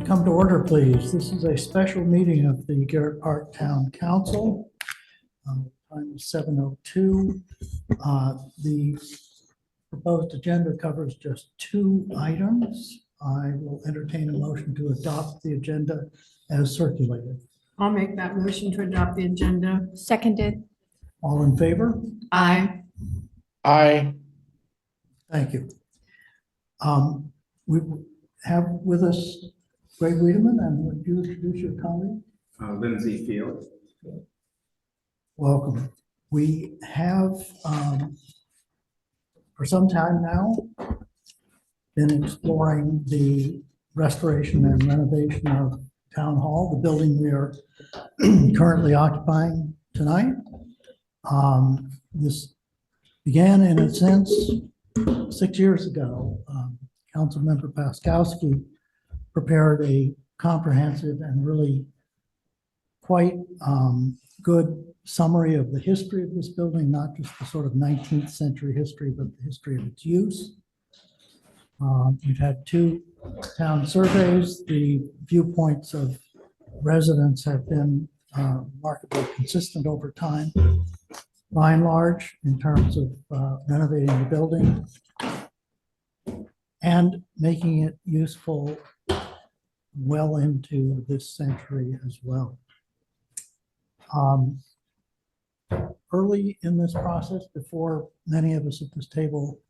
Come to order, please. This is a special meeting of the Garrett Park Town Council. Time is 7:02. The proposed agenda covers just two items. I will entertain a motion to adopt the agenda as circulated. I'll make that motion to adopt the agenda. Seconded. All in favor? Aye. Aye. Thank you. We have with us Greg Wiedemann, and would you introduce your colleague? Lindsay Field. Welcome. We have, for some time now, been exploring the restoration and renovation of Town Hall, the building we are currently occupying tonight. This began, in a sense, 6 years ago. Councilmember Paskowski prepared a comprehensive and really quite good summary of the history of this building, not just the sort of 19th century history, but the history of its use. We've had two town surveys. The viewpoints of residents have been remarkably consistent over time, by and large, in terms of renovating the building and making it useful well into this century as well. Early in this process, before many of us at this table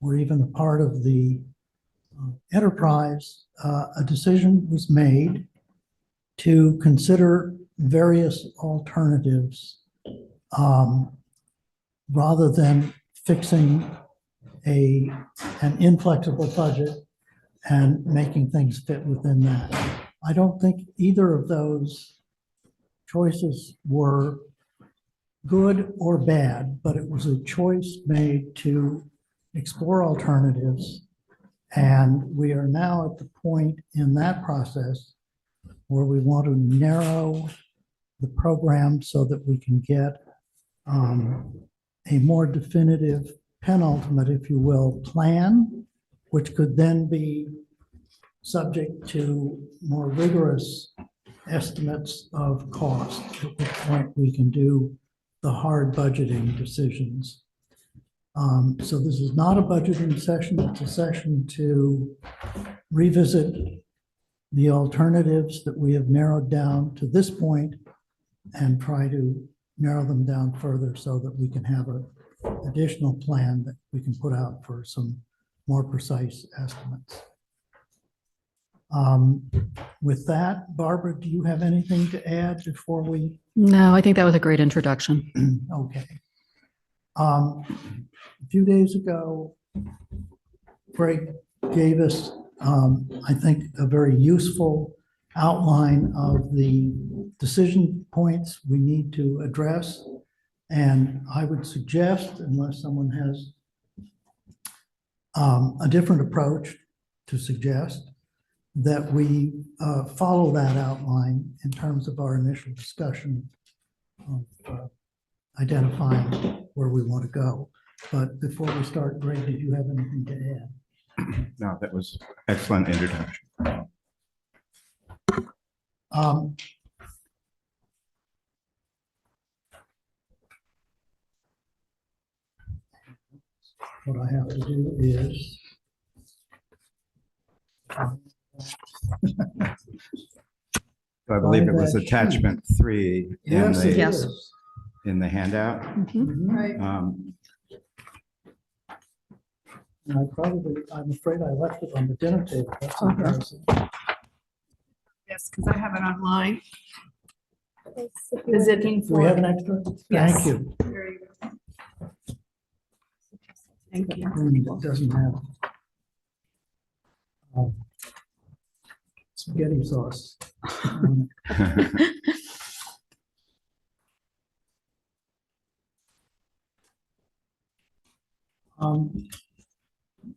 were even a part of the enterprise, a decision was made to consider various alternatives rather than fixing an inflexible budget and making things fit within that. I don't think either of those choices were good or bad, but it was a choice made to explore alternatives. And we are now at the point in that process where we want to narrow the program so that we can get a more definitive penultimate, if you will, plan, which could then be subject to more rigorous estimates of cost, at which point we can do the hard budgeting decisions. So this is not a budgeting session, it's a session to revisit the alternatives that we have narrowed down to this point and try to narrow them down further so that we can have an additional plan that we can put out for some more precise estimates. With that, Barbara, do you have anything to add before we? No, I think that was a great introduction. Okay. A few days ago, Greg gave us, I think, a very useful outline of the decision points we need to address. And I would suggest, unless someone has a different approach to suggest, that we follow that outline in terms of our initial discussion of identifying where we want to go. But before we start, Greg, did you have anything to add? No, that was excellent introduction. What I have to do is So I believe it was Find that attachment 3 in yes, it Yes. is. in the handout. Mhm. Right. And I'm afraid I left it on the dinner table. That's Okay. embarrassing. Yes, because I have it online. Is it in Do we have an for? extra? Yes. Thank you. There you go. Thank you. It doesn't have spaghetti sauce.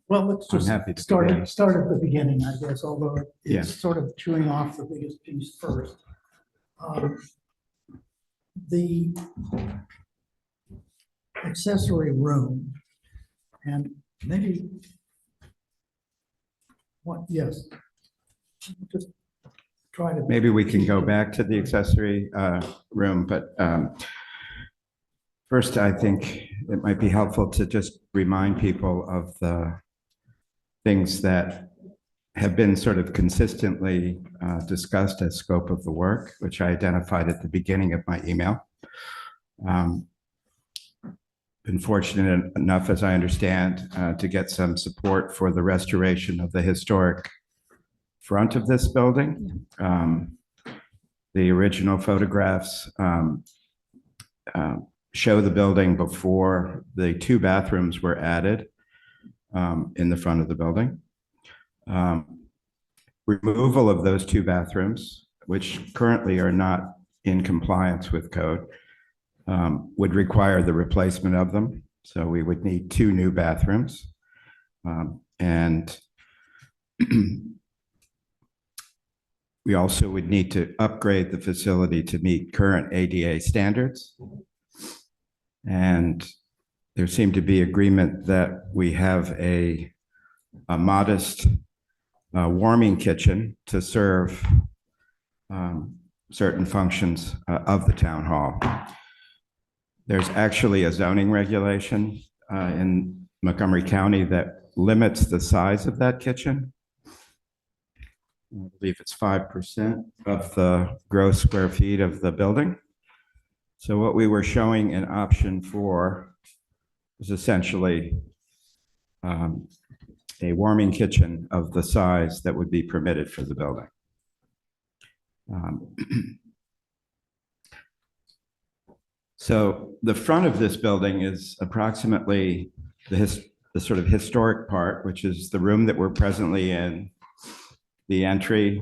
Well, let's I'm just happy to start begin. at the beginning, I guess, although Yeah. it's sort of chewing off the biggest piece first. The accessory room, and maybe, what, yes, just try to. Maybe we can go back to the accessory room, but first, I think it might be helpful to just remind people of the things that have been sort of consistently discussed as scope of the work, which I identified at the beginning of my email. Been fortunate enough, as I understand, to get some support for the restoration of the historic front of this building. The original photographs show the building before the 2 bathrooms were added in the front of the building. Removal of those 2 bathrooms, which currently are not in compliance with code, would require the replacement of them. So we would need 2 new bathrooms. And we also would need to upgrade the facility to meet current ADA standards. And there seemed to be agreement that we have a modest warming kitchen to serve certain functions of the town hall. There's actually a zoning regulation in Montgomery County that limits the size of that kitchen. I believe it's 5% of the gross square feet of the building. So what we were showing in option 4 is essentially a warming kitchen of the size that would be permitted for the building. So the front of this building is approximately the sort of historic part, which is the room that we're presently in, the entry,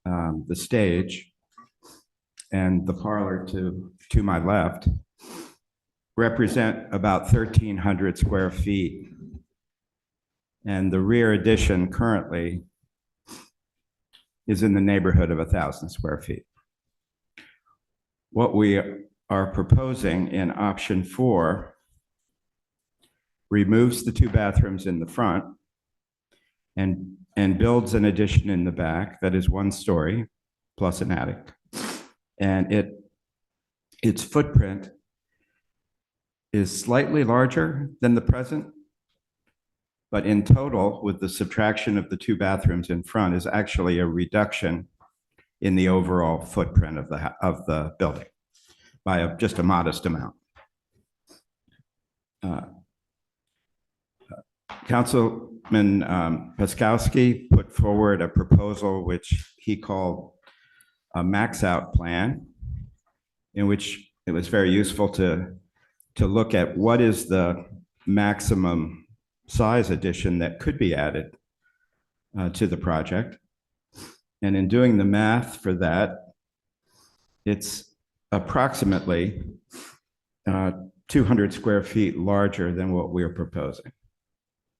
the stage, and the parlor to my left represent about 1,300 square feet. And the rear addition currently is in the neighborhood of 1,000 square feet. What we are proposing in option 4 removes the 2 bathrooms in the front and builds an addition in the back that is 1 story plus an attic. And its footprint is slightly larger than the present, but in total, with the subtraction of the 2 bathrooms in front, is actually a reduction in the overall footprint of the building by just a modest amount. Councilman Paskowski put forward a proposal which he called a max out plan, in which it was very useful to look at what is the maximum size addition that could be added to the project. And in doing the math for that, it's approximately 200 square feet larger than what we're proposing.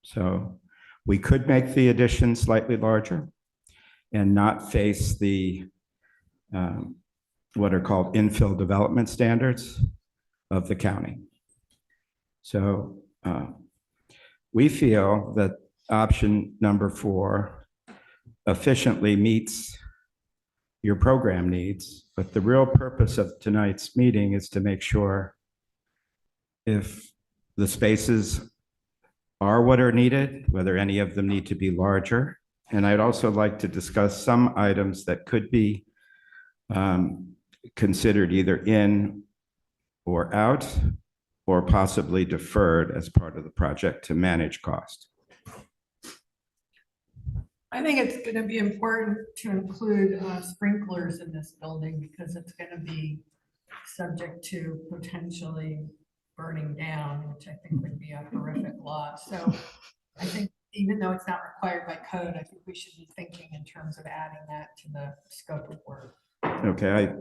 So we could make the addition slightly larger and not face the what are called infill development standards of the county. So we feel that option number 4 efficiently meets your program needs, but the real purpose of tonight's meeting is to make sure if the spaces are what are needed, whether any of them need to be larger. And I'd also like to discuss some items that could be considered either in or out, or possibly deferred as part of the project to manage cost. I think it's going to be important to include sprinklers in this building because it's going to be subject to potentially burning down, which I think would be a horrific loss. So I think even though it's not required by code, I think we should be thinking in terms of adding that to the scope of work. Okay,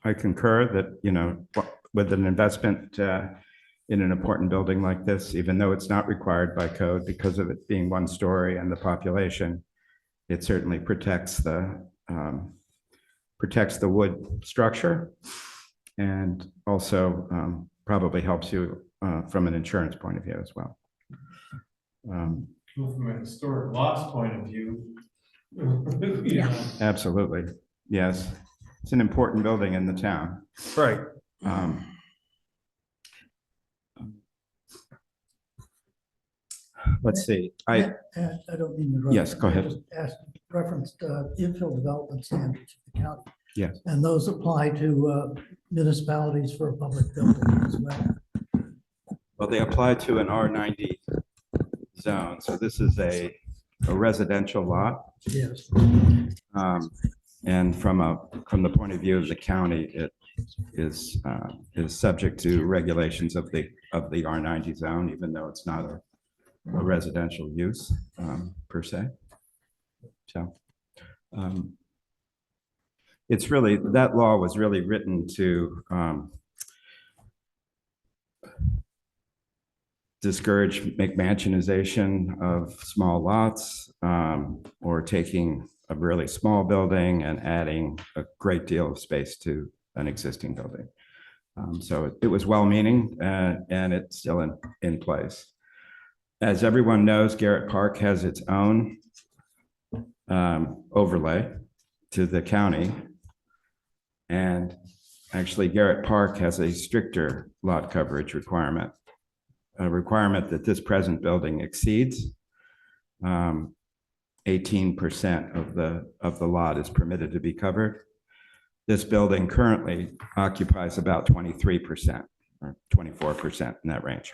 I concur that, you know, with an investment in an important building like this, even though it's not required by code because of it being 1 story and the population, it certainly protects the wood structure and also probably helps you from an insurance point of view as well. From a historic loss point of view. Absolutely. yes. It's an important building in the town. Right. Um, Let's see, I don't mean to interrupt. Yes, go ahead. I just referenced infill development standards of the county. Yes. And those apply to municipalities for a public building as well. well, they apply to an R90 zone, so this is a residential lot. Yes. And from the point of view of the county, it is subject to regulations of the R90 zone, even though it's not a residential use per se. So it's really, that law was really written to discourage McMansionization of small lots or taking a really small building and adding a great deal of space to an existing building. So it was well-meaning and it's still in place. As everyone knows, Garrett Park has its own overlay to the county. And actually Garrett Park has a stricter lot coverage requirement, a requirement that this present building exceeds. 18% of the lot is permitted to be covered. This building currently occupies about 23% or 24% in that range.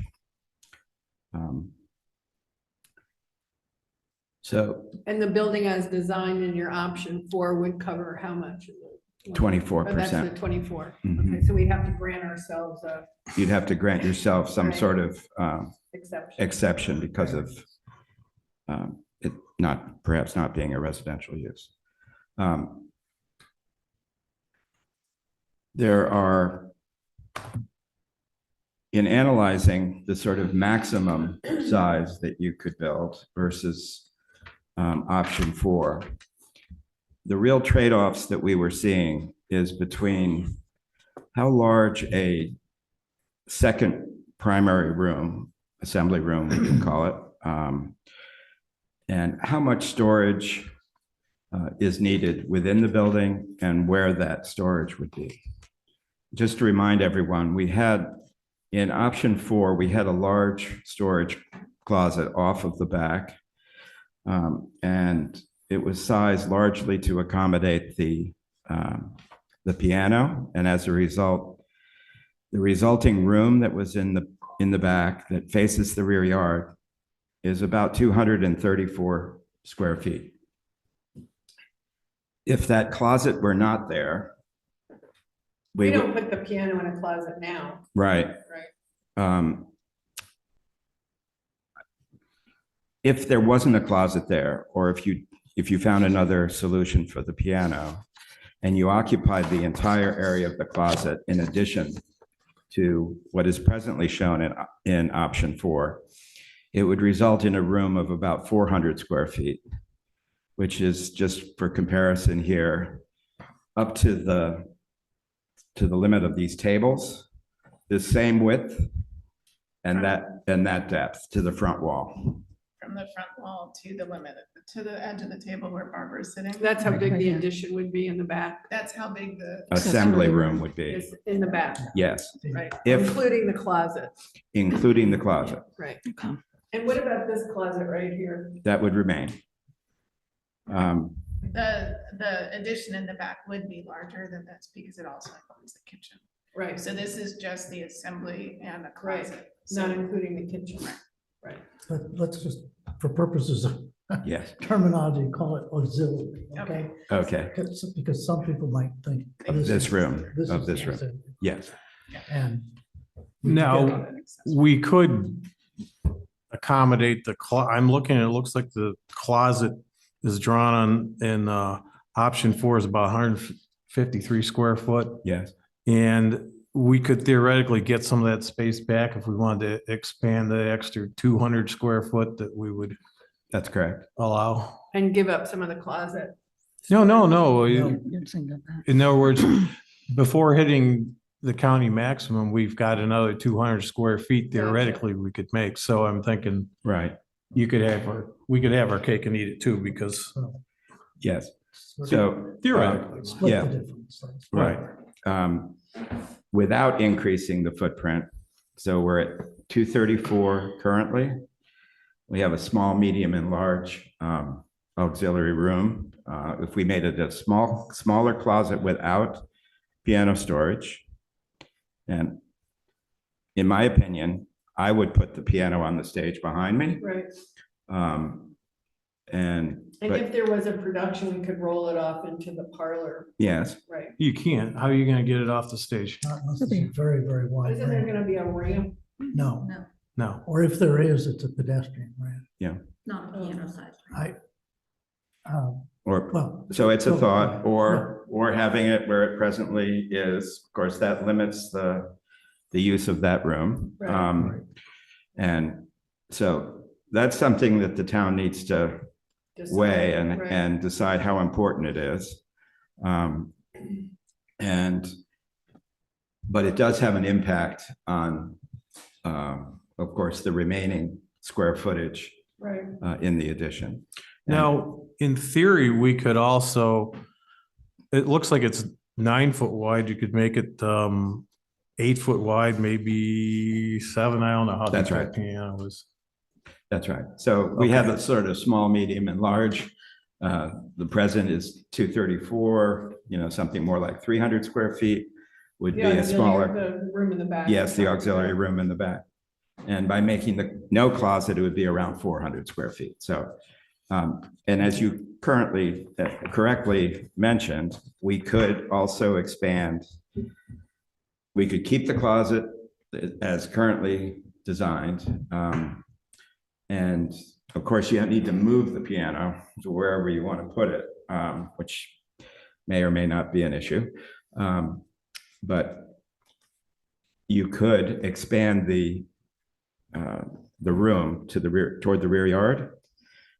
So And the building as designed in your option 4 would cover how much? 24%. Oh, that's the 24. Mhm. Okay, so we have to grant ourselves a You'd have to grant yourself some Right. sort of exception. exception because of it perhaps not being a residential use. There are, in analyzing the sort of maximum size that you could build versus option 4, the real trade-offs that we were seeing is between how large a second primary room, assembly room, we can call it, and how much storage is needed within the building and where that storage would be. Just to remind everyone, we had, in option 4, we had a large storage closet off of the back. And it was sized largely to accommodate the piano. And as a result, the resulting room that was in the back that faces the rear yard is about 234 square feet. If that closet were not there, We don't put the piano in a closet now. right. Right. If there wasn't a closet there, or if you found another solution for the piano and you occupied the entire area of the closet in addition to what is presently shown in option 4, it would result in a room of about 400 square feet, which is, just for comparison here, up to the limit of these tables, the same width and that depth to the front wall. From the front wall to the limit, to the edge of the table where Barbara is sitting. That's how big the Yeah. addition would be in the back, That's how big the, Assembly room would be, is in the back, yes, right? If- Including the closet, including the closet. right? Okay. And what about this closet right here? That would remain. the addition in the back would be larger than this because it also includes the kitchen. Right, So this is just the assembly and the Right. closet. not So including the kitchen. Right. But let's just, for purposes of Yes, terminology, call it auxiliary, okay? okay, Because some people might think. This is- room, this of is this room. auxiliary. yes, And. Now, we could accommodate I'm looking, it looks like the closet is drawn on, in option 4 is about 153 square foot. yes, And we could theoretically get some of that space back if we wanted to expand the extra 200 square foot that we would that's correct. allow. And give up some of the closet. No. No. Didn't think of that. In other words, before hitting the county maximum, we've got another 200 square feet theoretically we could make. So I'm thinking Right, we could have our cake and eat it too, because yes. sort of So. Theoretically. split yeah. the difference. Right. Without increasing the footprint. So we're at 234 currently. We have a small, medium, and large auxiliary room. If we made it a smaller closet without piano storage, and in my opinion, I would put the piano on the stage behind me. Right. And, And but if there was a production, we could roll it off into the parlor, yes, right? You can't. How are you gonna get it off the stage? Not unless it's a very, very wide Isn't there ramp. gonna be a ramp? No, No. or if there is, it's a pedestrian ramp. Not a piano side. or, Well. so it's a go- thought, yeah. or having it where it presently is. Of course, that limits the use of that room. Right. Right. And so that's something that the town needs to weigh Right. and decide how important it is. But it does have an impact on, of course, the remaining square footage Right. in the addition. Now, in theory, we could also, it looks like it's 9 foot wide. You could make it 8 foot wide, maybe 7. I don't know how deep That's that right. piano is. That's right. So we have Okay. a sort of small, medium, and large. The present is 234, something more like 300 square feet would be a smaller. The room in the back. Yes, the auxiliary room in the back. And by making no closet, it would be around 400 square feet. So, and as you correctly mentioned, we could also expand. We could keep the closet as currently designed. And of course, you don't need to move the piano to wherever you want to put it, which may or may not be an issue. But you could expand the room to the rear, toward the rear yard,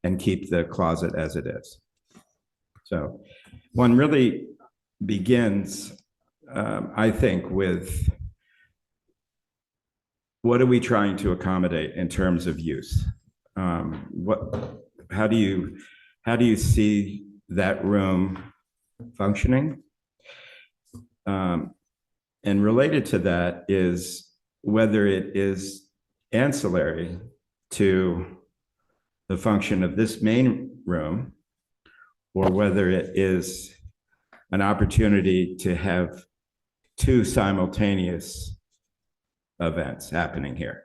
and keep the closet as it is. So one really begins, I think, with what are we trying to accommodate in terms of use? How do you see that room functioning? And related to that is whether it is ancillary to the function of this main room, or whether it is an opportunity to have two simultaneous events happening here.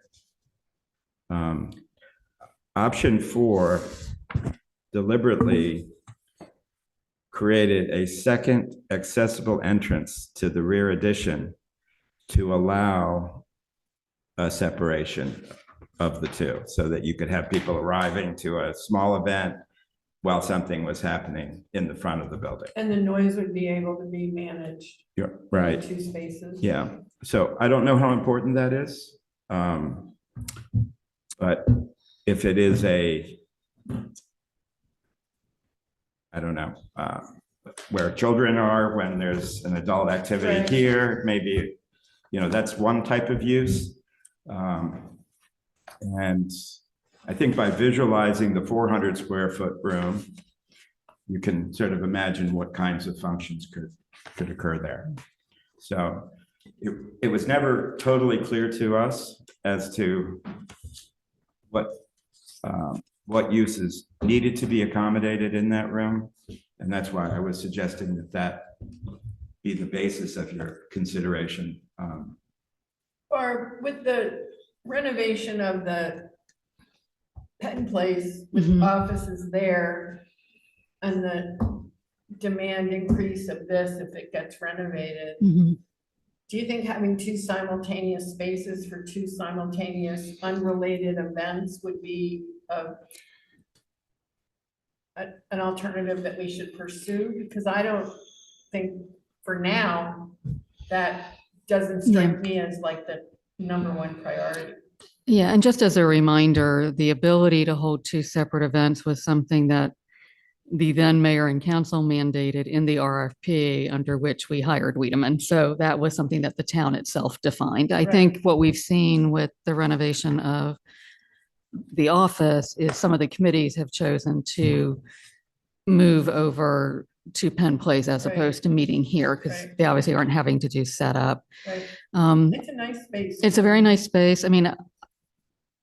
Option 4 deliberately created a second accessible entrance to the rear addition to allow a separation of the two, so that you could have people arriving to a small event while something was happening in the front of the building. And the noise would be able to be managed. Yeah, in right. 2 spaces. Yeah. So I don't know how important that is. But if it is I don't know, where children are when there's an adult activity Right. here, maybe, that's one type of use. And I think by visualizing the 400 square foot room, you can sort of imagine what kinds of functions could occur there. So it was never totally clear to us as to what uses needed to be accommodated in that room. And that's why I was suggesting that be the basis of your consideration. Or with the renovation of the Penn Place, with Mhm. offices there, and the demand increase of this if it gets renovated, Mhm. do you think having 2 simultaneous spaces for 2 simultaneous unrelated events would be an alternative that we should pursue? Because I don't think for now, that doesn't strike me as like the #1 priority. Yeah, and just as a reminder, the ability to hold 2 separate events was something that the then mayor and council mandated in the RFP under which we hired Wiedemann. So that was something that the town itself defined. I Right. think what we've seen with the renovation of the office is some of the committees have chosen to move over to Penn Place as Right. opposed to meeting here, because Right. they obviously aren't having to do setup. Right. Um, It's a nice space. it's a very nice space. I mean,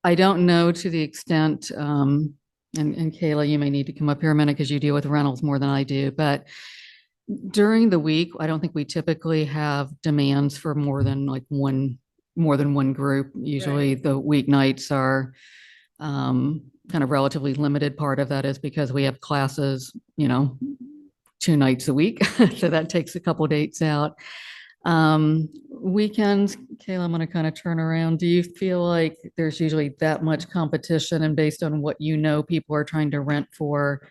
I don't know to the extent, and Kayla, you may need to come up here a minute because you deal with rentals more than I do, but during the week, I don't think we typically have demands for more than one group. Usually the weeknights are kind of relatively limited. Part of that is because we have classes, 2 nights a week. So that takes a couple dates out. Weekends, Kayla, I'm going to kind of turn around. Do you feel like there's usually that much competition, and based on what people are trying to rent for,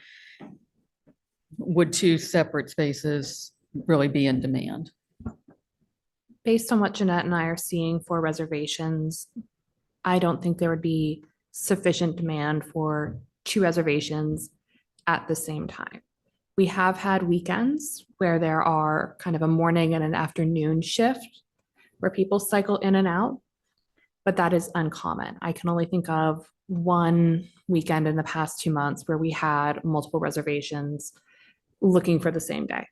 would 2 separate spaces really be in demand? Based on what Jeanette and I are seeing for reservations, I don't think there would be sufficient demand for 2 reservations at the same time. We have had weekends where there are kind of a morning and an afternoon shift where people cycle in and out, but that is uncommon. I can only think of one weekend in the past 2 months where we had multiple reservations looking for the same day.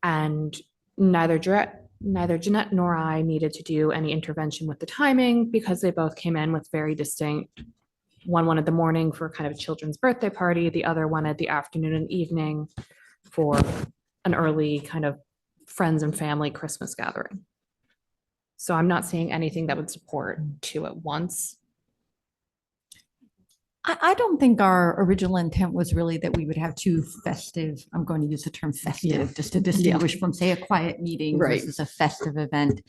And neither Jeanette nor I needed to do any intervention with the timing because they both came in with very distinct. One wanted the morning for kind of a children's birthday party. The other wanted the afternoon and evening for an early kind of friends and family Christmas gathering. So I'm not seeing anything that would support 2 at once. I don't think our original intent was really that we would have 2 festive, I'm going to use the term festive, just to distinguish from, say, a quiet meeting Right. versus a festive event.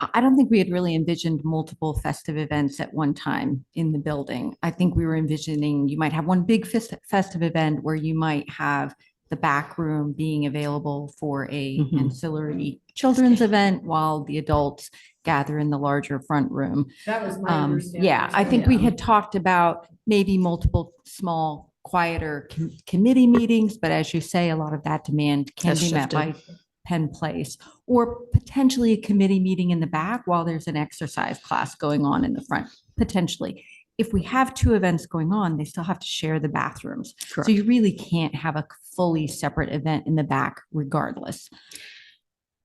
I don't think we had really envisioned multiple festive events at one time in the building. I think we were envisioning you might have one big festive event where you might have the back room being available for a Mhm. ancillary children's event while the adults gather in the larger front room. That was my understanding. Yeah, I think we Yeah. had talked about maybe multiple small, quieter committee meetings, but as you say, a lot of that demand can Has be met by shifted. Penn Place, or potentially a committee meeting in the back while there's an exercise class going on in the front, potentially. If we have 2 events going on, they still have to share the bathrooms. So Correct. you really can't have a fully separate event in the back regardless.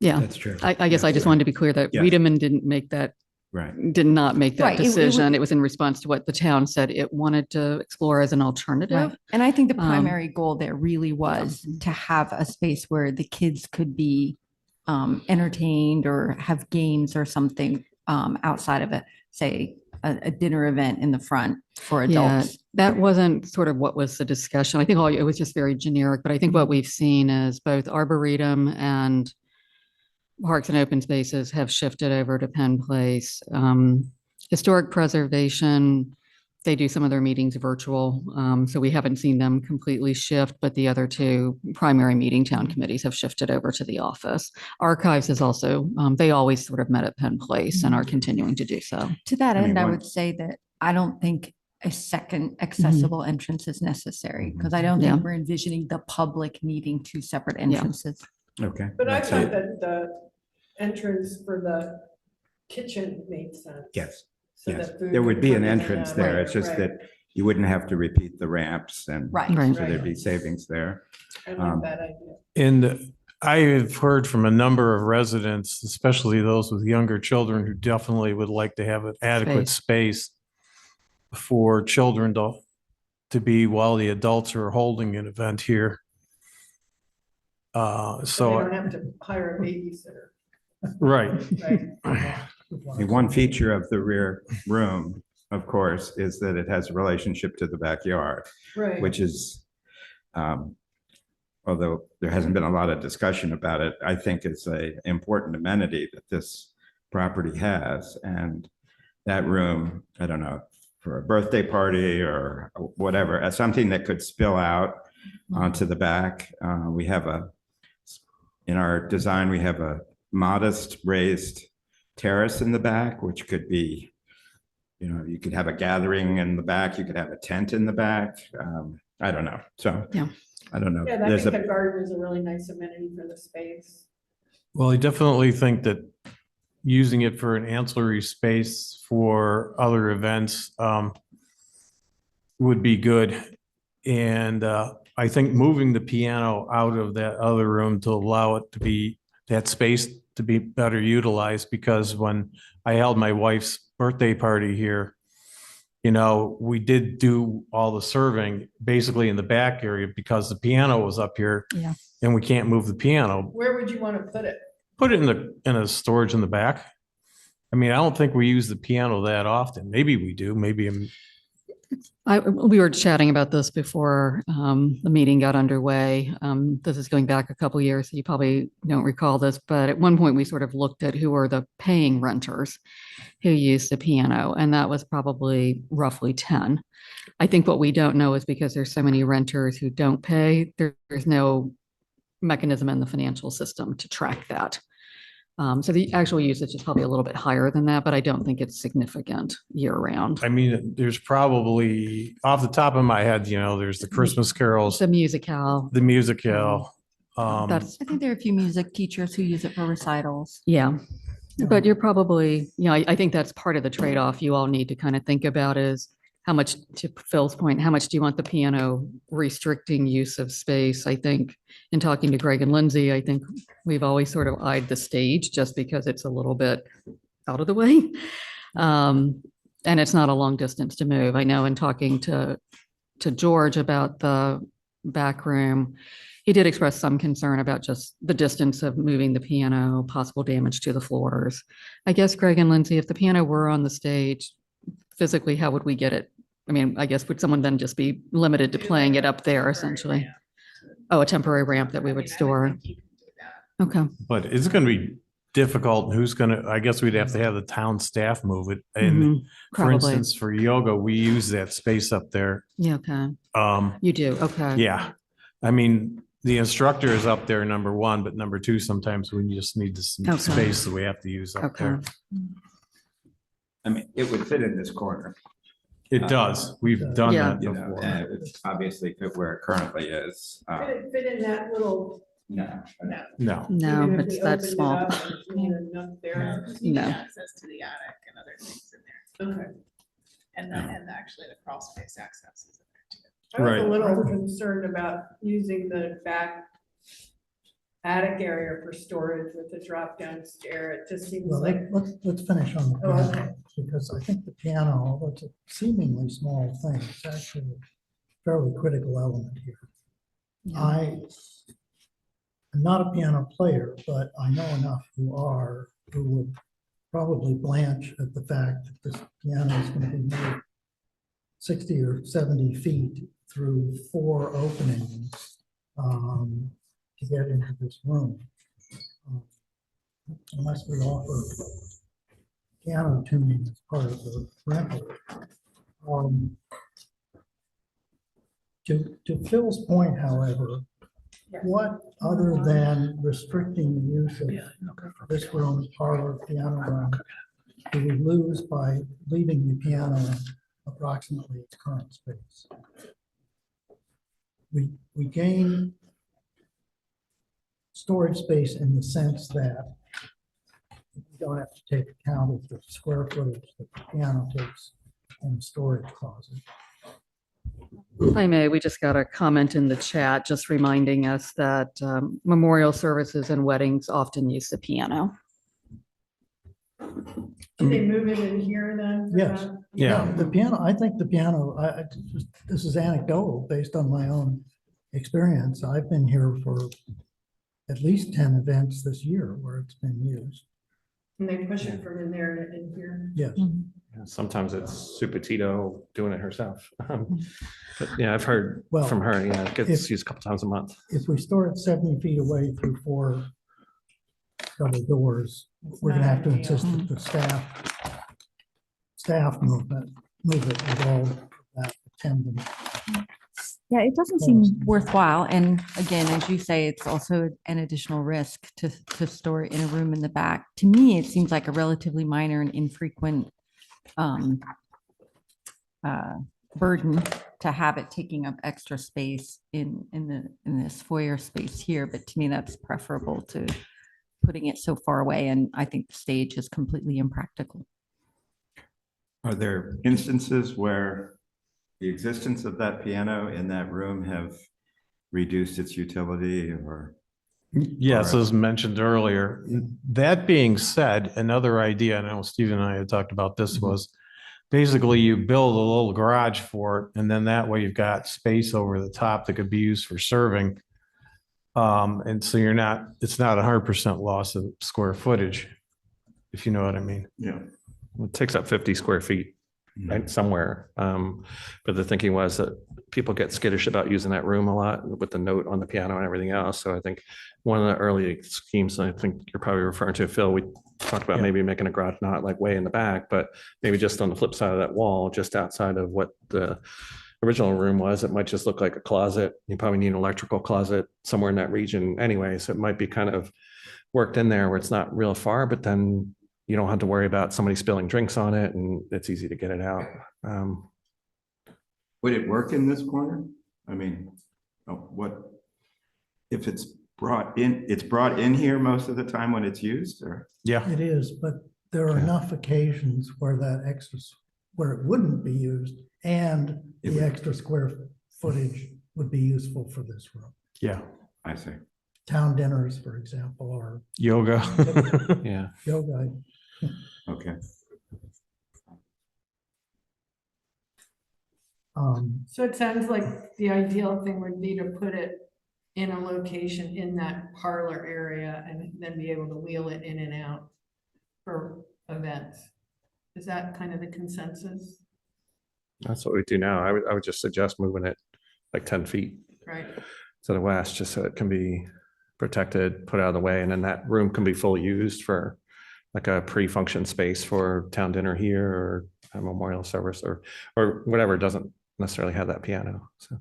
Yeah, That's true. I guess I just wanted to be clear that Yes. Wiedemann didn't make that, Right. did not make that Right, it was- decision. It was in response to what the town said it wanted to explore as an alternative. Right. And I think the Um, primary goal there really was to have a space where the kids could be entertained or have games or something outside of a dinner event in the front for Yeah, adults. that wasn't sort of what was the discussion. I think it was just very generic, but I think what we've seen is both Arboretum and Parks and Open Spaces have shifted over to Penn Place. Historic Preservation, they do some of their meetings virtual. So we haven't seen them completely shift, but the other 2 primary meeting town committees have shifted over to the office. Archives is also, they always sort of met at Penn Place and are continuing to do so. To that I mean, end, I one- would say that I don't think a second accessible entrance is necessary because I don't Yeah. think we're envisioning the public needing 2 separate entrances. Okay. But I That's thought it. that the entrance for the kitchen made sense. Yes, So yes. that food There would be an comes in and entrance out. there. Right, It's just right. that you wouldn't have to repeat the ramps and Right. Right. so there'd be savings there. I um, like that idea. And I have heard from a number of residents, especially those with younger children, who definitely would like to have an adequate space for children to be while the adults are holding an event here. So they So, don't have to hire a babysitter, right. right? The one feature of the rear room, of course, is that it has a relationship to the backyard, Right. which is, although there hasn't been a lot of discussion about it, I think it's a important amenity that this property has. And that room, I don't know, for a birthday party or whatever, as something that could spill out onto the back. We have in our design, we have a modest raised terrace in the back, which could be, you could have a gathering in the back, you could have a tent in the back. I don't know. So, Yeah. I don't know. Yeah, and I There's think a, the garden is a really nice amenity for the space. Well, I definitely think that using it for an ancillary space for other events would be good. And I think moving the piano out of that other room to allow it to be, that space to be better utilized, because when I held my wife's birthday party here, we did do all the serving basically in the back area because the piano was up here. Yeah. And we can't move the piano. Where would you want to put it? Put it in a storage in the back. I mean, I don't think we use the piano that often. Maybe we do, maybe. We were chatting about this before the meeting got underway. This is going back a couple of years, so you probably don't recall this, but at one point we sort of looked at who are the paying renters who use the piano, and that was probably roughly 10. I think what we don't know is because there's so many renters who don't pay, there's no mechanism in the financial system to track that. So the actual usage is probably a little bit higher than that, but I don't think it's significant year round. I mean, there's probably, off the top of my head, there's the Christmas carols, The musical. the musical. That's, I think there are a few music teachers who use it for recitals. yeah. But you're probably, I think that's part of the trade-off you all need to kind of think about is how much, to Phil's point, how much do you want the piano restricting use of space? I think in talking to Greg and Lindsay, I think we've always sort of eyed the stage just because it's a little bit out of the way. And it's not a long distance to move. I know in talking to George about the back room, he did express some concern about just the distance of moving the piano, possible damage to the floors. I guess Greg and Lindsay, if the piano were on the stage, physically, how would we get it? I mean, I guess would someone then just be limited to playing it up there essentially? Oh, a temporary ramp that we would store. Okay. But it's going to be difficult. I guess we'd have to have the town staff move it. And Mhm. for Probably. instance, for yoga, we use that space up there. Yeah, okay. Um, You do, okay. yeah. I mean, the instructor is up there, number one, but number two, sometimes we just need some Okay. space that we have to use up Okay. there. I mean, it would fit in this corner, It does. We've done Yeah. that before. and it would obviously fit where it currently is. Could it fit in that little? No. No. No. No, Even if it's we that opened it small. up, there's enough there. You No. need access to the attic and other things in there. Okay. And actually the crawl space access is in there too. I was a Right. little concerned about using the back attic area for storage with the drop down stair. It just seems Well, like, let's finish on the Oh, okay. piano, because I think the piano, although it's a seemingly small thing, it's actually a fairly critical element here. I am not a piano player, but I know enough who would probably blanch at the fact that this piano is going to be moved 60 or 70 feet through 4 openings to get into this room. Unless we offer piano tuning as part of the rental. To Phil's point, however, what other than restricting the use of this room, parlor, piano room, do we lose by leaving the piano in approximately its current space? We gain storage space in the sense that we don't have to take account of the square footage that the piano takes in the storage closet. If I may, we just got a comment in the chat just reminding us that memorial services and weddings often use the piano. do they move it in here then? for Yes. that? Yeah. The piano, I think the piano, this is anecdotal based on my own experience. I've been here for at least 10 events this year where it's been used. And they push it from in there to in here. Yes. Sometimes it's Supatito doing it herself. But yeah, I've heard Well, from her, yeah, it gets if- used a couple times a month. If we store it 70 feet away through 4 double doors, we're gonna have to insist that the staff move it with all that attendance. Yeah, it doesn't seem worthwhile. And again, as you say, it's also an additional risk to store it in a room in the back. To me, it seems like a relatively minor and infrequent burden to have it taking up extra space in this foyer space here. But to me, that's preferable to putting it so far away. And I think the stage is completely impractical. Are there instances where the existence of that piano in that room have reduced its utility or? Yes, as mentioned earlier. That being said, another idea, I know Steve and I had talked about this, was basically you build a little garage for it, and then that way you've got space over the top that could be used for serving. And so it's not 100% loss of square footage, if you know what I mean. Yeah. It takes up 50 square feet, right, somewhere. But the thinking was that people get skittish about using that room a lot with the note on the piano and everything else. So I think one of the early schemes, I think you're probably referring to, Phil, we talked about Yeah. maybe making a garage not like way in the back, but maybe just on the flip side of that wall, just outside of what the original room was. It might just look like a closet. You probably need an electrical closet somewhere in that region anyway. So it might be kind of worked in there where it's not real far, but then you don't have to worry about somebody spilling drinks on it, and it's easy to get it out. Would it work in this corner? I mean, what, if it's brought in here most of the time when it's used, or? Yeah. It is, but there are Okay. enough occasions where that extra, where it wouldn't be used and It the would- extra square footage would be useful for this room. Yeah. I see. Town dinners, for example, or Yoga. Yeah. yoga. Okay. So it sounds like the ideal thing would be to put it in a location in that parlor area and then be able to wheel it in and out for events. Is that kind of the consensus? That's what we do now. I would just suggest moving it like 10 feet Right, to the west, just so it can be protected, put out of the way. And then that room can be fully used for like a pre-function space for town dinner here, or a memorial service, or whatever doesn't necessarily have that piano. So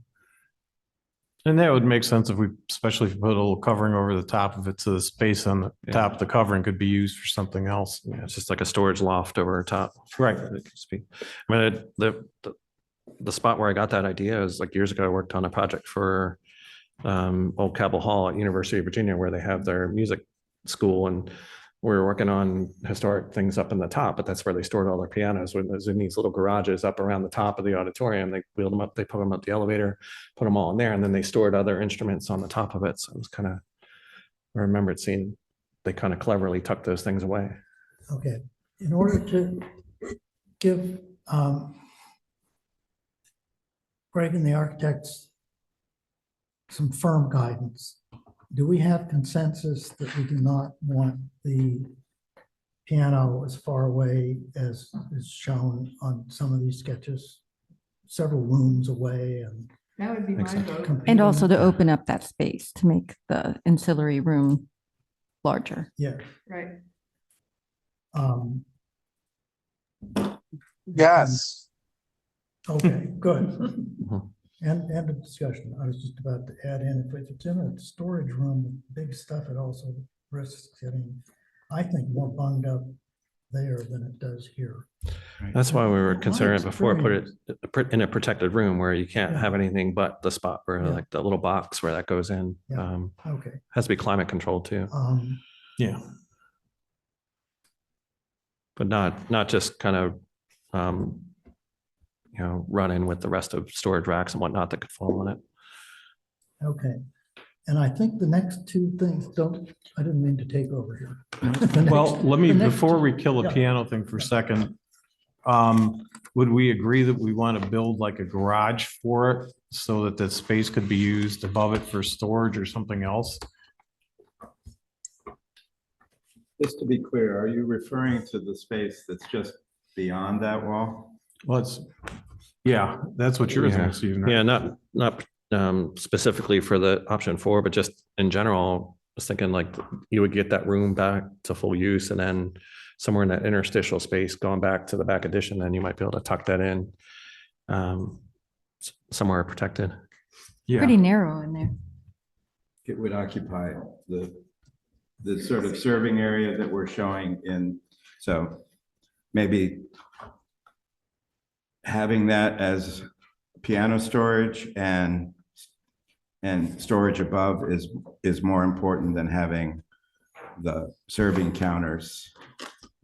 And that would make sense if we, especially if we put a little covering over the top of it, so the space on the Yeah. top of the covering could be used for something else. yeah, it's just like a storage loft over top. Right. It could just be- I mean, the spot where I got that idea is like years ago, I worked on a project for Old Cabell Hall at University of Virginia, where they have their music school, and we were working on historic things up in the top, but that's where they stored all their pianos. When there's in these little garages up around the top of the auditorium, they wheeled them up, they put them up the elevator, put them all in there, and then they stored other instruments on the top of it. So it was kind of, I remembered seeing they kind of cleverly tucked those things away. Okay, in order to give Greg and the architects some firm guidance, do we have consensus that we do not want the piano as far away as is shown on some of these sketches? Several rooms away and. that would be my Makes sense. vote. And also to competing- open up that space to make the ancillary room larger. Yeah. Right, Yes. Okay, good. Mhm. And end of discussion. I was just about to add in, if it's in a storage room with big stuff, it also risks getting, I think, more bunged up there than it does here. That's why we were My considering before, put it experience- in a protected room where you can't Yeah. have anything but the spot where Yeah. like the little box where that goes in. Yeah. Okay. Has to be climate controlled too, Yeah. but not just kind of, run in with the rest of storage racks and whatnot that could fall on it. Okay. And I think the next two things I didn't mean to take over here. The Well, next- let me, the next before two- we kill the yeah. piano thing for a second, would we agree that we want to build like a garage for it so that the space could be used above it for storage or something else? Just to be clear, are you referring to the space that's just beyond that wall? Well, yeah, that's what you're Yeah. thinking, Stephen. right? Yeah, not specifically for the option 4, but just in general, I was thinking like you would get that room back to full use, and then somewhere in that interstitial space going back to the back addition, then you might be able to tuck that in somewhere protected. Yeah. Pretty narrow in there. It would occupy the sort of serving area that we're showing in, so maybe having that as piano storage and storage above is more important than having the serving counters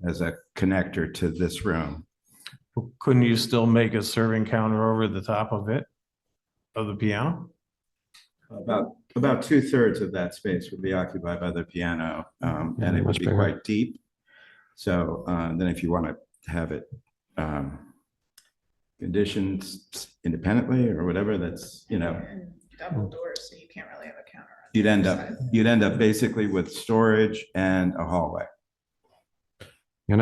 as a connector to this room. couldn't you still make a serving counter over the top of it, of the piano? About 2/3 of that space would be occupied by the piano, and it would much be bigger. quite deep. So then if you want to have it conditioned independently or whatever, that's, And double doors, so you can't really have a counter. on you'd the end other up, side. you'd end up basically with storage and a hallway. And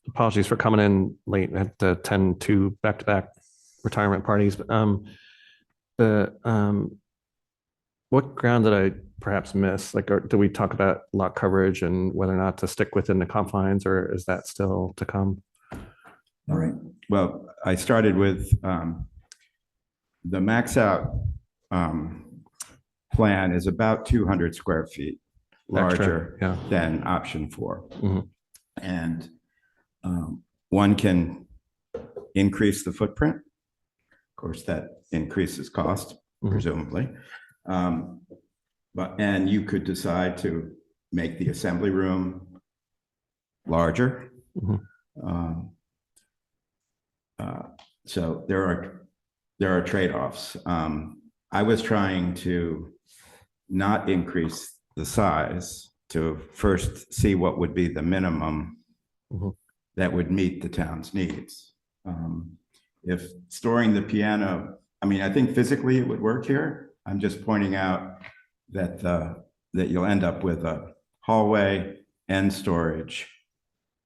apologies for coming in late at the 10-2 back-to-back retirement parties, but what ground did I perhaps miss? Like, do we talk about lot coverage and whether or not to stick within the confines, or is that still to come? All right. Well, I started with the max out plan is about 200 square feet larger Yeah. than option 4. Mhm. And one can increase the footprint. Of course, that increases cost, Mhm. presumably. And you could decide to make the assembly room larger. Mhm. So there are trade-offs. I was trying to not increase the size to first see what would be the minimum Mhm. that would meet the town's needs. If storing the piano, I mean, I think physically it would work here. I'm just pointing out that that you'll end up with a hallway and storage.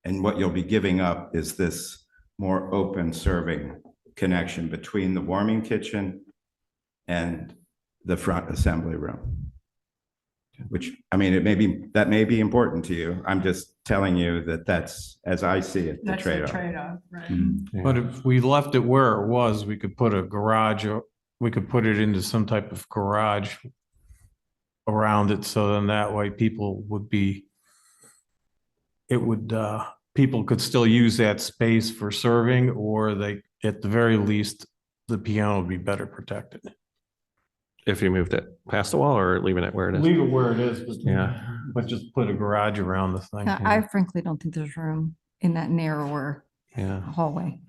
And what you'll be giving up is this more open serving connection between the warming kitchen and the front assembly room. Which, I mean, that may be important to you. I'm just telling you that that's, as I see it, the That's the trade-off. trade-off, right? Mhm. Yeah. But if we left it where it was, we could put a garage, or we could put it into some type of garage around it, so then that way people would be, people could still use that space for serving, or they, at the very least, the piano would be better protected. If you moved it past the wall or leaving it where it is? Leave it where it is, Yeah. but just put a garage around the thing. I frankly don't think there's room in that narrower Yeah. hallway.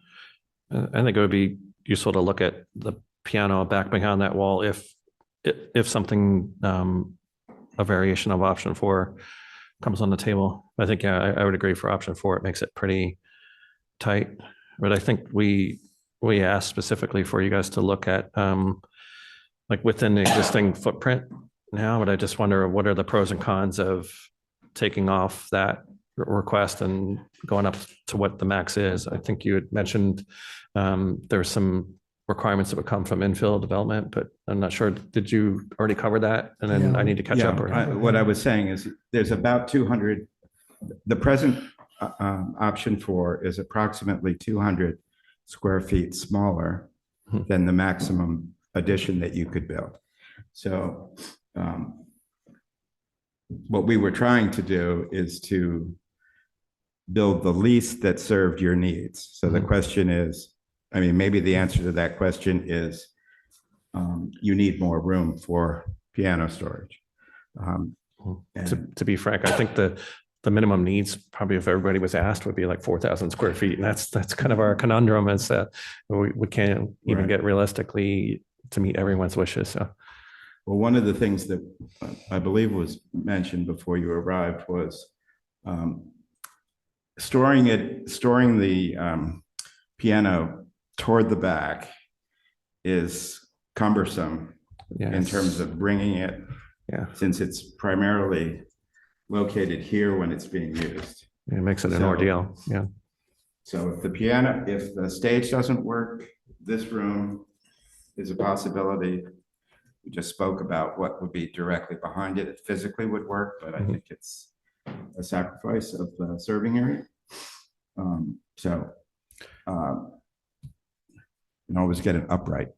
I think it would be useful to look at the piano back behind that wall if something, a variation of option 4 comes on the table. I think, yeah, I would agree for option 4. It makes it pretty tight. But I think we asked specifically for you guys to look at like within the existing footprint now, but I just wonder what are the pros and cons of taking off that request and going up to what the max is. I think you had mentioned there's some requirements that would come from infill development, but I'm not sure. Did you already cover that? And then Yeah. I need to catch up. Or What I was saying is there's about 200, the present option 4 is approximately 200 square feet smaller Hmm. than the maximum addition that you could build. So what we were trying to do is to build the least that served your needs. So the Mhm. question is, I mean, maybe the answer to that question is you need more room for piano storage. to be frank, I think the minimum needs probably if everybody was asked would be like 4,000 square feet. And that's kind of our conundrum is that we can't even Right. get realistically to meet everyone's wishes. So Well, one of the things that I believe was mentioned before you arrived was storing the piano toward the back is cumbersome yeah, in terms of bringing it, yeah, since it's primarily located here when it's being used. it makes it an So- ordeal. Yeah. So if the stage doesn't work, this room is a possibility. We just spoke about what would be directly behind it. It physically would work, but I Mhm. think it's a sacrifice of the serving area. You can always get an upright.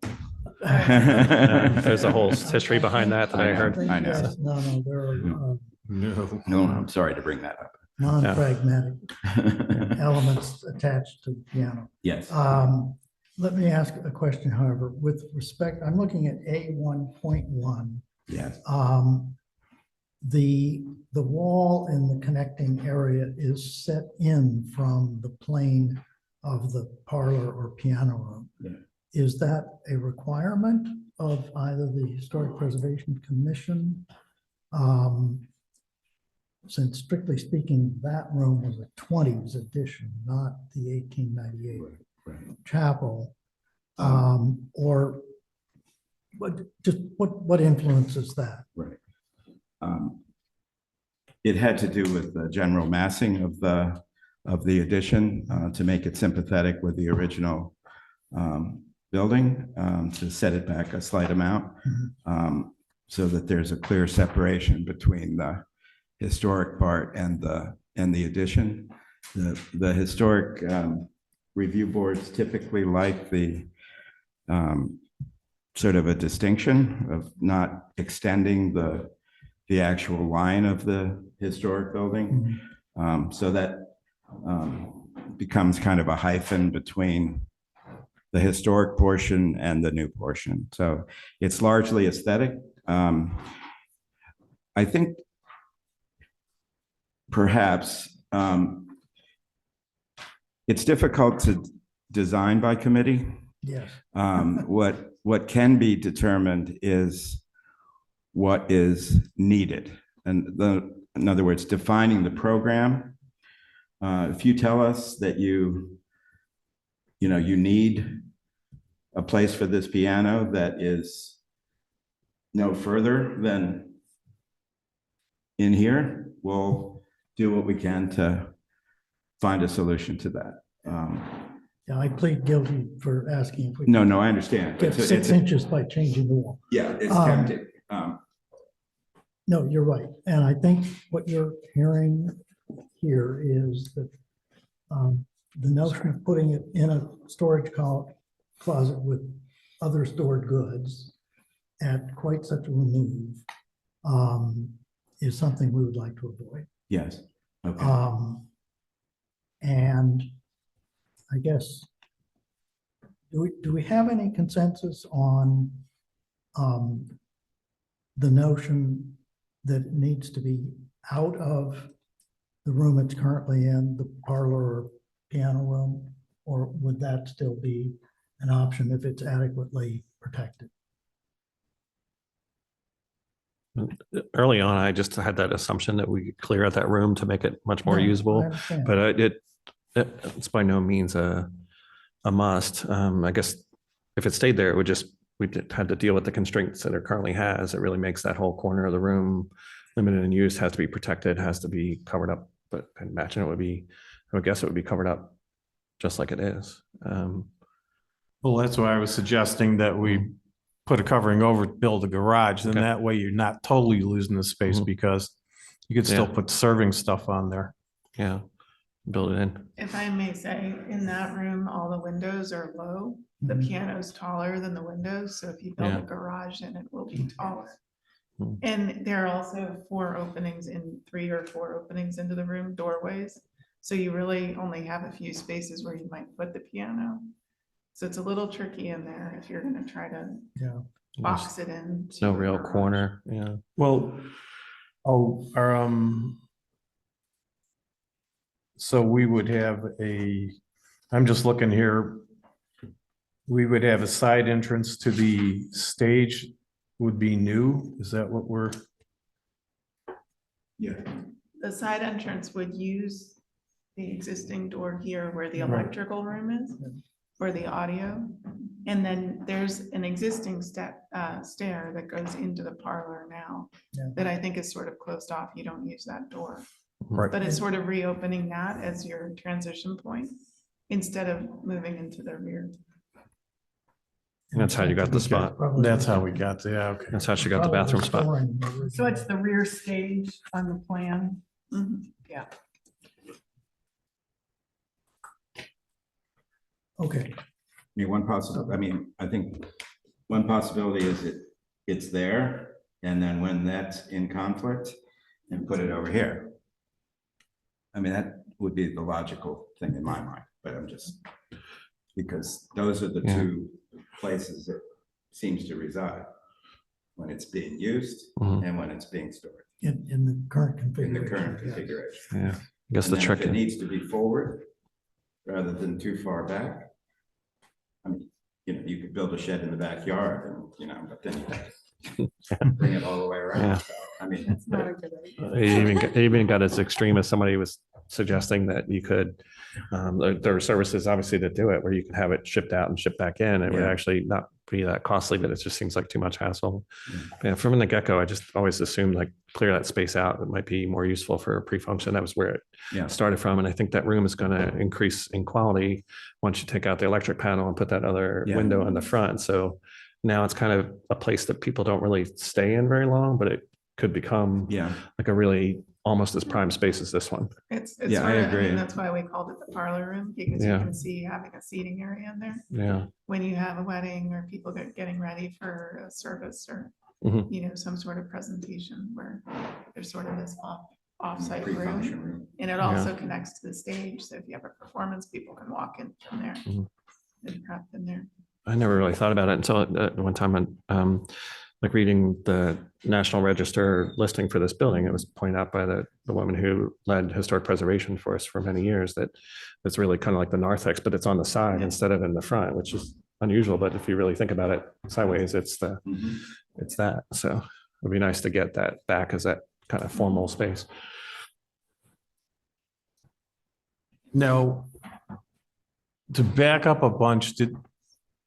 There's a whole history behind that I heard. I know. Yes, no, there are No. No, I'm sorry to bring that non-pragmatic up. elements attached to the piano. Yes. Let me ask a question, however, with respect, I'm looking at A1.1. Yes. The wall in the connecting area is set in from the plane of the parlor or piano room. Yeah. Is that a requirement of either the Historic Preservation Commission? Since strictly speaking, that room was a 20s edition, not the 1898 Right. chapel. Or what influences that? Right. It had to do with the general massing of the addition to make it sympathetic with the original building, to set it back a slight amount, so that there's a clear separation between the historic part and the addition. The historic review boards typically like the sort of a distinction of not extending the actual line of the historic building. So that becomes kind of a hyphen between the historic portion and the new portion. So it's largely aesthetic. I think perhaps it's difficult to design by committee. Yes. What can be determined is what is needed. And in other words, defining the program. If you tell us that you need a place for this piano that is no further than in here, we'll do what we can to find a solution to that. Yeah, I plead guilty for asking if we No, I understand. get 6 inches by changing the wall. Yeah, it's Um, tempting. No, you're right. And I think what you're hearing here is that the notion of putting it in a storage closet with other stored goods at quite such a remove is something we would like to avoid. Yes. Okay. And I guess, do we have any consensus on the notion that it needs to be out of the room it's currently in, the parlor or piano room? Or would that still be an option if it's adequately protected? Early on, I just had that assumption that we could clear out that room to make it much more No, I usable, understand. but it's by no means a must. I guess if it stayed there, we had to deal with the constraints that it currently has. It really makes that whole corner of the room limited in use, has to be protected, has to be covered up. But I imagine I would guess it would be covered up just like it is. Well, that's why I was suggesting that we put a covering over, build a garage, then Okay. that way you're not totally losing the space Mhm. because you could still Yeah. put serving stuff on there. Yeah, build it in. If I may say, in that room, all the windows are low. The Mhm. piano's taller than the windows, so if you build Yeah. a garage, then it will be taller. Hmm. And there are also 3 or 4 openings into the room, doorways. So you really only have a few spaces where you might put the piano. So it's a little tricky in there if you're gonna try to Yeah. box it in. There's no real corner. Yeah. Well, so we would have I'm just looking here. We would have a side entrance to the stage would be new. Is that what we're? Yeah. The side entrance would use the existing door here where the Right. electrical room is, for the audio. And then there's an existing stair that goes into the parlor now Yeah. that I think is sort of closed off. You don't use that door. Right. But it's sort of reopening that as your transition point instead of moving into the rear. That's how you got the spot. That's how we got to, yeah, okay. That's how she got the bathroom spot. So it's the rear stage on the plan. Mhm. Yeah. Okay, I think one possibility is it's there, and then when that's in conflict, and put it over here. I mean, that would be the logical thing in my mind, but because those are the Yeah. two places it seems to reside when it's being used Mhm. and when it's being stored in the current in the configuration. current yes. configuration. Yeah. I guess And the then trick. if it needs to be forward, rather than too far back. I mean, you could build a shed in the backyard and, but then you have to bring it all the way Yeah. around. So, I mean, It's not a good idea. It even got as extreme as somebody was suggesting that you could, there are services obviously that do it where you could have it shipped out and shipped back in. It would Yeah. actually not be that costly, but it just seems like too much hassle. Yeah. Yeah, from the get-go, I just always assumed like clear that space out. It might be more useful for pre-function. That was where it yeah, started from. And I think that room is going to increase in quality once you take out the electric panel and put that other Yeah. window in the front. So now it's kind of a place that people don't really stay in very long, but it could become yeah, like a really almost as prime space as this one. It's Yeah, I sort of, agree. that's why we called it the parlor room, because you Yeah. can see having a seating area in there. Yeah. When you have a wedding or people getting ready for a service or, Mhm. some sort of presentation where there's sort of this off-site room. pre-function room. And it also connects to the stage. So if you have a performance, people can walk in from there Mhm. and prep in there. I never really thought about it until one time, like reading the National Register listing for this building, it was pointed out by the woman who led historic preservation for us for many years that it's really kind of like the narthex, but it's on the side Yeah. instead of in the front, which is unusual. But if you really think about it sideways, it's Mhm. it's that. So it'd be nice to get that back as that kind of formal space. Now, to back up a bunch, did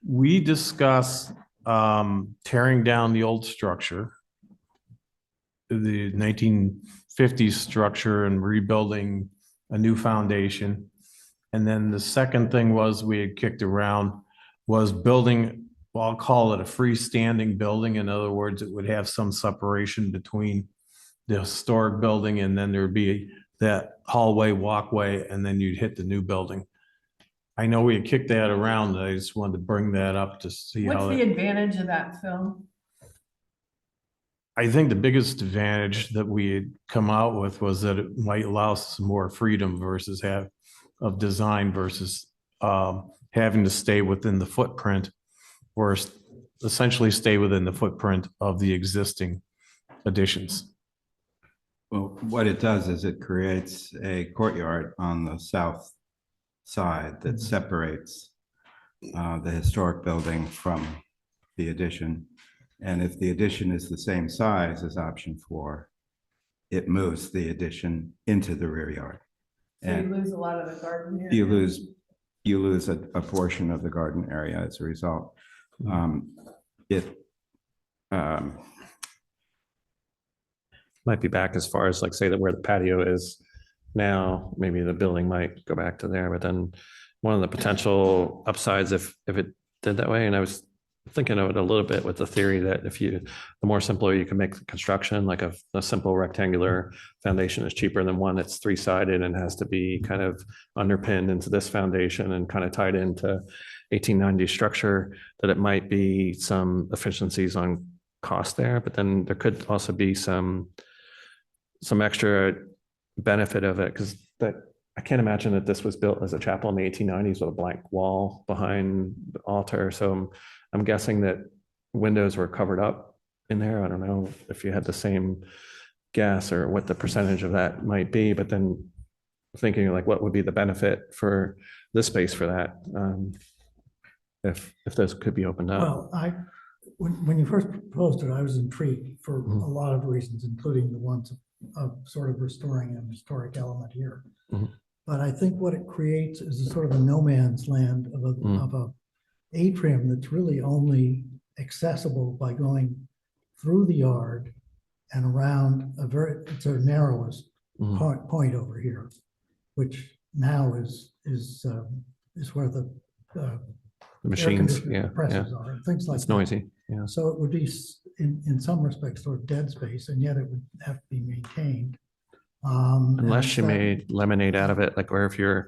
we discuss tearing down the old structure, the 1950s structure, and rebuilding a new foundation? And then the second thing was we had kicked around was building, well, I'll call it a freestanding building. In other words, it would have some separation between the historic building and then there'd be that hallway, walkway, and then you'd hit the new building. I know we had kicked that around. I just wanted to bring that up to see What's how the that. advantage of that, Phil? I think the biggest advantage that we had come out with was that it might allow us some more freedom versus of design versus having to stay within the footprint or essentially stay within the footprint of the existing additions. Well, what it does is it creates a courtyard on the south side that separates the historic building from the addition. And if the addition is the same size as option 4, it moves the addition into the rear yard. So you And lose a lot of the garden area. you lose a portion of the garden area as a result. Might be back as far as like say that where the patio is now, maybe the building might go back to there, but then one of the potential upsides if it did that way, and I was thinking of it a little bit with the theory that the more simpler you can make the construction, like a simple rectangular foundation is cheaper than one that's 3-sided and has to be kind of underpinned into this foundation and kind of tied into 1890 structure, that it might be some efficiencies on cost there, but then there could also be some extra benefit of it because I can't imagine that this was built as a chapel in the 1890s with a blank wall behind the altar. So I'm guessing that windows were covered up in there. I don't know if you had the same guess or what the percentage of that might be, but then thinking like what would be the benefit for this space for that if those could be opened up. Well, when you first proposed it, I was intrigued for Mhm. a lot of reasons, including the ones of sort of restoring an historic element here. Mhm. But I think what it creates is a sort of a no man's land of a atrium that's really only accessible by going through the yard and around it's a narrowest point over here, which now is where the Machines, air conditioning presses are and things like it's that. noisy. Yeah. So it would be in some respects sort of dead space, and yet it would have to be maintained. Unless you and made lemonade out of it, like where if you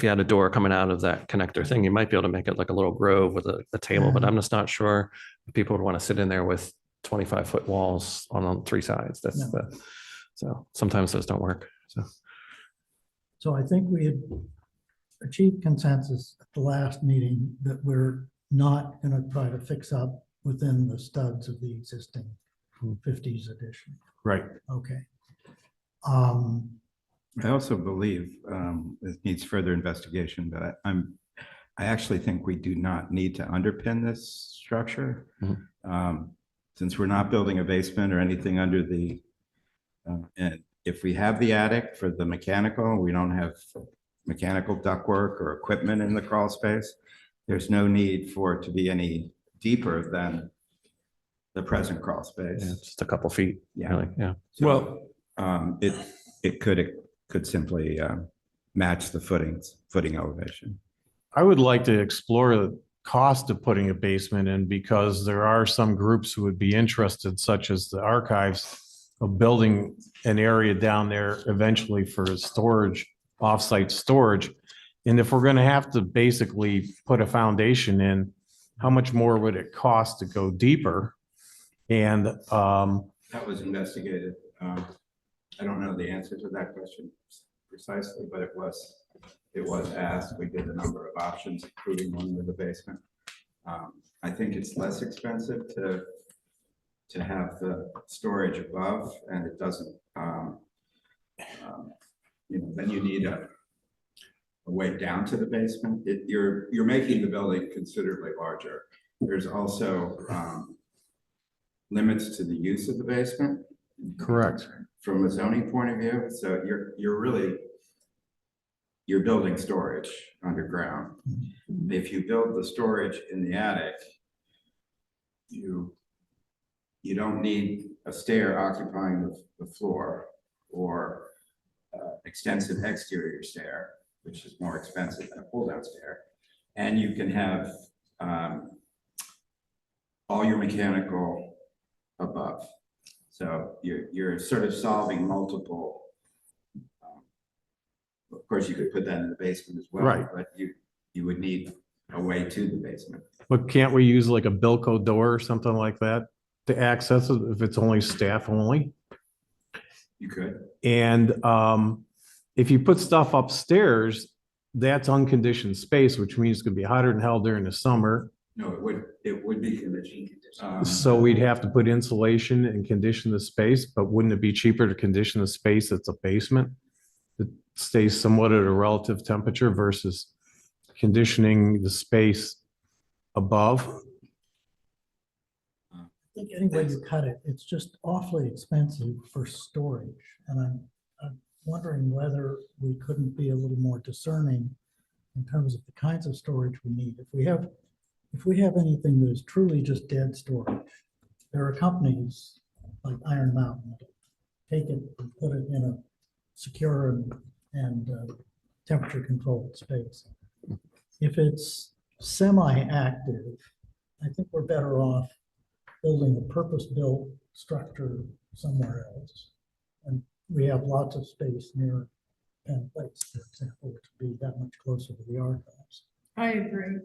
had a door coming out of that connector thing, you might be able to make it like a little grove with a table, but I'm just not sure if people would want to sit in there with 25-foot walls on 3 sides. So sometimes those don't work. So I think we had achieved consensus at the last meeting that we're not going to try to fix up within the studs of the existing 50s edition. Right. Okay. I also believe it needs further investigation, but I actually think we do not need to underpin this structure. Since we're not building a basement or anything under the, and if we have the attic for the mechanical, we don't have mechanical ductwork or equipment in the crawl space, there's no need for it to be any deeper than the present crawl space. Yeah, just a couple feet. Yeah. Really, yeah. So, it could simply match the footing elevation. I would like to explore the cost of putting a basement in because there are some groups who would be interested, such as the archives, of building an area down there eventually for storage, offsite storage. And if we're going to have to basically put a foundation in, how much more would it cost to go deeper? And That was investigated. I don't know the answer to that question precisely, but it was asked. We did a number of options, including one with a basement. I think it's less expensive to have the storage above, and it doesn't, then you need a way down to the basement. You're making the building considerably larger. There's also limits to the use of the basement. correct. From a zoning point of view, so you're building storage underground. If you build the storage in the attic, you don't need a stair occupying the floor or extensive exterior stair, which is more expensive than a pull-down stair. And you can have all your mechanical above. So you're sort of solving multiple. Of course, you could put that in the basement as well, Right. but you would need a way to the basement. But can't we use like a Bilco door or something like that to access it if it's only staff only? You could. And if you put stuff upstairs, that's unconditioned space, which means it's gonna be hotter than hell during the summer. No, it would be conditioned. So we'd have to put insulation and condition the space, but wouldn't it be cheaper to condition the space that's a basement? That stays somewhat at a relative temperature versus conditioning the space above? I think any way you cut it, it's just awfully expensive for storage. And I'm wondering whether we couldn't be a little more discerning in terms of the kinds of storage we need. If we have anything that is truly just dead storage, there are companies like Iron Mountain that take it and put it in a secure and temperature controlled space. If it's semi-active, I think we're better off building a purpose-built structure somewhere else. And we have lots of space near Penn Place, for example, which would be that much closer to the archives. I agree.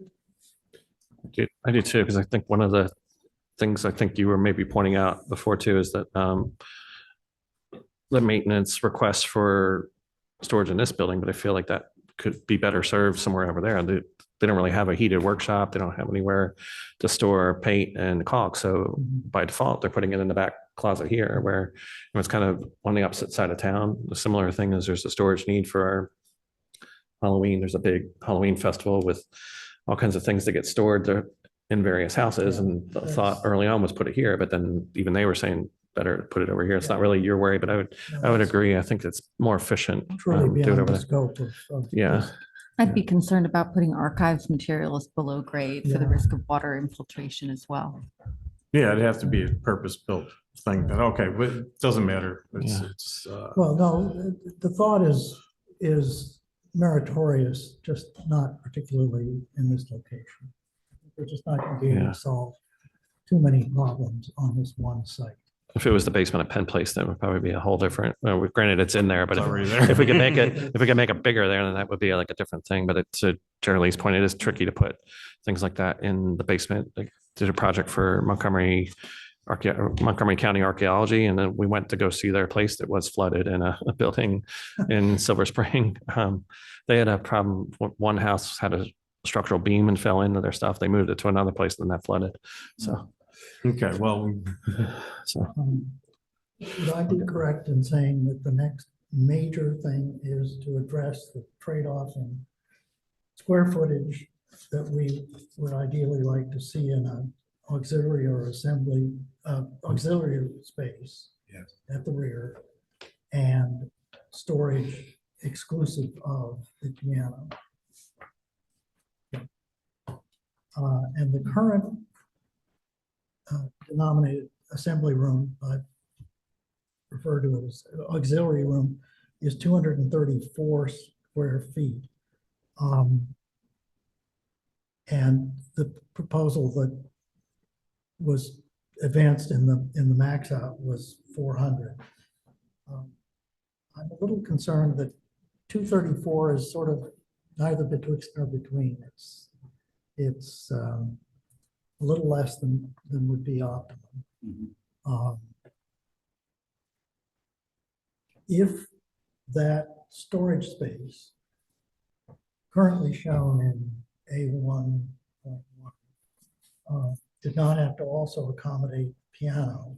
I do too, because I think one of the things I think you were maybe pointing out before too is that the maintenance requests for storage in this building, but I feel like that could be better served somewhere over there. They don't really have a heated workshop. They don't have anywhere to store paint and caulk. So by default, they're putting it in the back closet here where it's kind of on the opposite side of town. The similar thing is there's a storage need for our Halloween. There's a big Halloween festival with all kinds of things that get stored there in various houses. And the thought early on was put it here, but then even they were saying better put it over here. It's not really your worry, but I would agree. I think it's more efficient. Truly do it beyond over the there. scope of. Yeah. I'd be concerned about putting archives materials below grade for the Yeah. risk of water infiltration as well. Yeah, it'd have to be a purpose-built thing, but okay, but it doesn't matter. It's Well, no, the thought is meritorious, just not particularly in this location. We're just not going to be able Yeah. to solve too many problems on this one site. If it was the basement at Penn Place, that would probably be a whole different, well, granted it's in there, but It's already there. if we could make it bigger there, then that would be like a different thing. But it's to Charlie's point, it is tricky to put things like that in the basement. Like did a project for Montgomery County Archaeology, and then we went to go see their place that was flooded in a building in Silver Spring. They had a problem. One house had a structural beam and fell into their stuff. They moved it to another place, and that flooded. So, okay, well, so Would I be correct in saying that the next major thing is to address the trade-off in square footage that we would ideally like to see in an auxiliary or assembly, auxiliary space. Yes. At the rear, and storage exclusive of the piano. And the current denominated assembly room, I refer to it as auxiliary room, is 234 square feet. And the proposal that was advanced in the max out was 400. I'm a little concerned that 234 is sort of neither betwixt nor between. It's a little less than would be optimum. If that storage space currently shown in A1.1 did not have to also accommodate piano,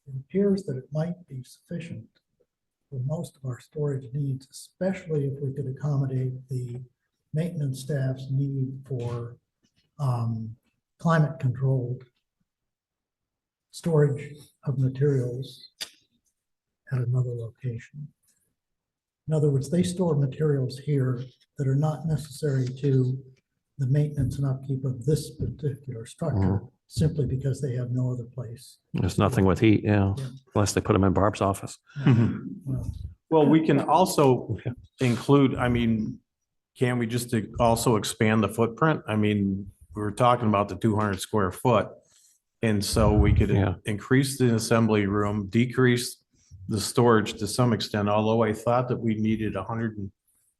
it appears that it might be sufficient for most of our storage needs, especially if we could accommodate the maintenance staff's need for climate-controlled storage of materials at another location. In other words, they store materials here that are not necessary to the maintenance and upkeep of this particular structure, simply because they have no other place. There's nothing with heat, yeah, Yeah. unless they put them in Barb's office. Well, Well, we can also include, I mean, can we just also expand the footprint? I mean, we were talking about the 200 square foot. And so we could Yeah. increase the assembly room, decrease the storage to some extent, although I thought that we needed 100 and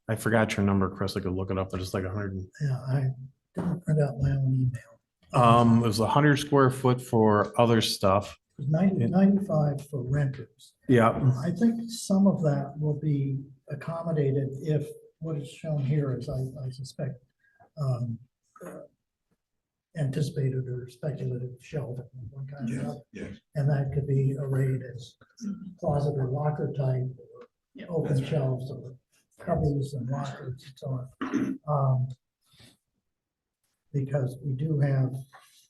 I forgot your number, Chris, I could look it up, but it's like 100. Yeah, I didn't print out my own email. It was 100 square foot for other stuff. 95 for renters. Yeah. I think some of that will be accommodated if what is shown here is, I suspect, anticipated or speculative shelving of one kind or another. Yes. And that could be arrayed as closet or locker type, Yeah, or open shelves or cubbies and lockers and so on. Because we do have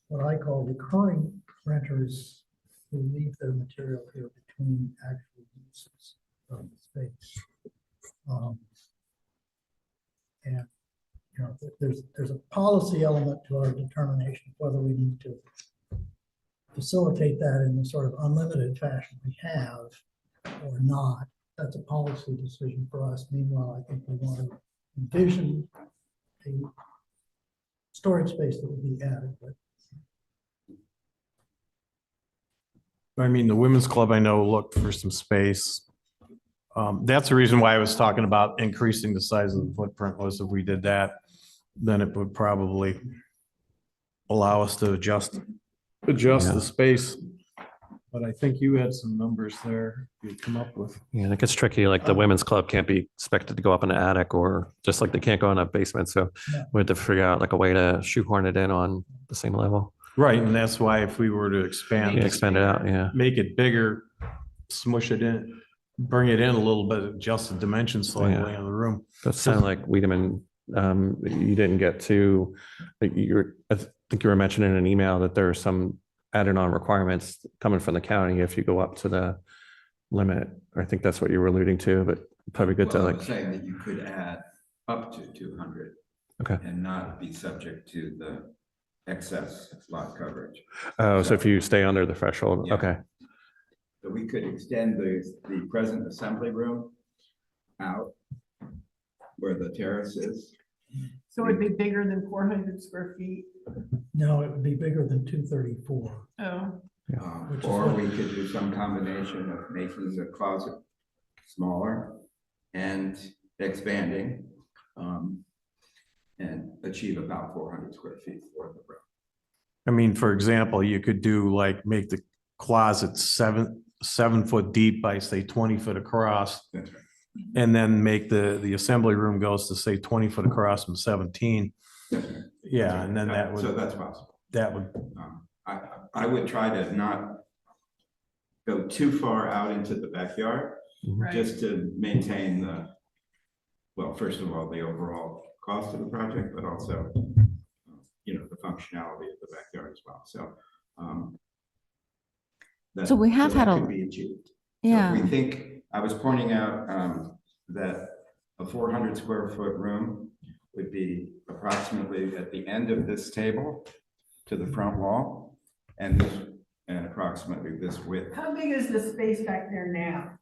what I call recurring renters who leave their material here between actual uses of the space. And, you know, there's a policy element to our determination of whether we need to facilitate that in the sort of unlimited fashion we have or not. That's a policy decision for us. Meanwhile, I think we want to envision a storage space that would be adequate. I mean, the women's club, I know, looked for some space. That's the reason why I was talking about increasing the size of the footprint, was if we did that, then it would probably allow us to adjust Yeah. the space. But I think you had some numbers there you come up with. Yeah, it gets tricky, like the women's club can't be expected to go up in an attic, or just like they can't go in a basement, so Yeah. we have to figure out like a way to shoehorn it in on the same level. Right, and that's why if we were to expand, Yeah, expand it out, yeah. make it bigger, smush it in, bring it in a little bit, adjust the dimensions slightly on the room. That sounded like Wiedemann, you didn't get to, like I think you were mentioning in an email that there are some added on requirements coming from the county if you go up to the limit. I think that's what you were alluding to, but probably good to Well, I'm like, saying that you could add up to 200. Okay. And not be subject to the excess lot coverage. oh, so if you stay under the threshold, Yeah. okay. So we could extend the present assembly room out where the terrace is. So it'd be bigger than 400 square feet. No, it would be bigger than 234. Oh, Which is Or what- we could do some combination of making the closet smaller and expanding. And achieve about 400 square feet for the room. I mean, for example, you could do like, make the closet 7 foot deep by say 20 foot across. That's right. And then make the assembly room goes to say 20 foot across from 17. That's right. Yeah, and then that So would, that's possible. that would, I would try to not go too far out into the backyard, Right. just to maintain well, first of all, the overall cost of the project, but also, the functionality of the backyard as well. So, So we have had that a- could be achieved. So Yeah. we think, I was pointing out that a 400 square foot room would be approximately at the end of this table to the front wall and approximately this width. How big is the space back there now,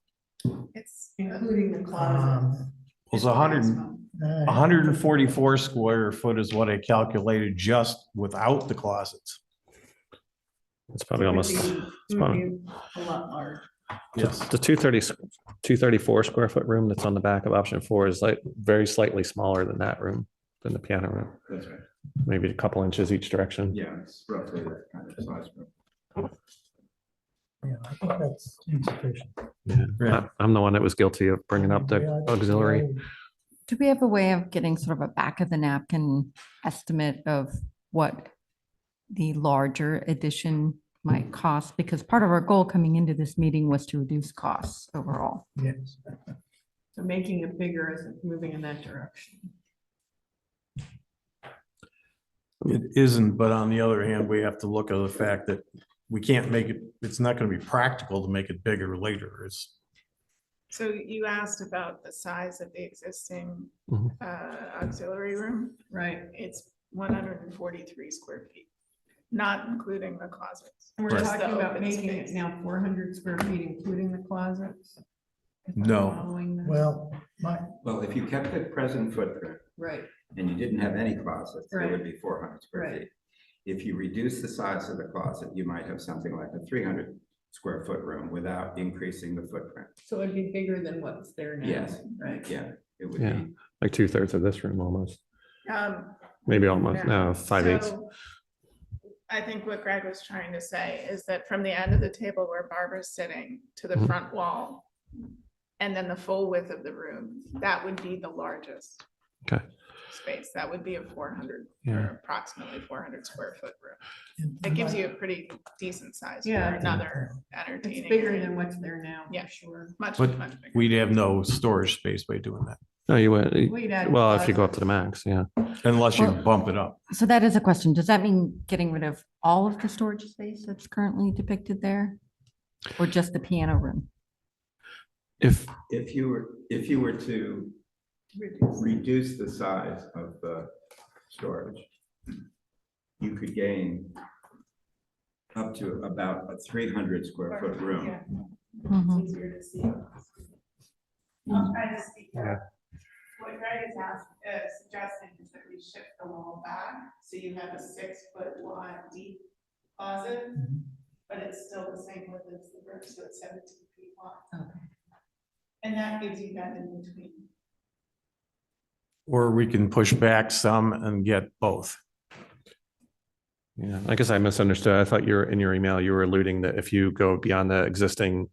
It's including the closet? Was 144 square foot is what I calculated just without the closets. It's probably almost, it's probably, A lot larger. Yes. the 234 square foot room that's on the back of option 4 is like very slightly smaller than that room, than the piano room, That's right. maybe a couple inches each direction. Yeah, it's roughly that kind of size room. Yeah, I think that's insufficient. Yeah. I'm the one that was guilty of bringing up the Yeah, auxiliary. Do we have a way of getting sort of a back of the napkin estimate of what the larger addition might cost? Because part of our goal coming into this meeting was to reduce costs overall. Yes. So making it bigger isn't moving in that direction. It isn't, but on the other hand, we have to look at the fact that we can't make it, it's not going to be practical to make it bigger later. It's, So you asked about the size of the existing Mhm. auxiliary room. Right. It's 143 square feet, not including the closets. And we're just the talking about open making it space. now 400 square feet, including the closets? If I'm No. following this. Well, Well, if you kept the present footprint Right, and you didn't have any closets, it Right. would be 400 square Right. feet. If you reduce the size of the closet, you might have something like a 300 square foot room without increasing the footprint. so it'd be bigger than what's there now. Yes. Right. Yeah, it would Yeah. be. Like 2/3 of this room almost, Um, maybe almost, Yeah. no, 5/8. So, I think what Greg was trying to say is that from the end of the table where Barbara's sitting to the Mhm. front wall, and then the full width of the room, that would be the largest Okay. space. That would be a 400 Yeah. or approximately 400 square foot room. in It gives my- you a pretty decent size for Yeah. another entertaining. It's bigger area. than what's there now, Yeah. for sure. Much, But much bigger. we'd have no storage space by doing that, No, you would, We'd add well, if you go up closets. to the max, yeah. unless you Well- bump it up. So that is a question. Does that mean getting rid of all of the storage space that's currently depicted there? Or just the piano room? If, If you were to reduce the size of the storage, you could gain up to about a 300 square foot room. Yeah, Mhm. it's easier to see. I'll try to speak up. What Greg is suggesting is that we shift the wall back, so you have a 6-foot wide deep closet, but it's still the same width as the room, so it's 17 feet wide. Okay. And that gives you that in between. Or we can push back some and get both. yeah, I guess I misunderstood. I thought in your email, you were alluding that if you go beyond the existing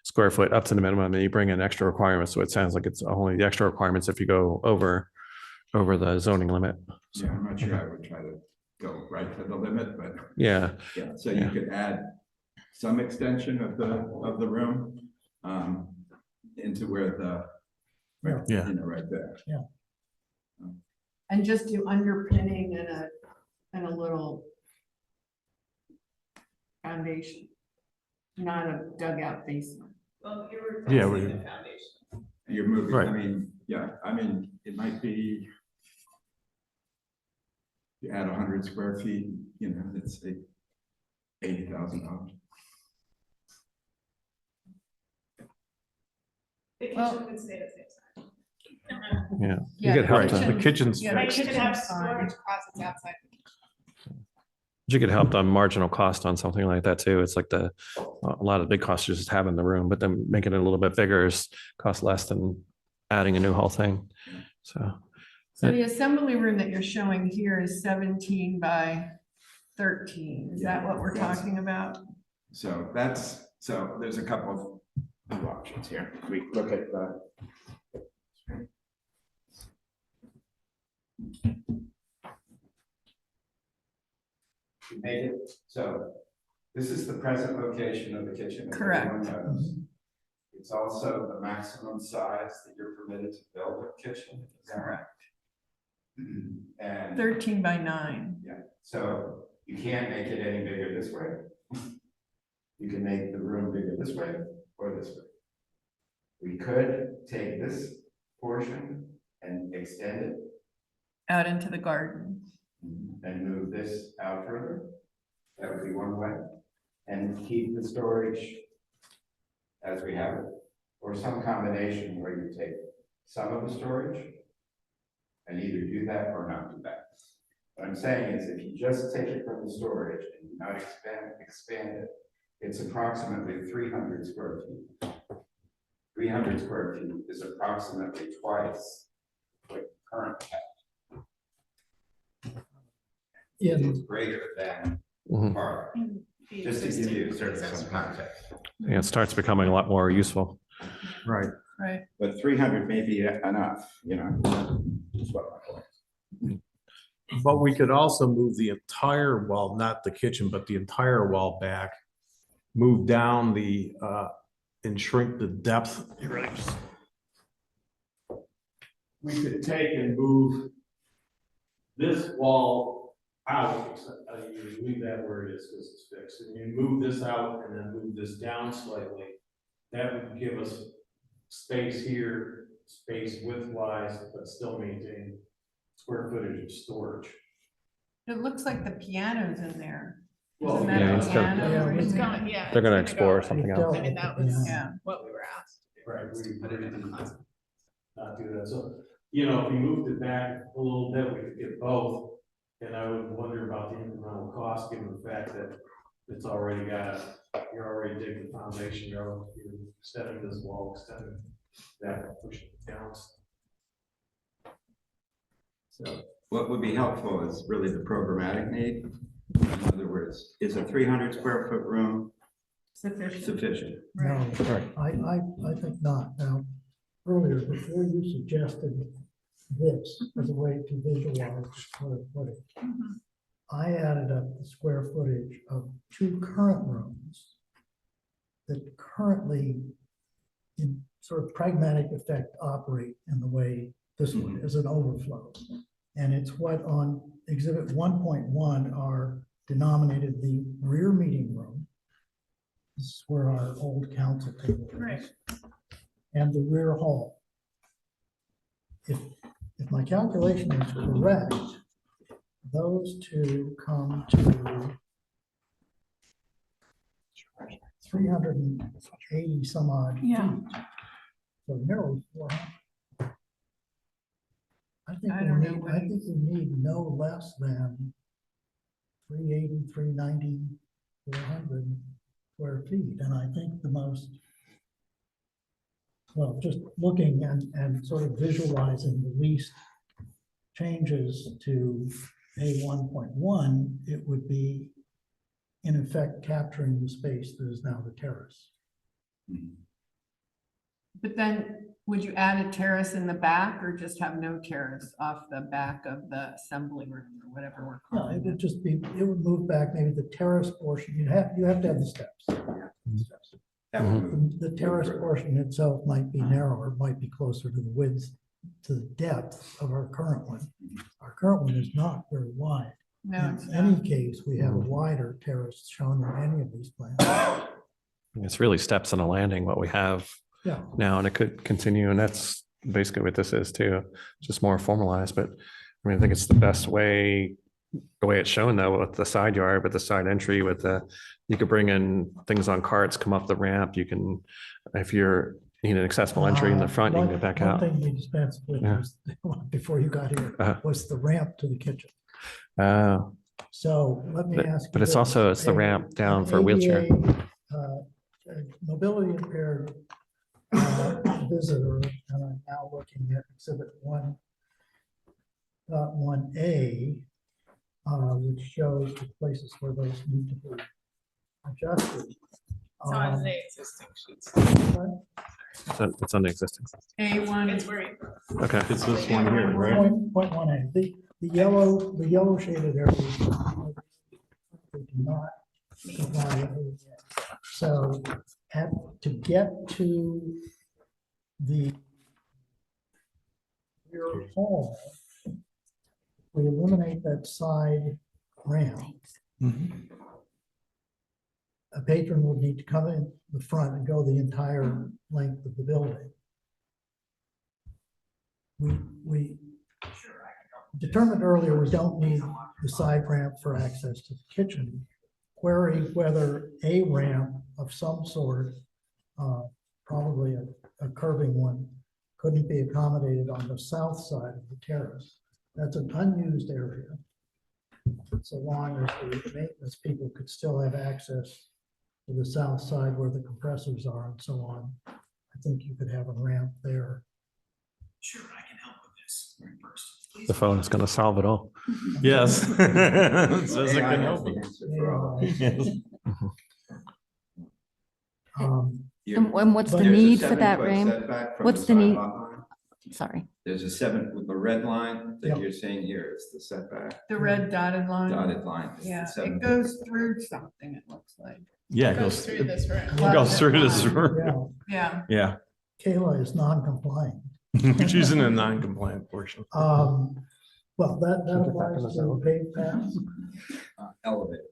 square foot up to the minimum, then you bring in extra requirements. So it sounds like it's only the extra requirements if you go over the zoning limit. Yeah, I'm not sure I would try to go right to the limit, but Yeah, yeah, so you Yeah. could add some extension of the room into where the, Yeah. right there. And just do underpinning and a little foundation, not a dugout basement. Well, you're Yeah, replacing we- the foundation. You're moving, Right. I mean, it might be you add 100 square feet, it's $80,000. The Well- kitchen would stay the same size. yeah. Yeah, You could help Right, to, the kitchen's Yeah, Like fixed. you could have kitchen's fine. storage closets outside. the kitchen. you could help on marginal cost on something like that too. It's like a lot of the big costs is just having the room, but then making it a little bit bigger is cost less than adding a new whole thing. So, So the assembly room that you're showing here is 17 by 13. Is that what we're Yes. talking about? So there's a couple of options here. We look at the. We made it, so this is the present location of the kitchen. as Correct. everyone knows. It's also the maximum size that you're permitted to build a kitchen, is that right? And 13 by 9. yeah, so you can't make it any bigger this way. You can make the room bigger this way or this way. We could take this portion and extend it Out into the garden. and move this out further. That would be one way. And keep the storage as we have it, or some combination where you take some of the storage and either do that or not do that. What I'm saying is if you just take it from the storage and do not expand it, it's approximately 300 square feet. 300 square feet is approximately twice what current have. It's greater than Mhm. park, just to give you sort of some context. Yeah, it starts becoming a lot more useful. Right. Right. But 300 may be enough, you know, that's what my point is. But we could also move the entire wall, not the kitchen, but the entire wall back, move down the, and shrink the depth. We could take and move this wall out, except you leave that where it is because it's fixed, and you move this out and then move this down slightly. That would give us space here, space width-wise, but still maintain square footage of storage. It looks like the piano's in there. Well, Isn't that yeah, a it's got- piano? Yeah, or it's is it- gonna- yeah, They're it's gonna go- explore something We've else. dealt I mean, with that the was piano. what we were asked. to do. Right, we Put it in a agreed to closet. not do that, so, you know, if we moved it back a little bit, we could get both. And I would wonder about the incremental cost, given the fact that it's already got, you're already digging the foundation, you're extending this wall, extending that, pushing it down. So what would be helpful is really the programmatic need. In other words, is a 300 square foot room Sufficient. sufficient? No, I think not. Now, earlier, before you suggested this as a way to visualize the square footage, Mhm. I added up the square footage of 2 current rooms that currently, in sort of pragmatic effect, operate in the way this one is an overflow. And it's what on exhibit 1.1 are denominated the rear meeting room. This is where our old council table is. Right. And the rear hall. If my calculation is correct, those two come to 380 some odd feet. Yeah. So nearly 400. I think I we don't know need, what I he- think we need no less than 380, 390, 400 square feet. And I think the most, well, just looking and sort of visualizing the least changes to A 1.1, it would be in effect capturing the space that is now the terrace. But then, would you add a terrace in the back or just have no terrace off the back of the assembly room or whatever we're No, calling it would it? just be, it would move back maybe the terrace portion. You have to have the steps. That would move. The terrace portion itself might be narrower, might be closer to the width, to the depth of our current one. Our current one is not very wide. No, it's In any not. case, we have a wider terrace shown on any of these plans. It's really steps and a landing, what we have Yeah, now, and it could continue, and that's basically what this is too, just more formalized, but I mean, I think it's the best way, the way it's shown though, with the side yard, with the side entry, with the, you could bring in things on carts, come up the ramp, you can, if you're, you need an accessible entry in the front, you can get back out. One thing we dispensed with Yeah. was, before you got here, Uh-huh. was the ramp to the kitchen. Uh, So let me But- ask you. but it's this. also- it's the ramp down for a wheelchair. A mobility impaired visitor, and I'm now looking at exhibit 1.1A, which shows the places where those need to be adjusted. It's on the existing sheets. it's on the existing. A1, It's where you. Okay. It's this one here, right? Point 1A, the yellow shaded areas do not comply with ADA. So to get to the rear hall, we eliminate that side ramp. A patron would need to come in the front and go the entire length of the building. We determined earlier we don't need the side ramp for access to the kitchen. Query whether a ramp of some sort, probably a curving one, couldn't be accommodated on the south side of the terrace. That's an unused area. So long as the maintenance people could still have access to the south side where the compressors are and so on, I think you could have a ramp there. Sure, I can help with this. Right first. The phone is going to solve it all. Yes. It says it AI can has help. the answer for all. Yes. And what's the There's a need for that 7-foot ramp? setback from What's the need? sidewalk line. Sorry. There's a 7 with the red line that Yep. you're seeing here is the setback, The red dotted line. dotted line. is the Yeah, 7 it goes through something, it looks like. Yeah, It goes through this room. It goes through this room. Yeah, Yeah, Yeah. Kayla is non-compliant. She's in a non-compliant portion. Well, that applies to paved paths. Elevated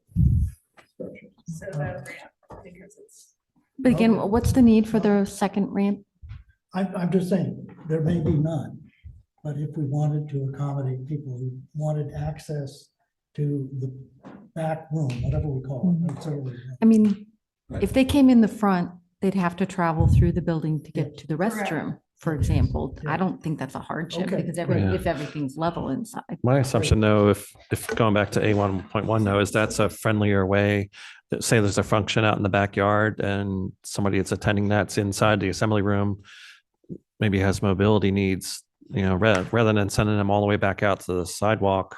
structure. So that ramp, because it's. But again, Okay. what's the need for the second ramp? I'm just saying, there may be none, but if we wanted to accommodate people who wanted access to the back room, whatever we call it. that's what we- I mean, if they came in the front, they'd have to travel through the building to get to the Correct. restroom, for example. Yeah. I don't think that's a hardship Okay. because Yeah. if everything's level inside. My assumption though, if going back to A1.1 though, is that's a friendlier way, that say there's a function out in the backyard and somebody that's attending that's inside the assembly room, maybe has mobility needs, rather than sending them all the way back out to the sidewalk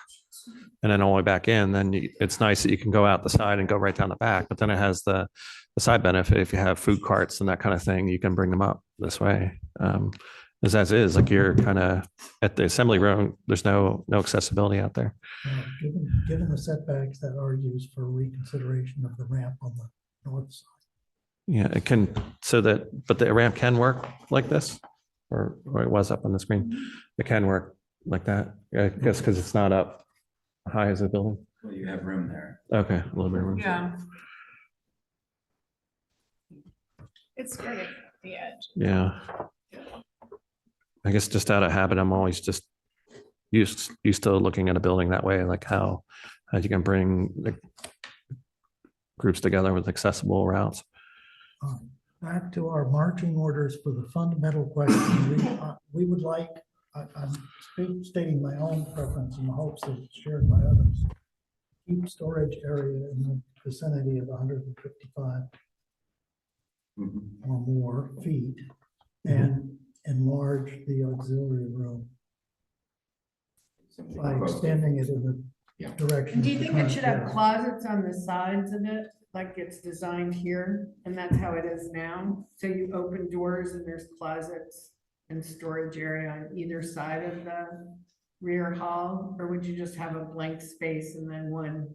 and then all the way back in, then it's nice that you can go out the side and go right down the back, but then it has the side benefit. If you have food carts and that kind of thing, you can bring them up this way. As is, like you're kind of at the assembly room, there's no accessibility out there. Given the setbacks that are used for reconsideration of the ramp on the north side. Yeah, it can, but the ramp can work like this, or it was up on the screen. It can work like that, I guess, because it's not up high as a building. Well, you have room there. Okay, a little bit of room. yeah. It's straight at the edge. Yeah. I guess just out of habit, I'm always just used to looking at a building that way, like how you can bring like groups together with accessible routes. Back to our marching orders for the fundamental question, we would like, I'm stating my own preference in the hopes that it's shared by others. Keep storage area in the vicinity of 155 Mhm. or more feet and enlarge the auxiliary room Something by close. extending it in Yeah. the direction. Do you of the think it current should have terrace. closets on the sides of it, like it's designed here, and that's how it is now? So you open doors and there's closets and storage area on either side of the rear hall? Or would you just have a blank space and then one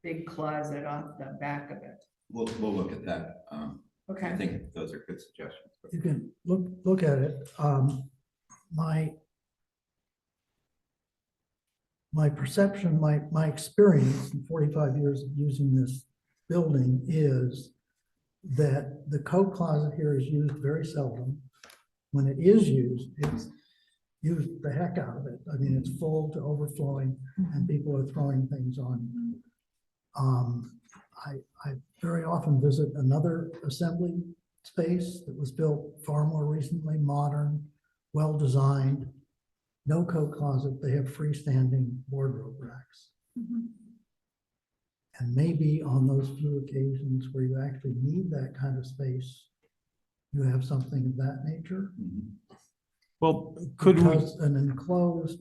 big closet off the back of it? We'll look at that. I Okay, think those are good suggestions. You can look at it. My perception, my experience in 45 years of using this building is that the coat closet here is used very seldom. When it is used, it's used the heck out of it. I mean, it's full to overflowing and people are throwing things on. I very often visit another assembly space that was built far more recently, modern, well-designed, no coat closet. They have freestanding wardrobe racks. And maybe on those few occasions where you actually need that kind of space, you have something of that nature. Mhm. Well, could we, Because an enclosed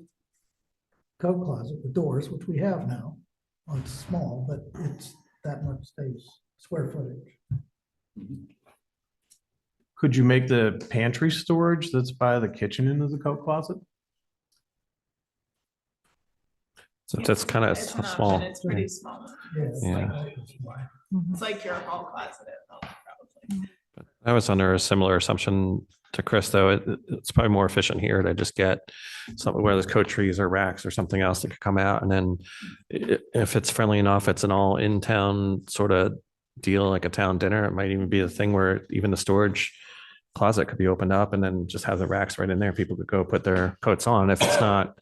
coat closet with doors, which we have now, well, it's small, but it's that much space, square footage. could you make the pantry storage that's by the kitchen into the coat closet? So that's kind of It's an option, small. it's pretty small. Yeah. It's Yeah. like- It's like your hall closet at home, probably. I was under a similar assumption to Chris, though. It's probably more efficient here to just get something where there's coat trees or racks or something else that could come out. And then if it's friendly enough, it's an all in town sort of deal, like a town dinner. It might even be a thing where even the storage closet could be opened up and then just have the racks right in there. People could go put their coats on. If it's not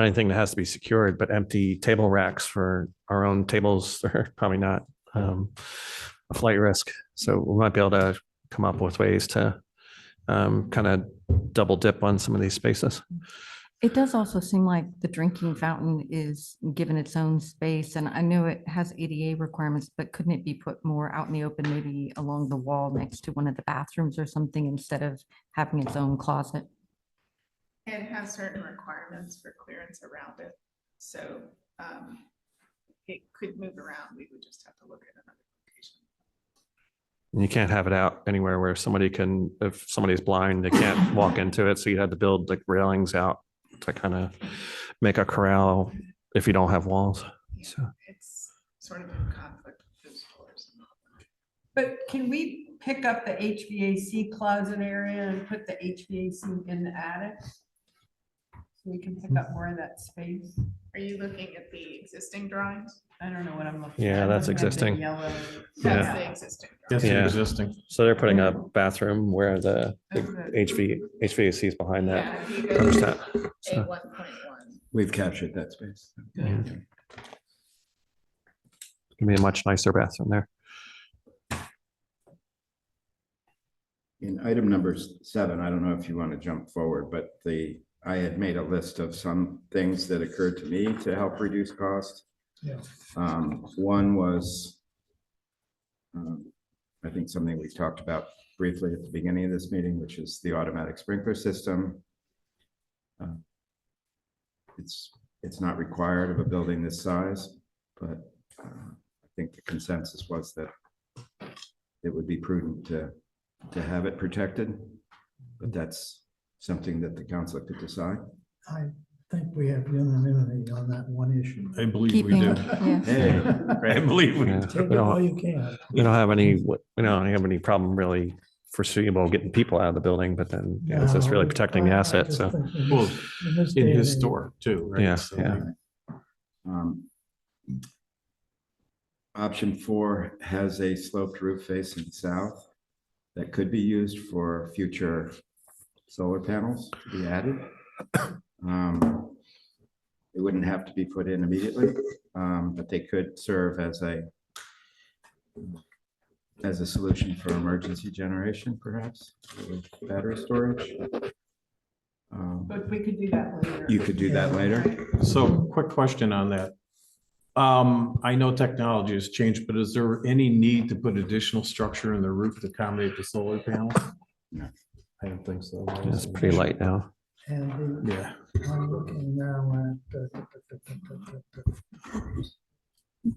anything that has to be secured, but empty table racks for our own tables are probably not a flight risk. So we might be able to come up with ways to kind of double dip on some of these spaces. It does also seem like the drinking fountain is given its own space, and I know it has ADA requirements, but couldn't it be put more out in the open, maybe along the wall next to one of the bathrooms or something, instead of having its own closet? It has certain requirements for clearance around it, so it could move around. We would just have to look at another location. And you can't have it out anywhere where somebody can, if somebody's blind, they can't walk into it. So you had to build like railings out to kind of make a corral if you don't have walls. Yeah, So it's sort of in conflict with those doors. But can we pick up the HVAC closet area and put the HVAC in the attic? So we can pick up more of that space? Are you looking at the existing drawings? I don't know what I'm looking at. Yeah, I'm that's looking at the existing. yellow. That's Yeah. the existing. That's drawing. Yeah. existing. So they're putting a bathroom where the That's HVAC is behind that Yeah, if you go to thermostat. So, A1.1. We've captured that space. Yeah. Gonna be a much nicer bathroom there. In item number 7, I don't know if you want to jump forward, but I had made a list of some things that occurred to me to help reduce cost. Yeah. One was, I think something we talked about briefly at the beginning of this meeting, which is the automatic sprinkler system. It's not required of a building this size, but I think the consensus was that it would be prudent to have it protected, but that's something that the council could decide. I think we have unanimity on that one issue. I believe we Keeping, do. yeah. Hey, I believe we Yeah. do. Take it all you can. We don't have any problem really foreseeable getting people out of the building, but then it's just really No, protecting the I asset. just So think in Well, this in day his and age, store too, right? Yeah, So yeah. Option 4 has a sloped roof facing south that could be used for future solar panels to be added. It wouldn't have to be put in immediately, but they could serve as a solution for emergency generation, perhaps, with battery storage. But we could do that later. You could do that later. So quick question on that. I know technology has changed, but is there any need to put additional structure in the roof to accommodate the solar panels? No. I don't think so. it's pretty light now. And Yeah. I'm looking now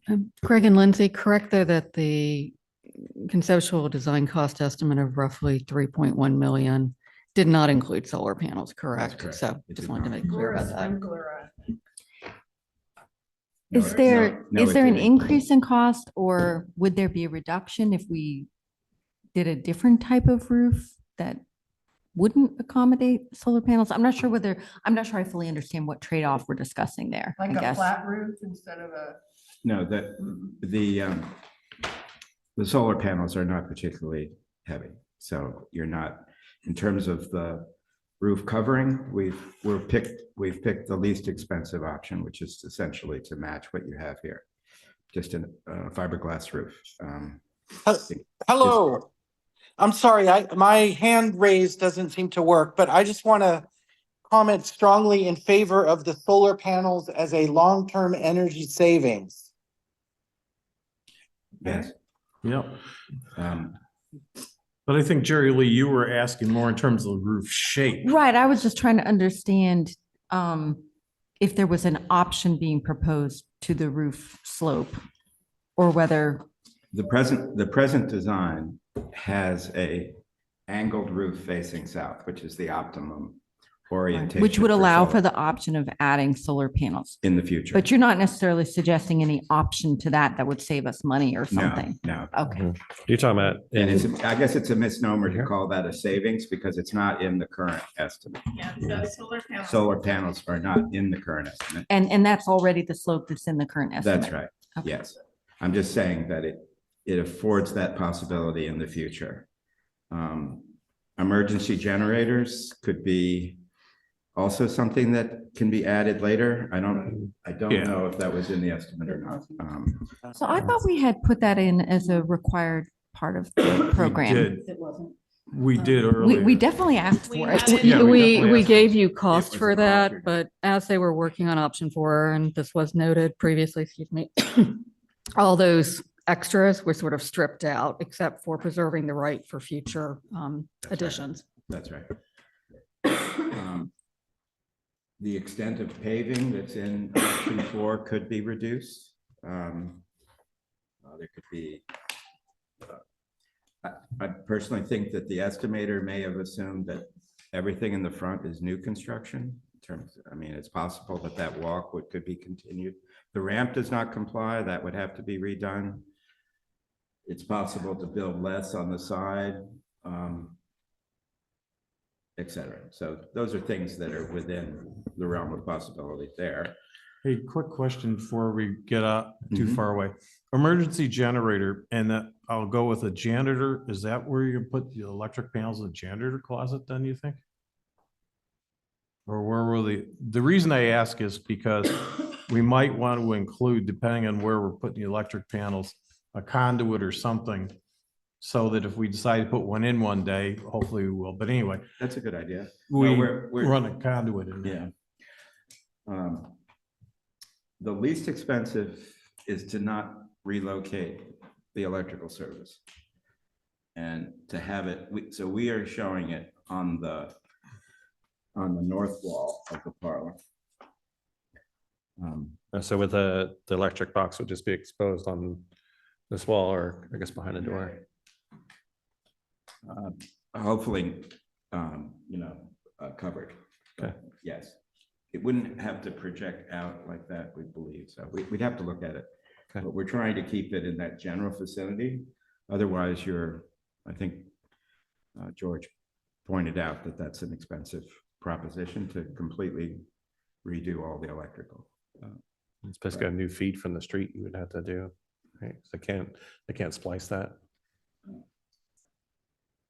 at, Greg and Lindsay, correct though that the conceptual design cost estimate of roughly 3.1 million did not include solar panels, correct? correct. So It just did wanted to not. make clear Or a about that. sprinkler, No, Is there no, is it there an didn't. increase in cost, or would there be a reduction if we did a different type of roof that wouldn't accommodate solar panels? I'm not sure I fully understand what trade-off we're discussing there, I like a guess. flat roof instead of a. No, the solar panels are not particularly heavy. So you're not, in terms of the roof covering, we've picked the least expensive option, which is essentially to match what you have here. Just a fiberglass roof. Hello. I'm sorry, my hand raised doesn't seem to work, but I just want to comment strongly in favor of the solar panels as a long-term energy savings. Yes. Yep. Um, But I think Jerry Lee, you were asking more in terms of the roof shape. Right, I was just trying to understand if there was an option being proposed to the roof slope, or whether, The present design has a angled roof facing south, which is the optimum orientation. Which would allow solar for the option of adding solar panels. in the future. But you're not necessarily suggesting any option to that would save us money or No, something. no. Okay. You're talking about, And it's, I guess it's a misnomer to Here. call that a savings because it's not in the current estimate. Yeah, so solar panels. Solar panels are not in the current estimate. And that's already the slope that's in the current estimate. That's right. Okay. Yes. I'm just saying that it affords that possibility in the future. Emergency generators could be also something that can be added later. I don't Yeah. know if that was in the estimate or not. So I thought we had put that in as a required part of the program. We did We earlier. definitely asked We for had it. it. Yeah, we We definitely asked gave for it. you cost was for an that, option. but as they were working on option 4, and this was noted previously, excuse me, all those extras were sort of stripped out except for preserving the right for future right. additions. That's right. The extent of paving that's in option 4 could be reduced. There could be, I personally think that the estimator may have assumed that everything in the front is new construction. In terms, I mean, it's possible that that walk could be continued. The ramp does not comply, that would have to be redone. It's possible to build less on the side, et cetera. So those are things that are within the realm of possibility there. Hey, quick question before we get up too Mhm. far away. Emergency generator, and that I'll go with a janitor. Is that where you put the electric panels in the janitor closet then, you think? Or where will the reason I ask is because we might want to include, depending on where we're putting the electric panels, a conduit or something. So that if we decide to put one in one day, hopefully we will. But anyway, That's a good idea. we No, we're- run a conduit in there. Yeah. The least expensive is to not relocate the electrical service. And to have it, so we are showing it on the north wall of the parlor. so with the electric box would just be exposed on this wall or I guess behind the door. Hopefully, covered. Okay. Yes, it wouldn't have to project out like that, we believe. So we'd have to look at it. Okay. But we're trying to keep it in that general vicinity. Otherwise, I think George pointed out that that's an expensive proposition to completely redo all the electrical. It's basically a new feed from the street you would have to do. Right? So they can't splice that.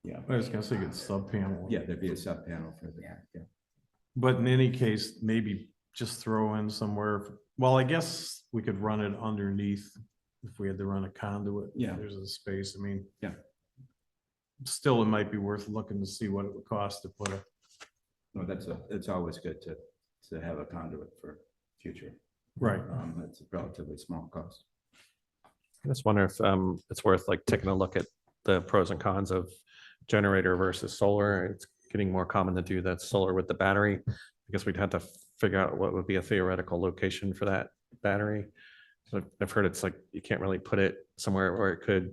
Yeah, I was gonna say it's sub panel. yeah, there'd be a sub panel for that. Yeah. But in any case, maybe just throw in somewhere. Well, I guess we could run it underneath if we had to run a conduit. Yeah. There's a space. I mean. Yeah. Still, it might be worth looking to see what it would cost to put a. No, it's always good to have a conduit for future. Right. It's a relatively small cost. I just wonder if it's worth like taking a look at the pros and cons of generator versus solar. It's getting more common to do that solar with the battery. I guess we'd have to figure out what would be a theoretical location for that battery. So I've heard it's like you can't really put it somewhere where it could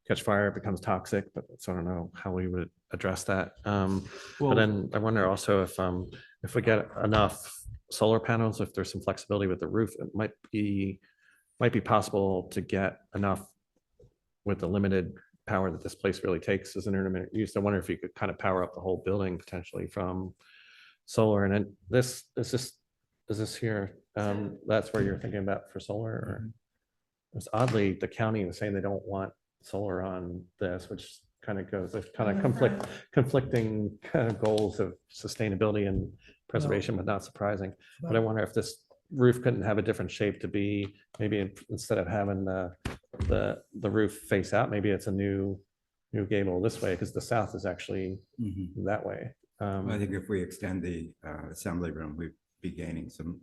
catch fire, it becomes toxic, but so I don't know how we would address that. But then I wonder also if we get enough solar panels, if there's some flexibility with the roof, it might be possible to get enough with the limited power that this place really takes as an intermittent use. I wonder if you could kind of power up the whole building potentially from solar. And then is this here? That's where you're thinking about for solar? Or it's oddly, the county was saying they don't want solar on this, which kind of goes, there's kind of conflicting kind of goals of sustainability and preservation, but not surprising. But I wonder if this roof couldn't have a different shape to be, maybe instead of having the roof face out, maybe it's a new gable this way, because the south is actually that way. I think if we extend the assembly room, we'd be gaining some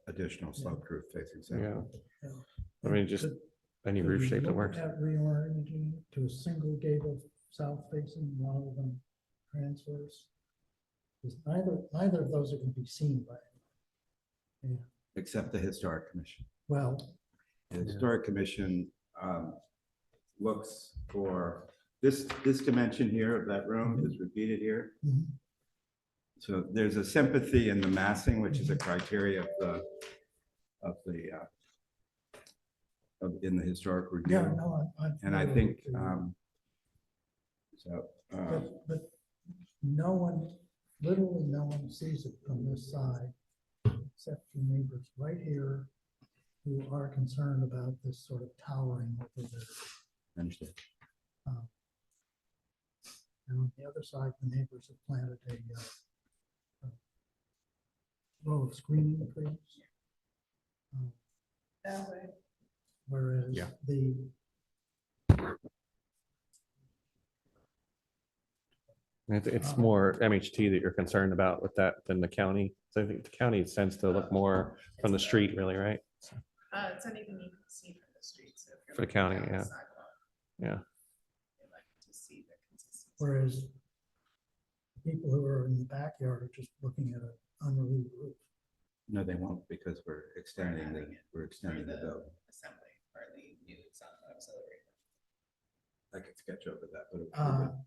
additional sloped roof facing south. Yeah. I mean, just any roof shape that works. Reorienting to a single gable south facing rather than transverse. Because neither of those are going to be seen by anyone. Yeah. Except the Historic Commission. Well, The Historic Commission looks for this dimension here of that room is repeated here. Mhm. So there's a sympathy in the massing, which is a criteria in the historic Yeah, review. no, And I think, so, but no one, literally no one sees it from this side, except your neighbors right here who are concerned about this sort of towering over there. understood. And on the other side, the neighbors have planted a row of screening trees. That way. Whereas Yeah. the, It's more MHT that you're concerned about with that than the county. So I think the county tends to look more from the street, really, right? It's anything you can see from the street. So if you're For the looking county, down the yeah. sidewalk, Yeah. they like to see the consistency. whereas people who are in the backyard are just looking at an unrelieved roof. No, they won't, because we're extending the building. Assembly or the new auxiliary. I could sketch over that, but it Uh, would-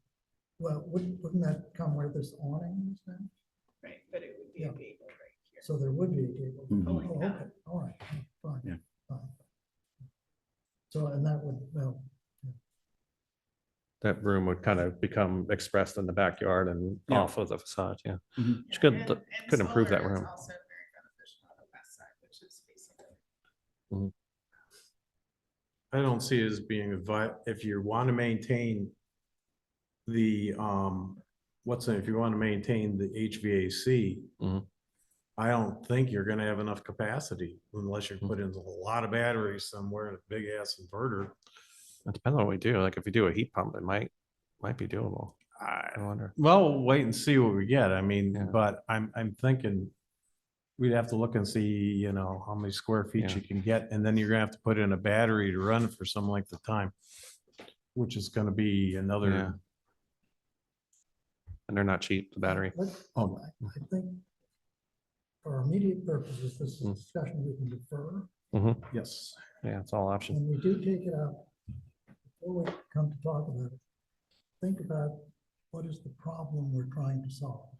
Well, wouldn't that come where this awning is then? Right, but it would be a Yeah. gable right here. So there would be a gable. Mhm. Oh, okay, all right, fine. Yeah. Fine. So, and that would, well, That room would kind of become expressed in the backyard and Yeah. off of the facade, yeah. Mhm. It's good, And- that and could improve that solar is room. Also very beneficial on the west side, which is facing. I don't see it as being if you want to maintain the, if you want to maintain the HVAC, Mhm. I don't think you're gonna have enough capacity unless you put in a lot of batteries somewhere and a big ass inverter. It depends on what we do. Like if we do a heat pump, it might be doable. I I wonder. Well, we'll wait and see what we get. I mean, Yeah. but I'm thinking we'd have to look and see, how many square feet Yeah. you can get, and then you're gonna have to put in a battery to run it for some length of time, which is gonna be Yeah. another, And they're not cheap, the battery. Oh. I think for immediate purposes, this is a Mm. discussion we can defer. yes. Yeah, it's all option. When we do take it up, before we come to talk about it, think about what is the problem we're trying to solve.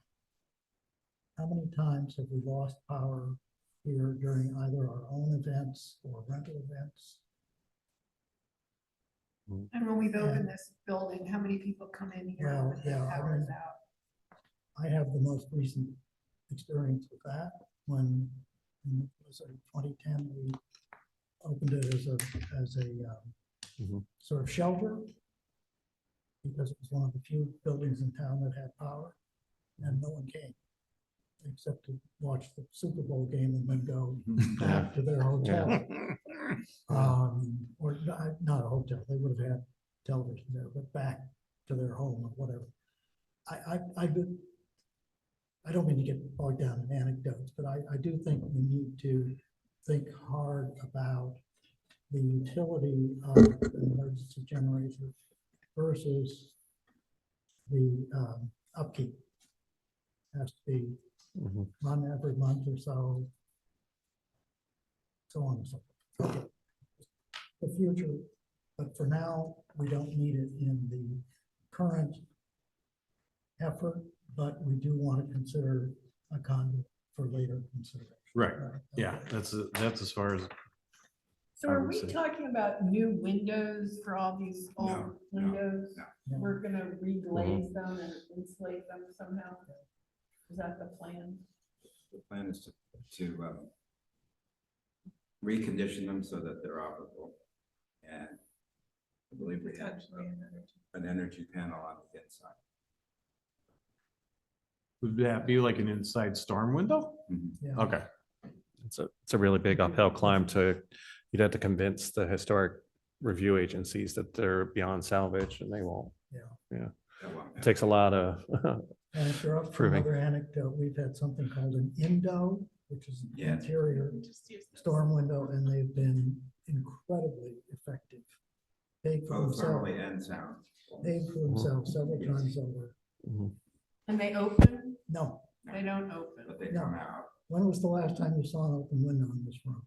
How many times have we lost power here during either our own events or rental events? And when we've opened this building, how many people come in here Well, when the yeah, I power is mean- out? I have the most recent experience with that when, was it 2010, we opened it as a Mhm. sort of shelter because it was one of the few buildings in town that had power, and no one came except to watch the Super Bowl game and then go back to their hotel. Or not a hotel, they would have had television there, but back to their home or whatever. I don't mean to get bogged down in anecdotes, but I do think we need to think hard about the utility of an emergency generator versus the upkeep. Has to be Mhm. run every month or so. So on and so forth. Okay. The future, but for now, we don't need it in the current effort, but we do want to consider a conduit for later consideration. Right, yeah, that's as far as, So I are would we say. talking about new windows for all these old No, windows? no. We're gonna reglaze them and insulate them somehow? Is that the plan? The plan is to recondition them so that they're operable. And I believe we have Potentially an energy. an energy panel on the inside. would that be like an inside storm window? Yeah. Okay, It's a really big uphill climb you'd have to convince the historic review agencies that they're beyond salvage and they won't. That won't It takes a lot of, And if you're up for Proving. another anecdote, we've had something called an indo, which is an Yeah. interior Just use this. storm window, and they've been incredibly effective. Paid for both themselves, thermally and sound. paid for themselves several times over. And they open? No, They don't open. But they No. come out. when was the last time you saw an open window in this room?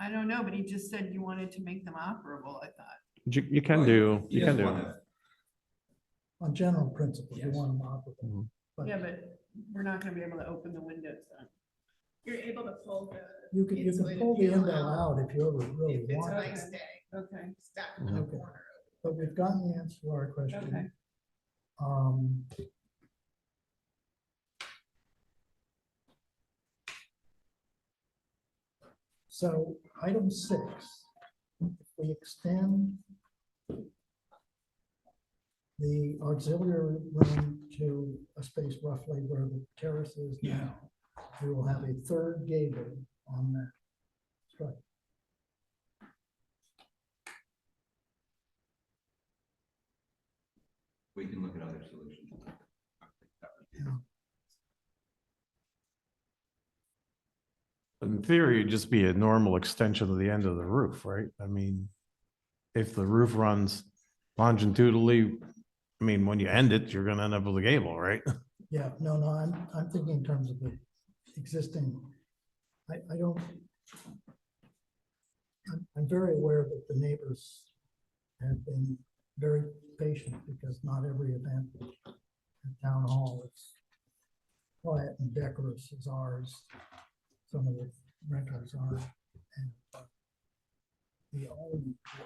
I don't know, but he just said you wanted to make them operable, I thought. you can Well, do, you yes, can do. one of- On general principle, you Yes. want them operable. But Yeah, but we're not gonna be able to open the windows then. You're able to pull the. you can insulated pull the panel window out if you ever really If it's want like to. stay Okay, stacked in the Okay. corner. But we've gotten the answer to our okay. question. So item 6, if we extend the auxiliary room to a space roughly where the terrace is now, we will have a third gable on that structure. We can look at other solutions. Yeah. In theory, it'd just be a normal extension of the end of the roof, right? I mean, if the roof runs longitudinally, I mean, when you end it, you're gonna end up with a gable, right? Yeah, no, I'm thinking in terms of the existing, I don't, I'm very aware that the neighbors have been very patient because not every event at town hall is quiet and decorous as ours. Some of the rentals are. And the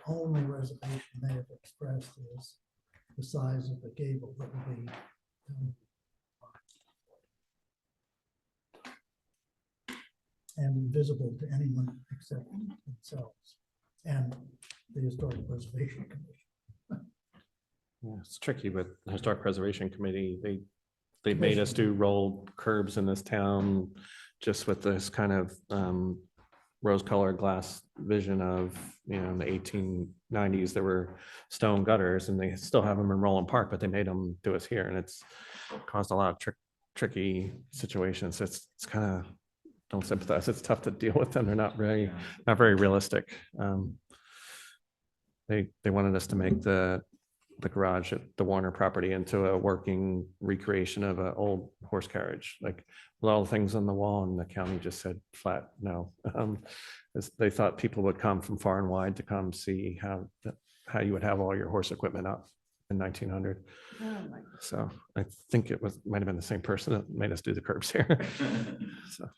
only reservation they have expressed is the size of the gable that will be and visible to anyone except themselves and the Historic Preservation Commission. Yeah, it's tricky with the Historic Preservation Committee. They made us do rolled curbs in this town just with this kind of rose-colored glass vision of, in the 1890s, there were stone gutters and they still have them in Roland Park, but they made them do us here, and it's caused a lot of tricky situations. It's kind of, don't sympathize. It's tough to deal with them. They're not very realistic. They wanted us to make the garage at the Warner property into a working recreation of an old horse carriage, like with all the things on the wall, and the county just said flat no. They thought people would come from far and wide to come see how you would have all your horse equipment up in 1900. Oh, my. So I think might have been the same person that made us do the curbs here. So.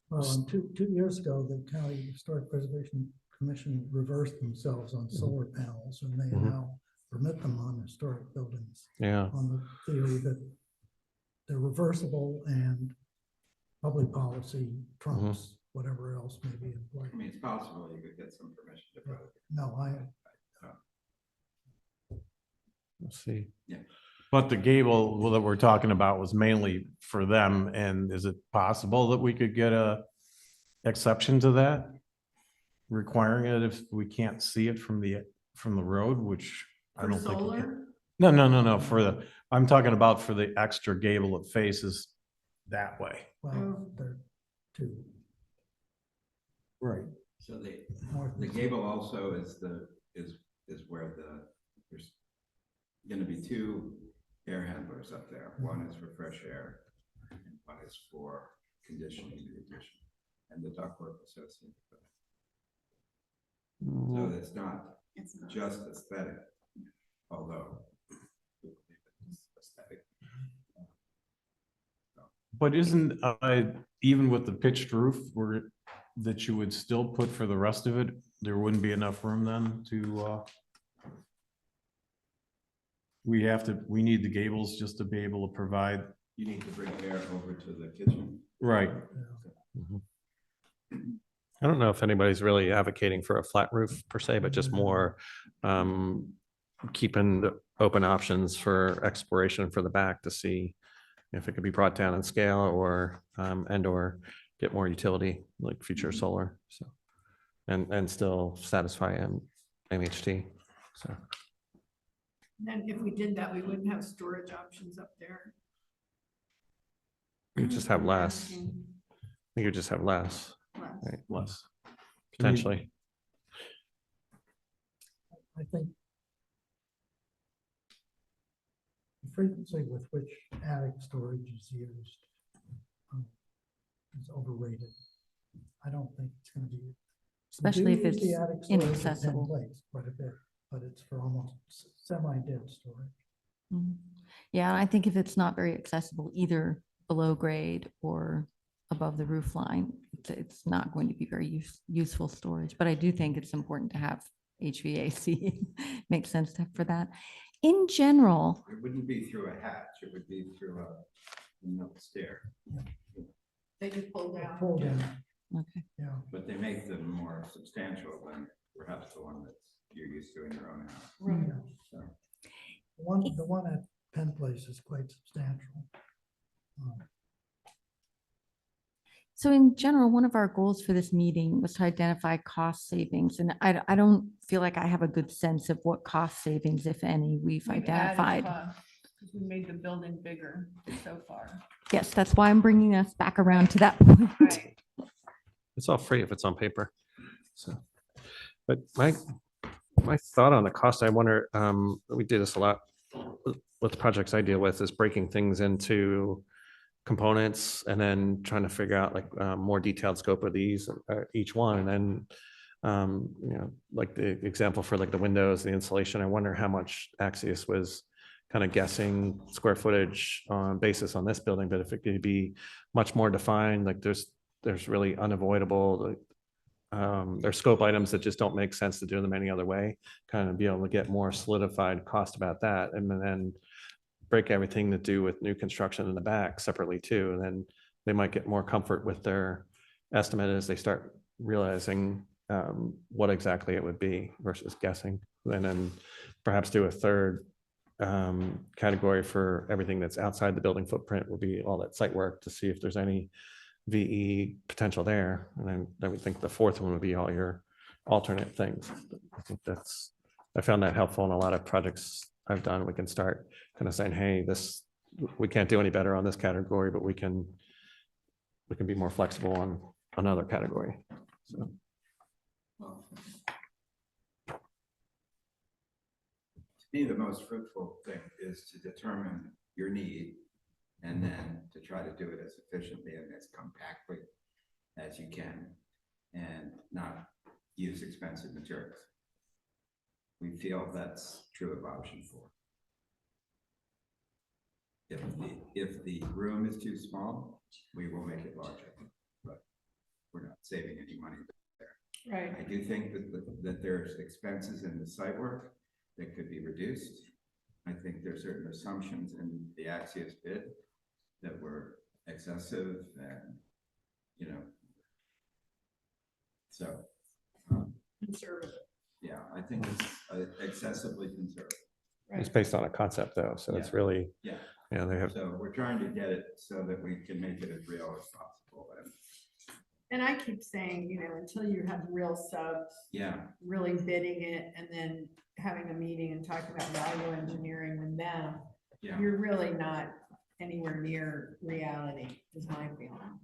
Well, and two years ago, the County Historic Preservation Commission reversed themselves on solar panels, and they now permit them on historic buildings. Yeah. On the theory that they're reversible and public policy trumps whatever else may be in play. I mean, it's possible you could get some permission to put it. No, Let's see. Yeah. But the gable that we're talking about was mainly for them, and is it possible that we could get a exception to that? Requiring it if we can't see it from the road, which I For don't think. solar? No, I'm talking about for the extra gable that faces that way. well, they're two. Right. So the North and gable also is where there's gonna be two air handlers up there. One is for fresh air and one is for conditioning the addition and the ductwork associated with it. So it's not just aesthetic, although it's aesthetic. But isn't, even with the pitched roof that you would still put for the rest of it, there wouldn't be enough room then to, we need the gables just to be able to provide. You need to bring air over to the kitchen. Right. I don't know if anybody's really advocating for a flat roof per se, but just more keeping the open options for exploration for the back to see if it could be brought down in scale or or get more utility like future solar. So and still satisfy MHT. So Then if we did that, we wouldn't have storage options up there. you just have less. Asking I think you just have less, less. right? Less. Potentially. I think the frequency with which attic storage is used is overrated. I don't think it's going to be. Especially if We do use it's the attic storage at Penn inaccessible. Place quite a bit, but it's for almost semi-dead storage. Mhm. Yeah, I think if it's not very accessible, either below grade or above the roof line, it's not going to be very useful storage. But I do think it's important to have HVAC. Makes sense for that. In general, It wouldn't be through a hatch, it would be through a stair, They could pull down. Pull down, okay. yeah. but they make them more substantial than perhaps the one that you're used to in your own house. Right. So, The one at Penn Place is quite substantial. So in general, one of our goals for this meeting was to identify cost savings. And I don't feel like I have a good sense of what cost savings, if any, we've We've added identified. costs, 'cause we made the building bigger so far. Yes, that's why I'm bringing us back around to that point. Right. It's all free if it's on paper. So, but my thought on the cost, I wonder, we do this a lot with the projects I deal with, is breaking things into components and then trying to figure out like more detailed scope of these, each one. And then, like the example for like the windows, the insulation, I wonder how much Axios was kind of guessing square footage on basis on this building, but if it could be much more defined, like there's really unavoidable, there's scope items that just don't make sense to do them any other way, kind of be able to get more solidified cost about that. And then break everything to do with new construction in the back separately too. And then they might get more comfort with their estimate as they start realizing what exactly it would be versus guessing. And then perhaps do a third category for everything that's outside the building footprint, would be all that site work to see if there's any VE potential there. And then I would think the fourth one would be all your alternate things. I think I found that helpful in a lot of projects I've done. We can start kind of saying, hey, we can't do any better on this category, but we can be more flexible on another category. So. To me, the most fruitful thing is to determine your need and then to try to do it as efficiently and as compactly as you can and not use expensive materials. We feel that's true of option 4. If the room is too small, we will make it larger, but we're not saving any money there. Right. I do think that there's expenses in the site work that could be reduced. I think there's certain assumptions in the Axios bid that were excessive and, so. Conservative. Yeah, I think it's excessively conservative. It's Right. based on a concept though, so it's really, Yeah. they have. So we're trying to get it so that we can make it as real as possible. And I keep saying, until you have real subs, Yeah, really bidding it and then having a meeting and talking about value engineering with them, yeah. you're really not anywhere near reality, is my feeling.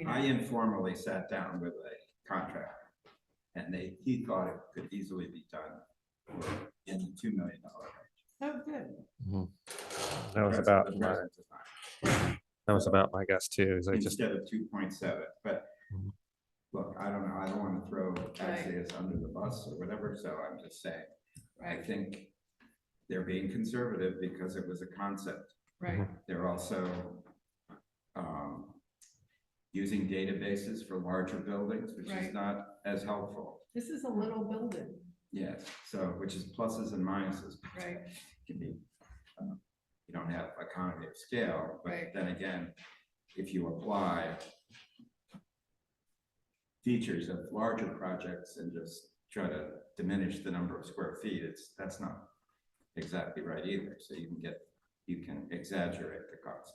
I informally sat down with a contractor and he thought it could easily be done in the $2 million range. Oh, good. That was That's about the my, present design. that was about my guess too, is I just, Instead of 2.7, but Mhm. look, I don't know, I don't want to throw Axios under the bus or whatever, so I'm just saying, I think they're being conservative because it was a concept. Right. They're also using databases for larger buildings, which Right. is not as helpful. This is a little building, Yes, so, which is pluses and minuses. right? Can be, you don't have economy of scale, but Right. then again, if you apply features of larger projects and just try to diminish the number of square feet, that's not exactly right either. So you can exaggerate the cost.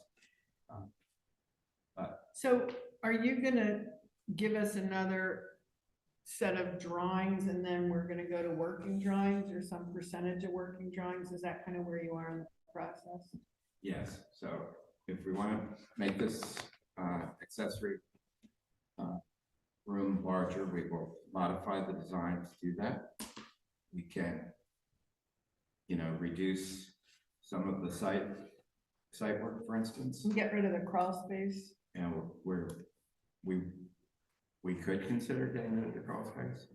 So are you gonna give us another set of drawings and then we're gonna go to working drawings or some percentage of working drawings? Is that kind of where you are in the process? Yes, so if we want to make this accessory room larger, we will modify the design to do that. We can, reduce some of the site work, for instance. Get rid of the crawl space? And we could consider getting rid of the crawl space.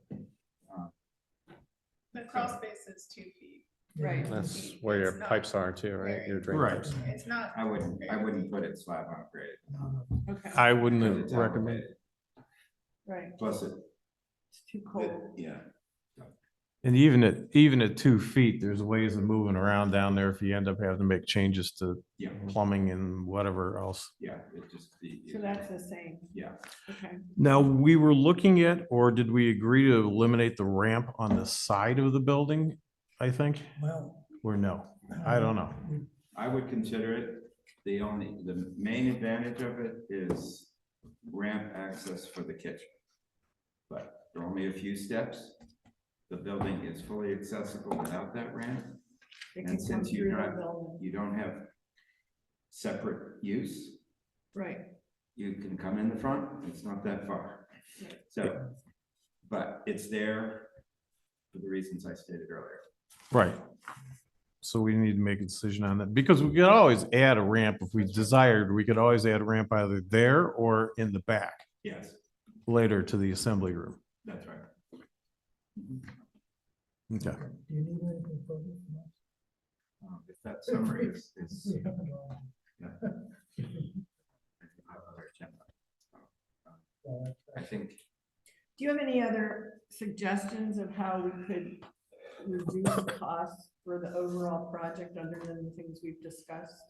The crawl space is 2 feet. Right. That's where your pipes are too, right? Your drain Right. pipes. It's not. I wouldn't put it slab on grade. Okay, I because wouldn't it's recommend. elevated. right. Plus it, It's too cold. yeah, And even at 2 feet, there's ways of moving around down there if you end up having to make changes to yeah, plumbing and whatever else. yeah, it just be. So that's the same. Yeah, Okay. Now, we were looking at, or did we agree to eliminate the ramp on the side of the building, I think? Well. Or no? I don't know. I would consider it, the main advantage of it is ramp access for the kitchen. But there are only a few steps. The building is fully accessible without that ramp. It And can come since through the building. you don't have separate use, Right. you can come in the front, it's not that far. Right. So, but it's there for the reasons I stated earlier. Right. So we need to make a decision on that because we could always add a ramp if we desired. We could always add a ramp either there or in the back Yes, later to the assembly room. that's right. Okay. Do you need anything further from us? If that summary is. We haven't all- Yeah. well, I think, Do you have any other suggestions of how we could reduce the costs for the overall project other than the things we've discussed?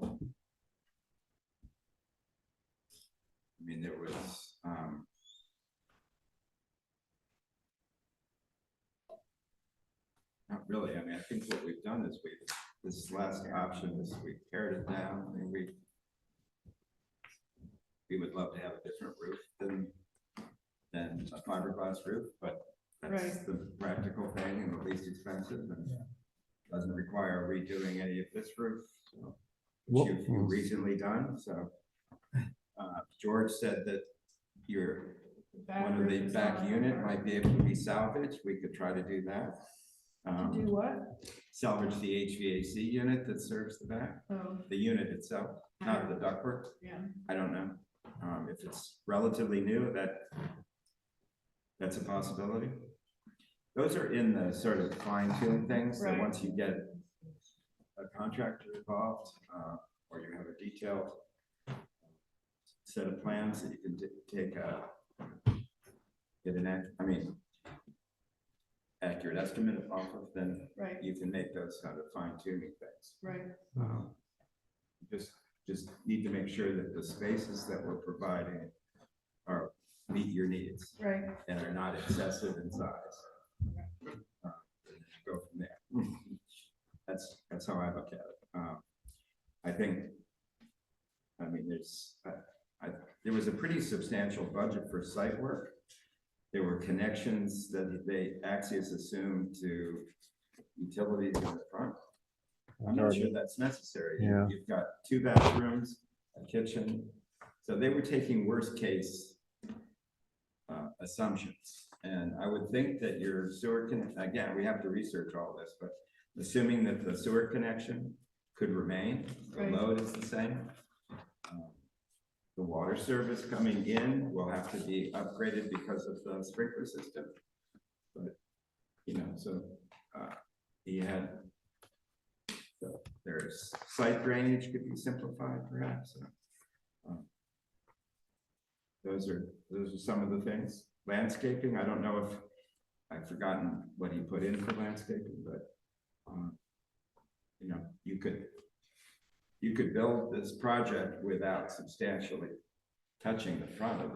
I mean, there was, not really, I mean, I think what we've done is this last option is we pared it down, I mean, we would love to have a different roof than a fiberglass roof, but that's Right. the practical thing and the least expensive and doesn't require redoing any of this roof, so, which you've recently done, so. George said that one of the back unit might be able to be salvaged, we could try to do that. To do what? Salvage the HVAC unit that serves the back, Oh, the unit itself, not the ductwork. yeah. I don't know. If it's relatively new, that's a possibility. Those are in the sort of fine tune things that Right. once you get a contractor involved, or you have a detailed set of plans that you can accurate estimate off of, then Right, you can make those kind of fine tuning things. right. Just need to make sure that the spaces that we're providing meet your needs Right. and are not excessive in size. Go from there. That's how I look at it. I think, I mean, there was a pretty substantial budget for site work. There were connections that Axios assumed to utilities in the front. I'm not sure that's necessary. Yeah. You've got 2 bathrooms, a kitchen. So they were taking worst case assumptions. And I would think that your sewer again, we have to research all this, but assuming that the sewer connection could remain, the Right. load is the same. The water service coming in will have to be upgraded because of the sprinkler system. But, so he had, so there's site drainage could be simplified perhaps. Those are some of the things. Landscaping, I don't know if I've forgotten what he put in for landscaping, but you could build this project without substantially touching the front of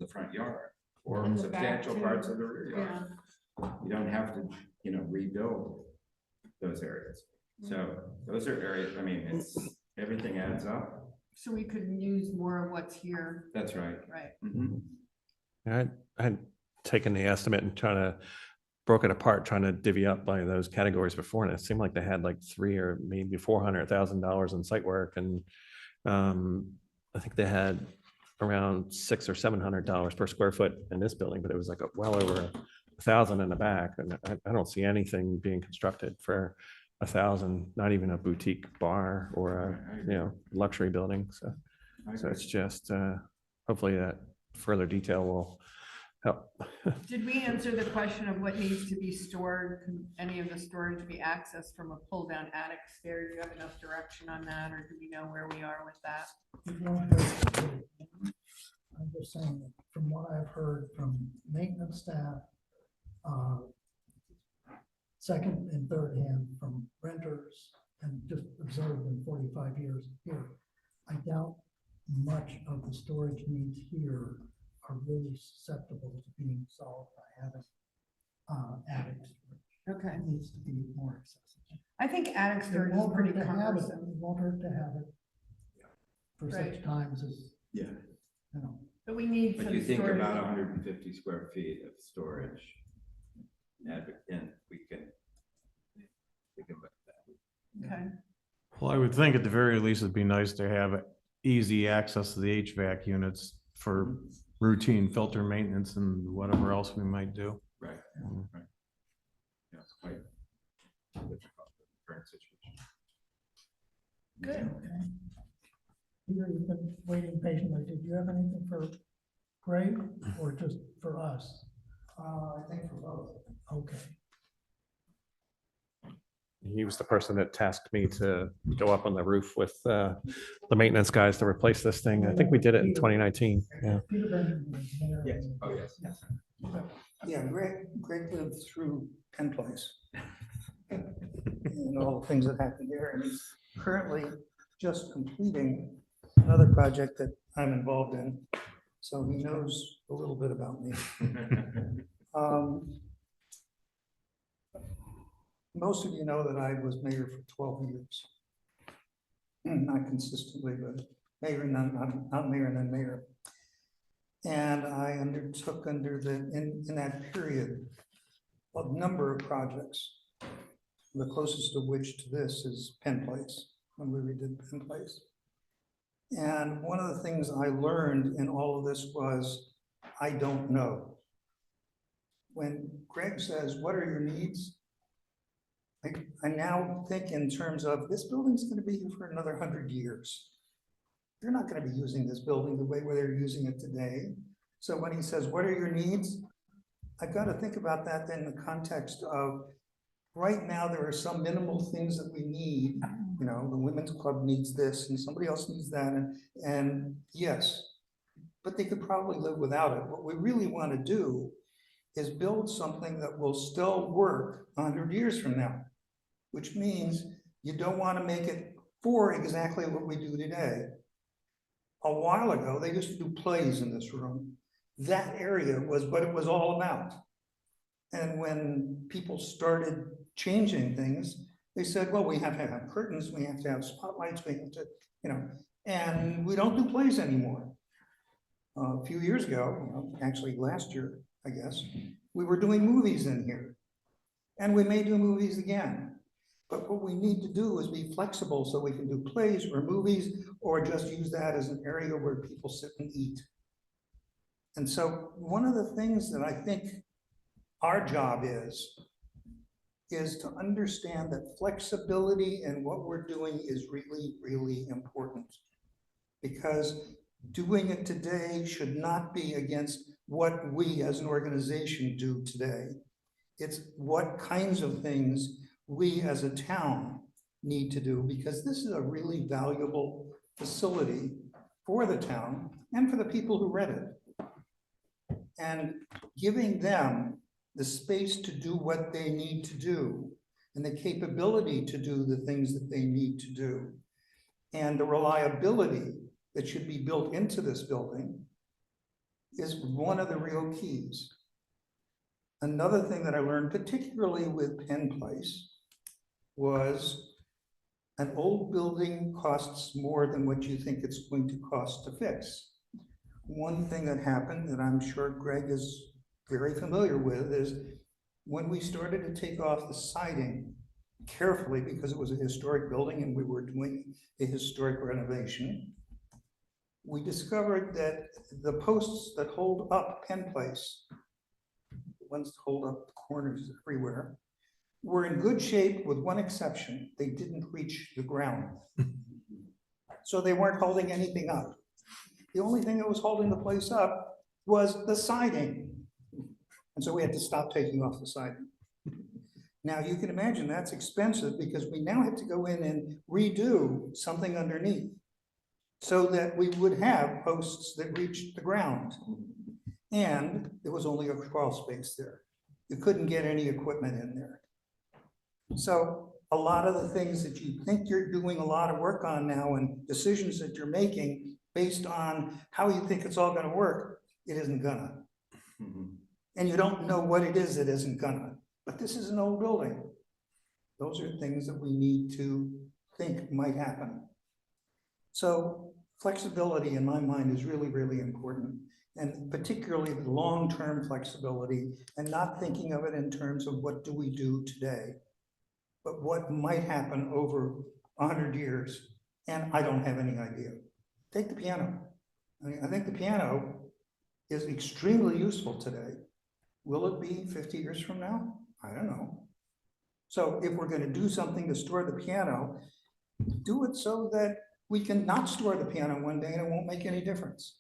the front yard or And the back, substantial too. parts of the rear yard. Yeah. You don't have to, rebuild those areas. So those are areas, I mean, everything adds up. So we could use more of what's here. That's right. Right. Mhm. I had taken the estimate and broke it apart, trying to divvy up by those categories before, and it seemed like they had like $300,000 or maybe $400,000 in site work, and I think they had around $600 or $700 per square foot in this building, but it was like well over 1,000 in the back, and I don't see anything being constructed for 1,000, not even a boutique bar or a luxury building. So I so agree. it's just hopefully that further detail will help. Did we answer the question of what needs to be stored? Can any of the storage be accessed from a pull-down attic stair? Do you have enough direction on that, or do we know where we are with that? It won't hurt to do it. I'm just saying, that from what I've heard from maintenance staff, second and third hand from renters, and just observed in 45 years here, I doubt much of the storage needs here are really susceptible to being solved by having attic storage. Okay. It needs to be more accessible. I think attic It storage is won't pretty hurt to have it. cumbersome. It won't hurt to have it for Right. such times as, Yeah. you know. But we need But some you think storage. about 150 square feet of storage. And we can look at that. Okay. Well, I would think at the very least, it'd be nice to have easy access to the HVAC units for routine filter maintenance and whatever else we might do. Right, right. Yeah, it's quite difficult in the current situation. Good. Okay. Peter, you've been waiting patiently. Did you have anything for Greg or just for us? I think for both. Okay. He was the person that tasked me to go up on the roof with the maintenance guys to replace this thing. I think we did it in 2019. Yeah. Peter Benjamin was mayor. Yes, oh, yes. Yeah, Greg lived through Penn Place. And all the things that happened there, and he's currently just completing another project that I'm involved in. So he knows a little bit about me. Most of you know that I was mayor for 12 years. Not consistently, but mayor and not mayor and then mayor. And I undertook in that period, a number of projects, the closest of which to this is Penn Place, when we redid Penn Place. And one of the things I learned in all of this was, I don't know. When Greg says, what are your needs? I now think in terms of, this building's gonna be here for another 100 years. You're not gonna be using this building the way where they're using it today. So when he says, what are your needs? I've got to think about that in the context of, right now, there are some minimal things that we need. You know, the women's club needs this and somebody else needs that. And yes, but they could probably live without it. What we really want to do is build something that will still work 100 years from now, which means you don't want to make it for exactly what we do today. A while ago, they used to do plays in this room. That area was what it was all about. And when people started changing things, they said, well, we have to have curtains, we have to have spotlights, we have to, you know, and we don't do plays anymore. A few years ago, actually last year, I guess, we were doing movies in here. And we may do movies again. But what we need to do is be flexible so we can do plays or movies, or just use that as an area where people sit and eat. And so one of the things that I think our job is to understand that flexibility in what we're doing is really, really important. Because doing it today should not be against what we as an organization do today. It's what kinds of things we as a town need to do, because this is a really valuable facility for the town and for the people who rent it. And giving them the space to do what they need to do and the capability to do the things that they need to do and the reliability that should be built into this building is one of the real keys. Another thing that I learned, particularly with Penn Place, was an old building costs more than what you think it's going to cost to fix. One thing that happened that I'm sure Greg is very familiar with is when we started to take off the siding carefully, because it was a historic building and we were doing a historic renovation, we discovered that the posts that hold up Penn Place, the ones that hold up the corners everywhere, were in good shape with one exception. They didn't reach the ground. So they weren't holding anything up. The only thing that was holding the place up was the siding. And so we had to stop taking off the siding. Now, you can imagine that's expensive because we now have to go in and redo something underneath so that we would have posts that reached the ground. And there was only a crawl space there. You couldn't get any equipment in there. So a lot of the things that you think you're doing a lot of work on now and decisions that you're making based on how you think it's all gonna work, it isn't gonna. And you don't know what it is that isn't gonna. But this is an old building. Those are things that we need to think might happen. So flexibility in my mind is really, really important. And particularly the long-term flexibility and not thinking of it in terms of what do we do today, but what might happen over 100 years. And I don't have any idea. Take the piano. I mean, I think the piano is extremely useful today. Will it be 50 years from now? I don't know. So if we're going to do something to store the piano, do it so that we can not store the piano one day and it won't make any difference.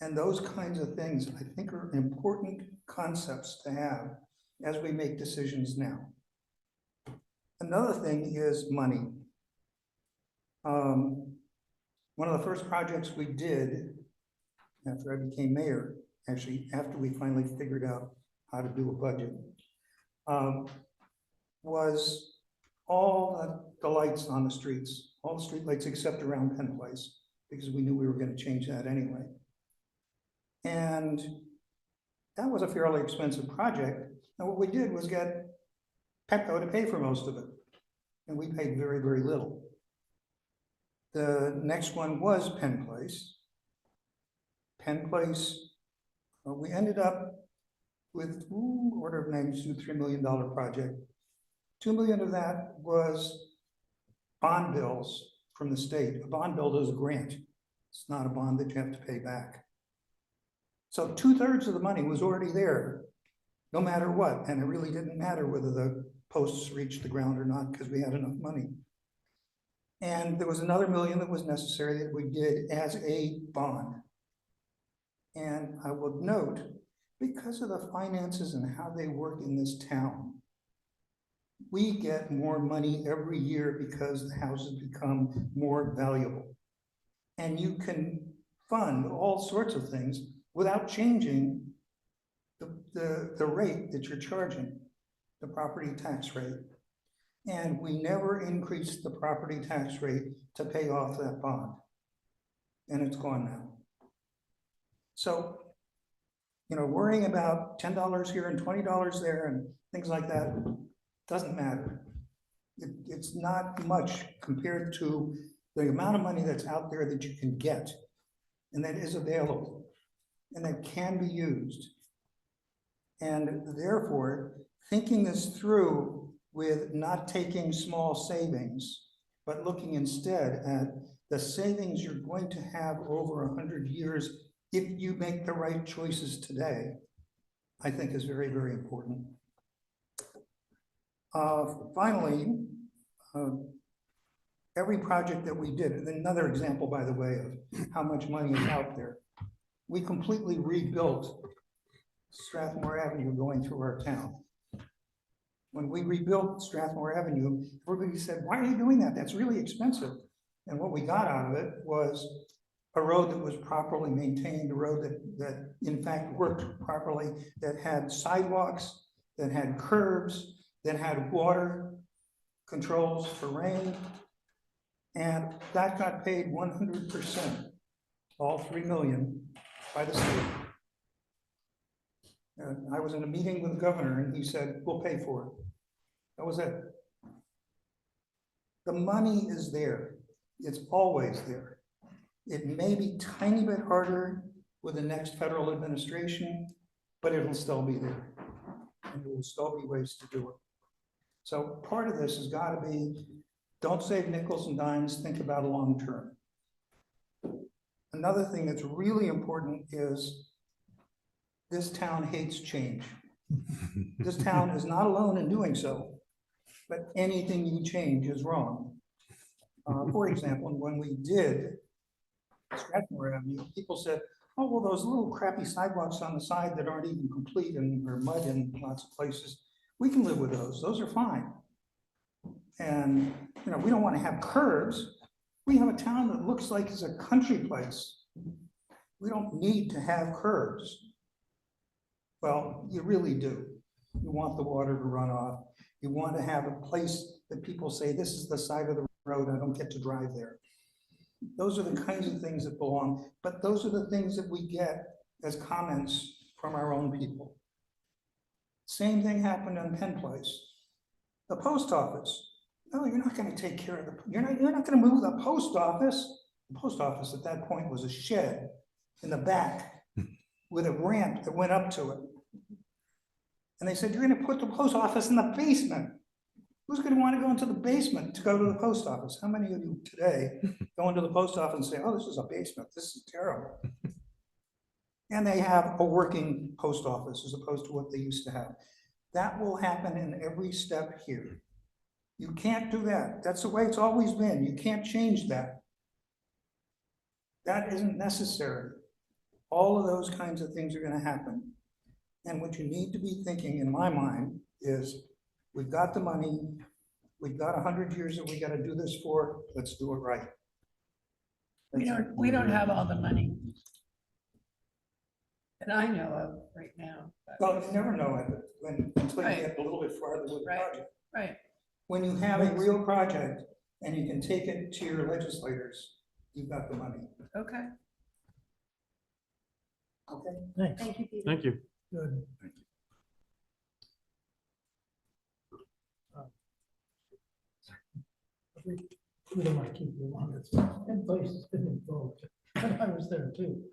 And those kinds of things, I think, are important concepts to have as we make decisions now. Another thing is money. One of the first projects we did after I became mayor, actually after we finally figured out how to do a budget, was all the lights on the streets, all the street lights except around Penn Place, because we knew we were going to change that anyway. And that was a fairly expensive project. And what we did was get Petco to pay for most of it. And we paid very, very little. The next one was Penn Place. Penn Place, we ended up with order of magnitude $3 million project. $2 million of that was bond bills from the state. A bond bill is a grant. It's not a bond that you have to pay back. So 2/3 of the money was already there, no matter what. And it really didn't matter whether the posts reached the ground or not because we had enough money. And there was another $1 million that was necessary that we did as a bond. And I will note, because of the finances and how they work in this town, we get more money every year because the houses become more valuable. And you can fund all sorts of things without changing the rate that you're charging, the property tax rate. And we never increased the property tax rate to pay off that bond. And it's gone now. So, you know, worrying about $10 here and $20 there and things like that doesn't matter. It's not much compared to the amount of money that's out there that you can get and that is available and that can be used. And therefore, thinking this through with not taking small savings, but looking instead at the savings you're going to have over 100 years if you make the right choices today, I think is very, very important. Finally, every project that we did, and another example, by the way, of how much money is out there, we completely rebuilt Strathmore Avenue going through our town. When we rebuilt Strathmore Avenue, everybody said, why are you doing that? That's really expensive. And what we got out of it was a road that was properly maintained, a road that in fact worked properly, that had sidewalks, that had curbs, that had water controls for rain. And that got paid 100%, all $3 million by the state. And I was in a meeting with the governor and he said, we'll pay for it. That was it. The money is there. It's always there. It may be a tiny bit harder with the next federal administration, but it'll still be there. And there will still be ways to do it. So part of this has got to be, don't save nickels and dimes, think about a long term. Another thing that's really important is this town hates change. This town is not alone in doing so, but anything you change is wrong. For example, when we did Strathmore Avenue, people said, oh, well, those little crappy sidewalks on the side that aren't even complete and are mud in lots of places, we can live with those. Those are fine. And, you know, we don't want to have curbs. We have a town that looks like it's a country place. We don't need to have curbs. Well, you really do. You want the water to run off. You want to have a place that people say, this is the side of the road, I don't get to drive there. Those are the kinds of things that belong, but those are the things that we get as comments from our own people. Same thing happened on Penn Place. The post office. No, you're not going to take care of the, you're not going to move the post office. The post office at that point was a shed in the back with a ramp that went up to it. And they said, you're going to put the post office in the basement. Who's going to want to go into the basement to go to the post office? How many of you today go into the post office and say, oh, this is a basement, this is terrible. And they have a working post office as opposed to what they used to have. That will happen in every step here. You can't do that. That's the way it's always been. You can't change that. That isn't necessary. All of those kinds of things are going to happen. And what you need to be thinking, in my mind, is we've got the money, we've got 100 years that we got to do this for, let's do it right. We don't have all the money that I know of right now. but- Well, you never know it until you Right. get a little bit farther with the Right. project. Right, When you have a real project and you can take it to your legislators, you've got the money. okay. Okay. Thanks. Thank you, Peter. Thank you. Good. We don't want to keep you on this. And place has been involved, and I was there too.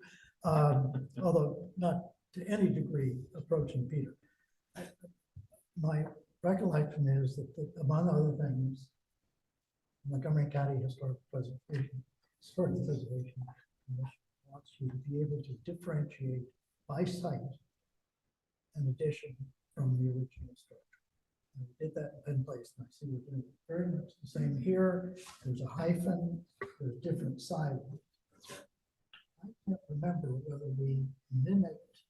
Although not to any degree approaching Peter. My recollection is that among other things, Montgomery County Historic Preservation Commission wants you to be able to differentiate by site an addition from the original structure. And we did that in Penn Place, and I see we're doing it very much the same here. There's a hyphen, there's different sides. I can't remember whether we mimicked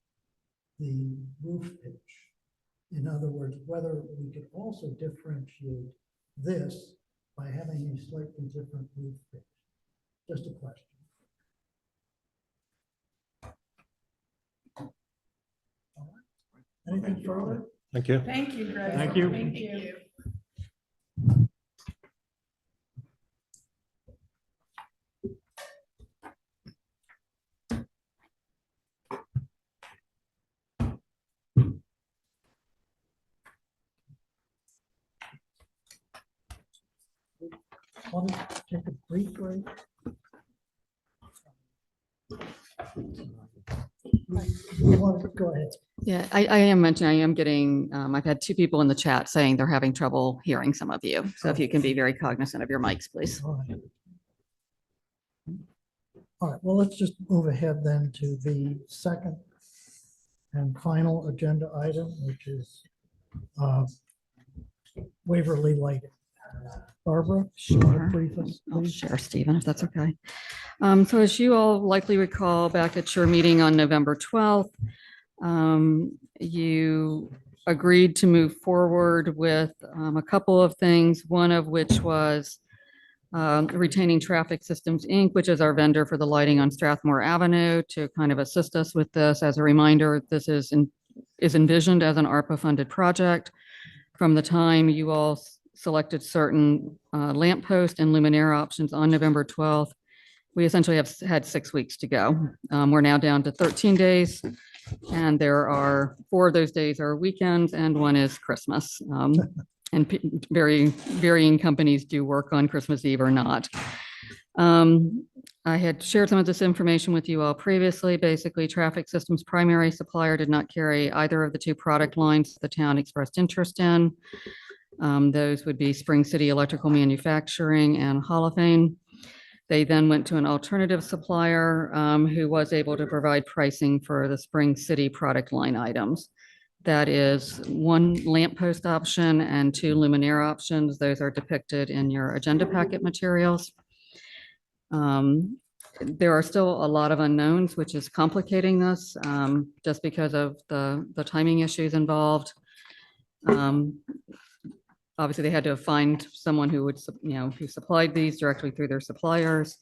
the roof pitch. In other words, whether we could also differentiate this by having a slightly different roof pitch. Just a question. All right. Anything further? Thank you. Thank you, Greg. Thank you. Thank you. Want to take a brief break? You want to go ahead? Yeah, I am mentioning, I am getting, I've had two people in the chat saying they're having trouble hearing some of you. So if you can be very cognizant of your mics, please. All right. All right, well, let's just move ahead then to the second and final agenda item, which is Waverly Lighting. Barbara, Sure. brief us, I'll please. share, Stephen, if that's okay. So as you all likely recall, back at your meeting on November 12th, you agreed to move forward with a couple of things, one of which was retaining Traffic Systems, Inc., which is our vendor for the lighting on Strathmore Avenue, to kind of assist us with this. As a reminder, this is envisioned as an ARPA-funded project. From the time you all selected certain lamppost and luminaire options on November 12th, we essentially have had 6 weeks to go. We're now down to 13 days, and there are 4 of those days are weekends and 1 is Christmas. And varying companies do work on Christmas Eve or not. I had shared some of this information with you all previously. Basically, Traffic Systems' primary supplier did not carry either of the 2 product lines the town expressed interest in. Those would be Spring City Electrical Manufacturing and Holophane. They then went to an alternative supplier who was able to provide pricing for the Spring City product line items. That is 1 lamppost option and 2 luminaire options. Those are depicted in your agenda packet materials. there are still a lot of unknowns, which is complicating this, just because of the timing issues involved. Obviously, they had to find someone who would, who supplied these directly through their suppliers.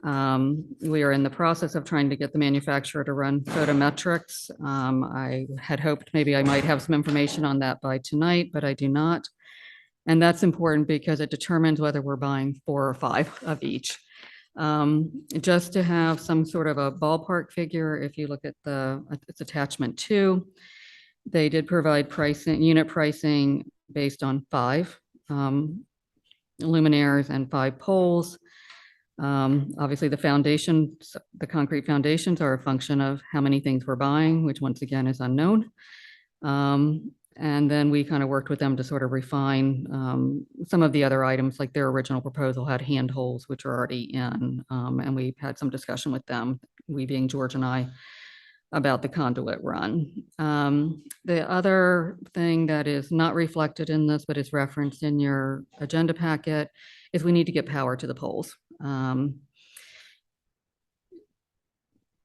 We are in the process of trying to get the manufacturer to run photometrics. I had hoped maybe I might have some information on that by tonight, but I do not. And that's important because it determines whether we're buying 4 or 5 of each. Just to have some sort of a ballpark figure, if you look at it's attachment 2, they did provide pricing, unit pricing based on 5 luminaires and 5 poles. Obviously, the concrete foundations are a function of how many things we're buying, which once again is unknown. And then we kind of worked with them to sort of refine some of the other items, like their original proposal had handholds, which are already in. And we've had some discussion with them, we being George and I, about the conduit run. The other thing that is not reflected in this, but is referenced in your agenda packet, is we need to get power to the poles.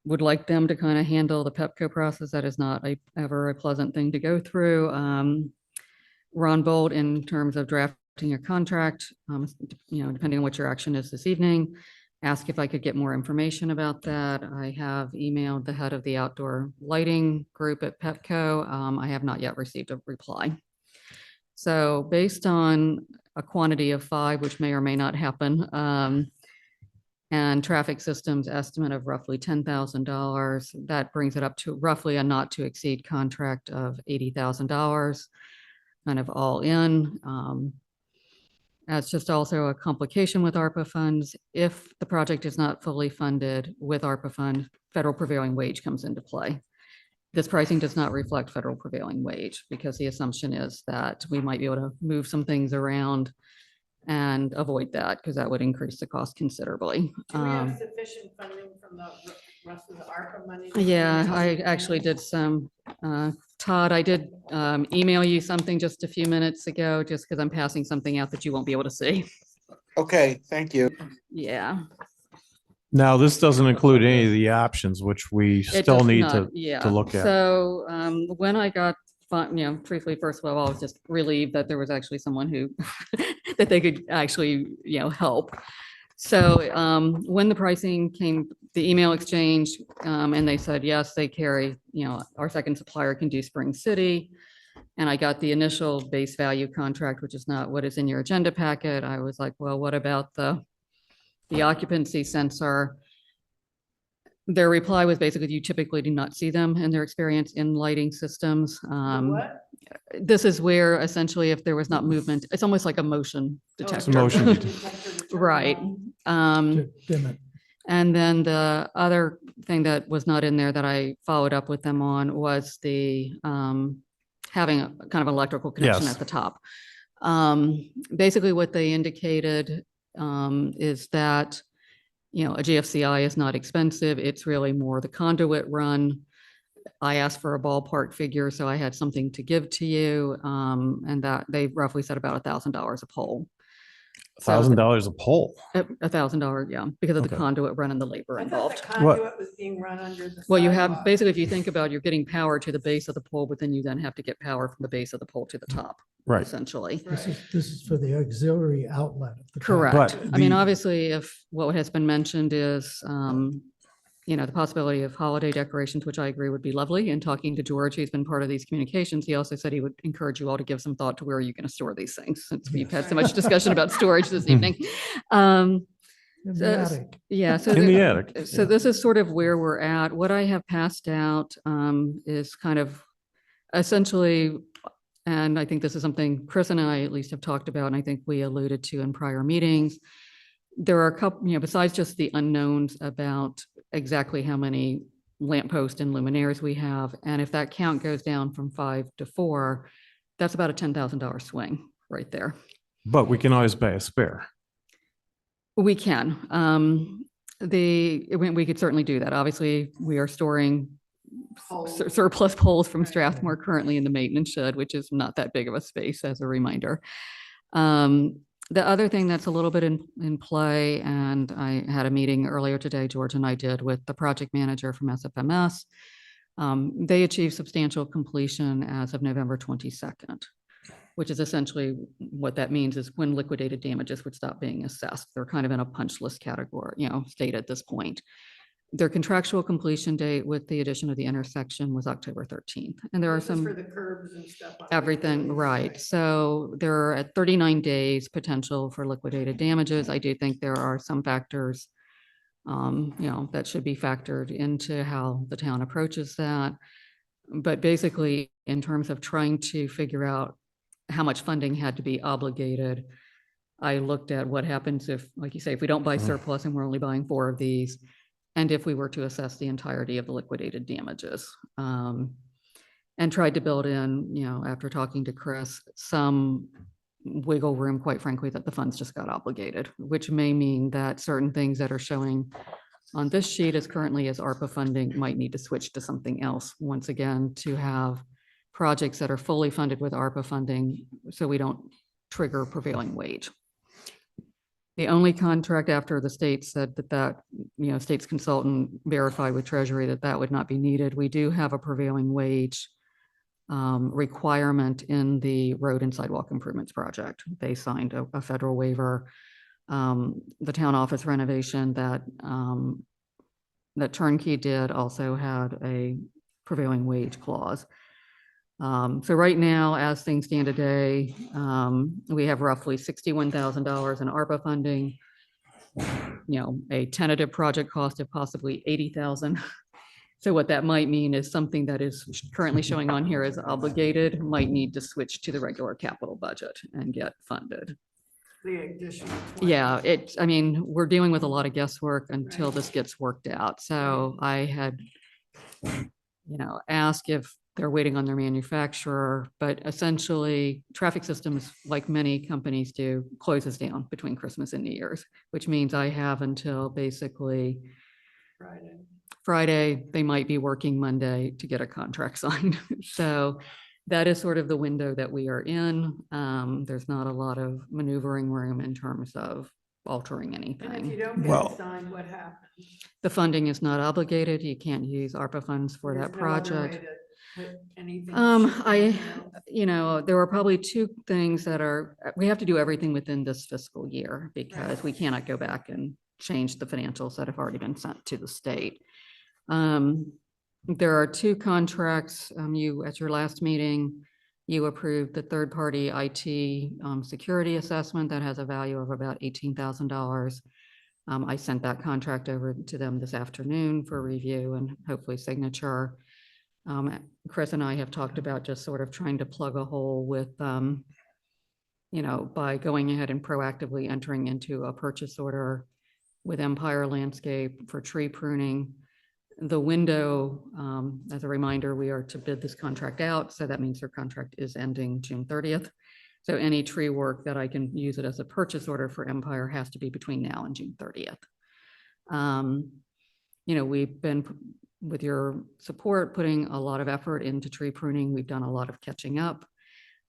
Would like them to kind of handle the PEPCO process. That is not ever a pleasant thing to go through. Ron Bolt, in terms of drafting a contract, depending on what your action is this evening, asked if I could get more information about that. I have emailed the head of the outdoor lighting group at PEPCO. I have not yet received a reply. So based on a quantity of 5, which may or may not happen, and traffic systems estimate of roughly $10,000, that brings it up to roughly a not to exceed contract of $80,000, kind of all in. That's just also a complication with ARPA funds. If the project is not fully funded with ARPA fund, federal prevailing wage comes into play. This pricing does not reflect federal prevailing wage because the assumption is that we might be able to move some things around and avoid that because that would increase the cost considerably. Do we have sufficient funding from the rest of the ARPA money? Yeah, I actually did some, Todd, I did email you something just a few minutes ago, just because I'm passing something out that you won't be able to see. Okay, thank you. Yeah. Now, this doesn't include any of the options, which we It still does need not, to look at. So when I got, truthfully, first of all, I was just relieved that there was actually someone who, that they could actually, help. So when the pricing came, the email exchange, and they said, yes, they carry, our second supplier can do Spring City. And I got the initial base value contract, which is not what is in your agenda packet. I was like, well, what about the occupancy sensor? Their reply was basically, you typically do not see them in their experience in lighting systems. What? This is where essentially if there was not movement, it's almost like a motion detector. motion Right. To dim it. And then the other thing that was not in there that I followed up with them on was the having a kind of electrical connection Yes. at the top. Basically what they indicated is that, a GFCI is not expensive. It's really more the conduit run. I asked for a ballpark figure, so I had something to give to you, and that they roughly said about $1,000 a pole. $1,000 a pole. $1,000, yeah, because of the Okay. conduit run and the labor I thought involved. the conduit was being run under the. Well, you have, sidewalk. basically, if you think about, you're getting power to the base of the pole, but then you then have to get power from the base of the pole to the top, Right. essentially. This is for the auxiliary outlet. of the Correct. But I mean, the- obviously, if what has been mentioned is, the possibility of holiday decorations, which I agree would be lovely. And talking to George, he's been part of these communications. He also said he would encourage you all to give some thought to where you're going to store these things, since we've had so much discussion about storage this evening. In the So- attic. Yeah. So In the attic. So this is sort of where we're at. What I have passed out is kind of essentially, and I think this is something Chris and I at least have talked about, and I think we alluded to in prior meetings. There are a couple, besides just the unknowns about exactly how many lampposts and luminaires we have, and if that count goes down from 5 to 4, that's about a $10,000 swing right there. But we can always buy a spare. We can. We could certainly do that. Obviously, we are storing surplus poles from Strathmore currently in the maintenance shed, which is not that big of a space, as a reminder. The other thing that's a little bit in play, and I had a meeting earlier today, George and I did, with the project manager from SFMS. They achieved substantial completion as of November 22nd, which is essentially what that means is when liquidated damages would stop being assessed. They're kind of in a punch list category, state at this point. Their contractual completion date with the addition of the intersection was October 13th. And there are This is some. for the curbs and stuff. on Everything, the right. So there are at 39 days potential for liquidated damages. I do think there are some factors, that should be factored into how the town approaches that. But basically, in terms of trying to figure out how much funding had to be obligated, I looked at what happens if, like you say, if we don't buy surplus and we're only buying 4 of these, and if we were to assess the entirety of the liquidated damages. And tried to build in, after talking to Chris, some wiggle room, quite frankly, that the funds just got obligated, which may mean that certain things that are showing on this sheet as currently as ARPA funding might need to switch to something else once again to have projects that are fully funded with ARPA funding so we don't trigger prevailing wage. The only contract after the state said that, state's consultant verified with Treasury that would not be needed. We do have a prevailing wage requirement in the road and sidewalk improvements project. They signed a federal waiver. The town office renovation that Turnkey did also had a prevailing wage clause. So right now, as things stand today, we have roughly $61,000 in ARPA funding, a tentative project cost of possibly $80,000. So what that might mean is something that is currently showing on here as obligated might need to switch to the regular capital budget and get funded. The additional 20. Yeah, we're dealing with a lot of guesswork until this gets worked out. So I had, asked if they're waiting on their manufacturer, but essentially traffic systems, like many companies do, closes down between Christmas and New Year's, which means I have until basically Friday, they might be working Monday to get a contract signed. So that is sort of the window that we are in. There's not a lot of maneuvering room in terms of altering And if you anything. don't get Well- it signed, what happens? The funding is not obligated. You can't use ARPA funds for that There's no other project. way to put anything- There are probably 2 things that we have to do everything within this fiscal year because we cannot go back and change the financials that have already been sent to the state. There are 2 contracts. At your last meeting, you approved the third-party IT security assessment that has a value of about $18,000. I sent that contract over to them this afternoon for review and hopefully signature. Chris and I have talked about just sort of trying to plug a hole with, by going ahead and proactively entering into a purchase order with Empire Landscape for tree pruning. The window, as a reminder, we are to bid this contract out. So that means their contract is ending June 30th. So any tree work that I can use it as a purchase order for Empire has to be between now and June 30th. We've been, with your support, putting a lot of effort into tree pruning. We've done a lot of catching up.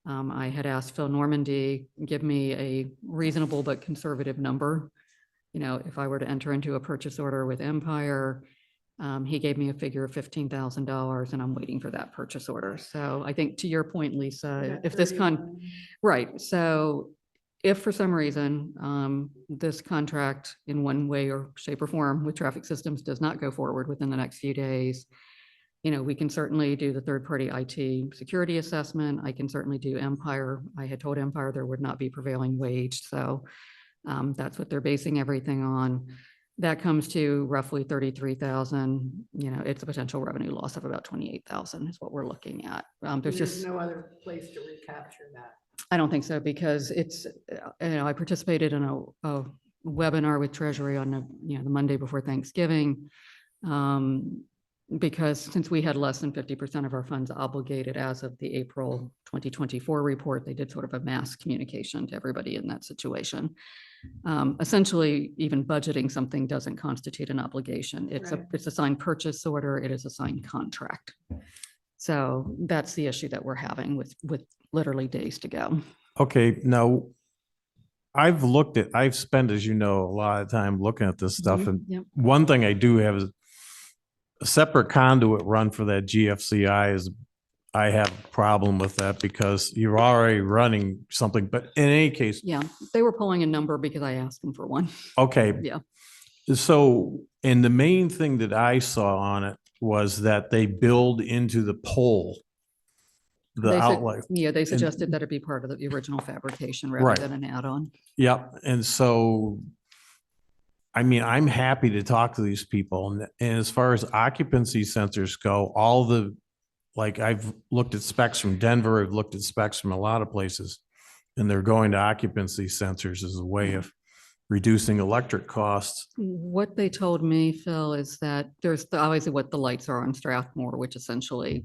I had asked Phil Normandy, give me a reasonable but conservative number. If I were to enter into a purchase order with Empire, he gave me a figure of $15,000 and I'm waiting for that purchase order. So I think to your point, Lisa, if this right. So if for some reason this contract in one way or shape or form with traffic systems does not go forward within the next few days, we can certainly do the third-party IT security assessment. I can certainly do Empire. I had told Empire there would not be prevailing wage. So that's what they're basing everything on. That comes to roughly 33,000. It's a potential revenue loss of about 28,000 is what we're looking at. There's just no other place to recapture that. I don't think so because it's, I participated in a webinar with Treasury on the Monday before Thanksgiving. Because since we had less than 50% of our funds obligated as of the April 2024 report, they did sort of a mass communication to everybody in that situation. Essentially, even budgeting something doesn't constitute an obligation. It's a signed purchase order. It is a signed contract. So that's the issue that we're having with literally days to go. Okay, now I've spent, as you know, a lot of time looking at this stuff. And Yep. one thing I do have is a separate conduit run for that GFCI is, I have a problem with that because you're already running something, but in any case, Yeah, they were pulling a number because I asked them for one. okay. Yeah. So, and the main thing that I saw on it was that they build into the pole, the They said- outlay. Yeah, they suggested that it be part of the original fabrication Right. rather than an add-on. Yep. And so, I mean, I'm happy to talk to these people. And as far as occupancy sensors go, all the, like, I've looked at specs from Denver, I've looked at specs from a lot of places, and they're going to occupancy sensors as a way of reducing electric costs. What they told me, Phil, is that there's obviously what the lights are on Strathmore, which essentially,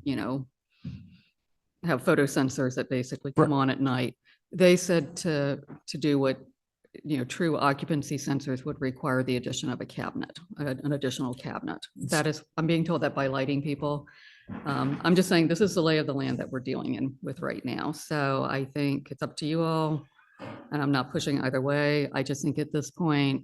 have photo sensors that basically come on at night. They said to do what, true occupancy sensors would require the addition of a cabinet, an additional cabinet. That is, I'm being told that by lighting people. I'm just saying this is the lay of the land that we're dealing with right now. So I think it's up to you all. And I'm not pushing either way. I just think at this point,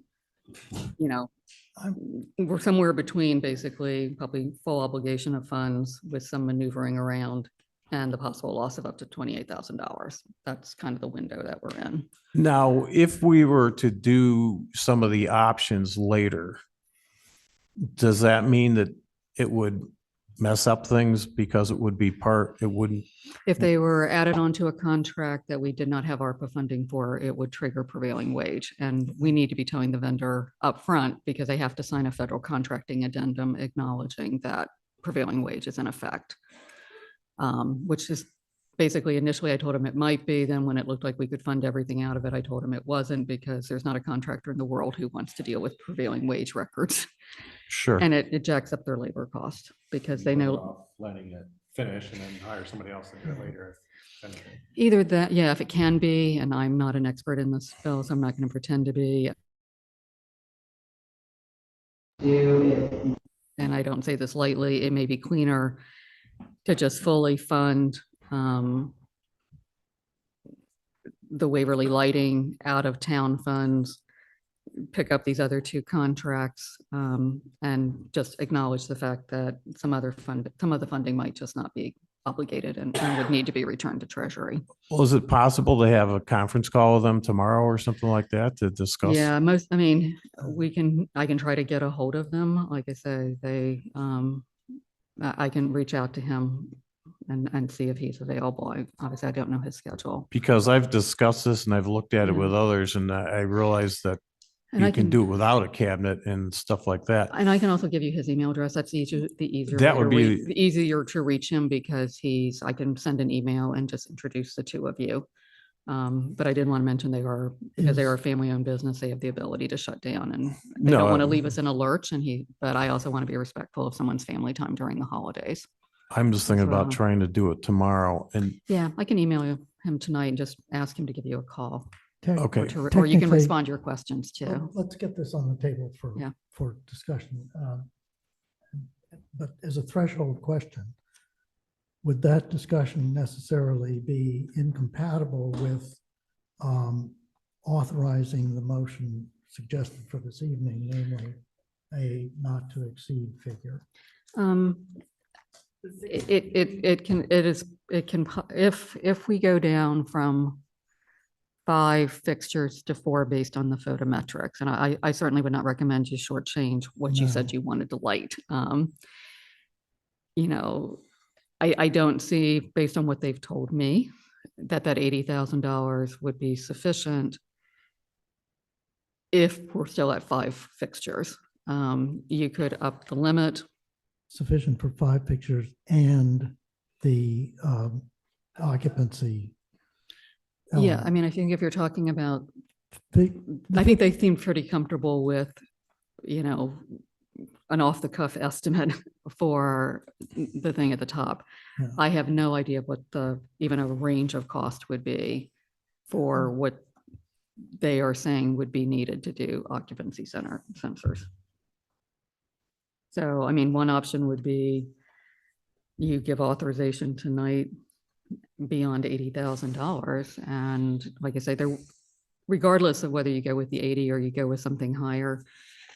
we're somewhere between basically probably full obligation of funds with some maneuvering around and the possible loss of up to $28,000. That's kind of the window that we're in. Now, if we were to do some of the options later, does that mean that it would mess up things because it wouldn't? If they were added onto a contract that we did not have ARPA funding for, it would trigger prevailing wage. And we need to be telling the vendor upfront because they have to sign a federal contracting addendum acknowledging that prevailing wage is in effect. Which is basically initially I told him it might be, then when it looked like we could fund everything out of it, I told him it wasn't because there's not a contractor in the world who wants to deal with prevailing wage records. Sure. And it jacks up their labor cost because they know. Letting it finish and then hire somebody else to do it later. Either that, yeah, if it can be, and I'm not an expert in this, Phil, so I'm not going to pretend to be. And I don't say this lightly, it may be cleaner to just fully fund the Waverly lighting out of town funds, pick up these other two contracts, and just acknowledge the fact that some of the funding might just not be obligated and would need to be returned to Treasury. Well, is it possible to have a conference call with them tomorrow or something like that to discuss? Yeah, I can try to get a hold of them. Like I say, I can reach out to him and see if he's available. Obviously I don't know his schedule. Because I've discussed this and I've looked at it with others and I realized that you can do it without a cabinet and stuff like that. And I can also give you his email address. That's the easier. That way would to be reach- easier to reach him because I can send an email and just introduce the two of you. But I did want to mention because they are a family-owned business, they have the ability to shut down and they don't want to leave us in a lurch. But I also want to be respectful of someone's family time during the holidays. I'm just thinking about So- trying to do it tomorrow and Yeah, I can email him tonight and just ask him to give you a call. Okay. Or you can Technically- respond to your questions too. Let's get this on the table Yeah. for discussion. But as a threshold question, would that discussion necessarily be incompatible with authorizing the motion suggested for this evening, namely a not to exceed figure? If we go down from 5 fixtures to 4 based on the photometrics, and I certainly would not recommend you shortchange what you said you wanted to light. I don't see, based on what they've told me, that $80,000 would be sufficient if we're still at 5 fixtures. You could up the limit. Sufficient for 5 pictures and the occupancy. Yeah, element. I think if you're talking about, The- I think they seem pretty comfortable with, an off-the-cuff estimate for the thing at the top. Yeah. I have no idea what even a range of cost would be for what they are saying would be needed to do occupancy sensors. So, one option would be you give authorization tonight beyond $80,000. And like I say, regardless of whether you go with the 80 or you go with something higher,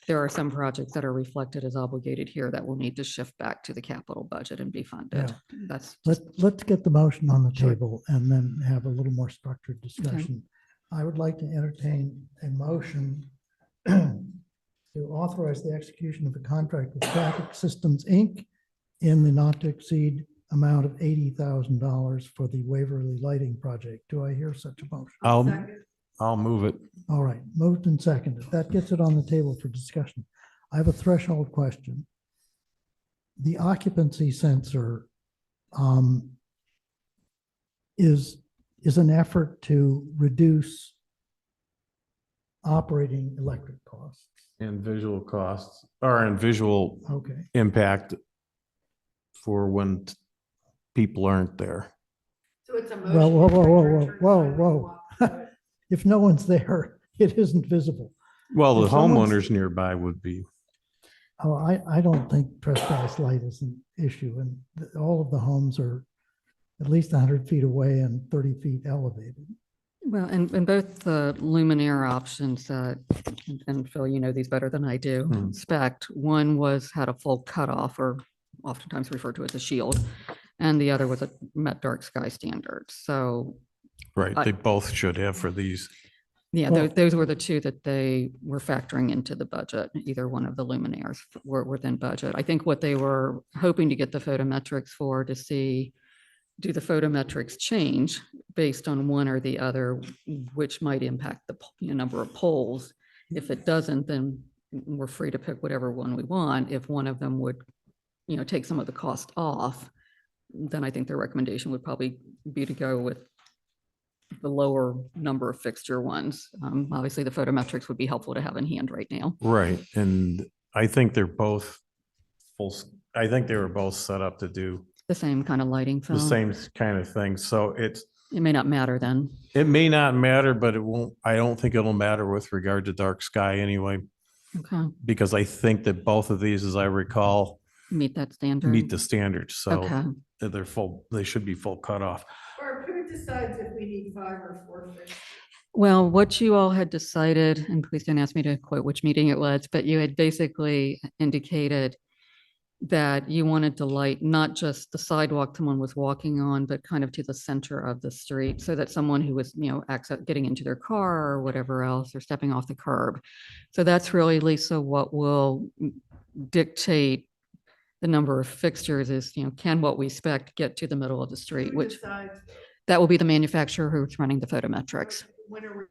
there are some projects that are reflected as obligated here that will need to shift back to the capital budget and be funded. That's Let's get the motion on the Sure. table and then have a little more structured discussion. I would like to entertain a motion to authorize the execution of a contract with Traffic Systems, Inc. in the not to exceed amount of $80,000 for the Waverly Lighting Project. Do I hear such a motion? I'll move it. All right, moved and seconded. That gets it on the table for discussion. I have a threshold question. The occupancy sensor is an effort to reduce operating electric costs. And visual costs, or and visual Okay. impact for when people aren't there. So it's a motion. Well, whoa, to whoa, bring whoa, our whoa, church whoa, side whoa. walk through it. If no one's there, it isn't visible. Well, the If someone's- homeowners nearby would be. Oh, I don't think trespass light is an issue, and all of the homes are at least 100 feet away and 30 feet elevated. Well, and both the luminaire options that, and Phil, you know these better than I do, Hmm. spec'd, one had a full cutoff, or oftentimes referred to as a shield, and the other was a met dark sky standard. So, Right, I- they both should have for these. yeah, Well- those were the two that they were factoring into the budget. Either one of the luminaires were within budget. I think what they were hoping to get the photometrics for to see, do the photometrics change based on one or the other, which might impact the number of poles. If it doesn't, then we're free to pick whatever one we want. If one of them would, take some of the cost off, then I think their recommendation would probably be to go with the lower number of fixture ones. Obviously, the photometrics would be helpful to have in hand right now. Right, and I think they're both I think they were both set up to do The same kind of lighting the film. same kind of thing. So It may not matter then. it may not matter, but it won't, I don't think it'll matter with regard to dark sky anyway, Okay, because I think that both of these, as I recall, meet that standard. meet the standards. So Okay. they should be full cutoff. Or who decides if we need 5 or 4 fixtures? Well, what you all had decided, and please don't ask me to quote which meeting it was, but you had basically indicated that you wanted to light not just the sidewalk someone was walking on, but kind of to the center of the street, so that someone who was, getting into their car or whatever else, or stepping off the curb. So that's really, Lisa, what will dictate the number of fixtures is, can what we spec get to the middle of the street, Who which decides? that will be the manufacturer who's running the photometrics. When are we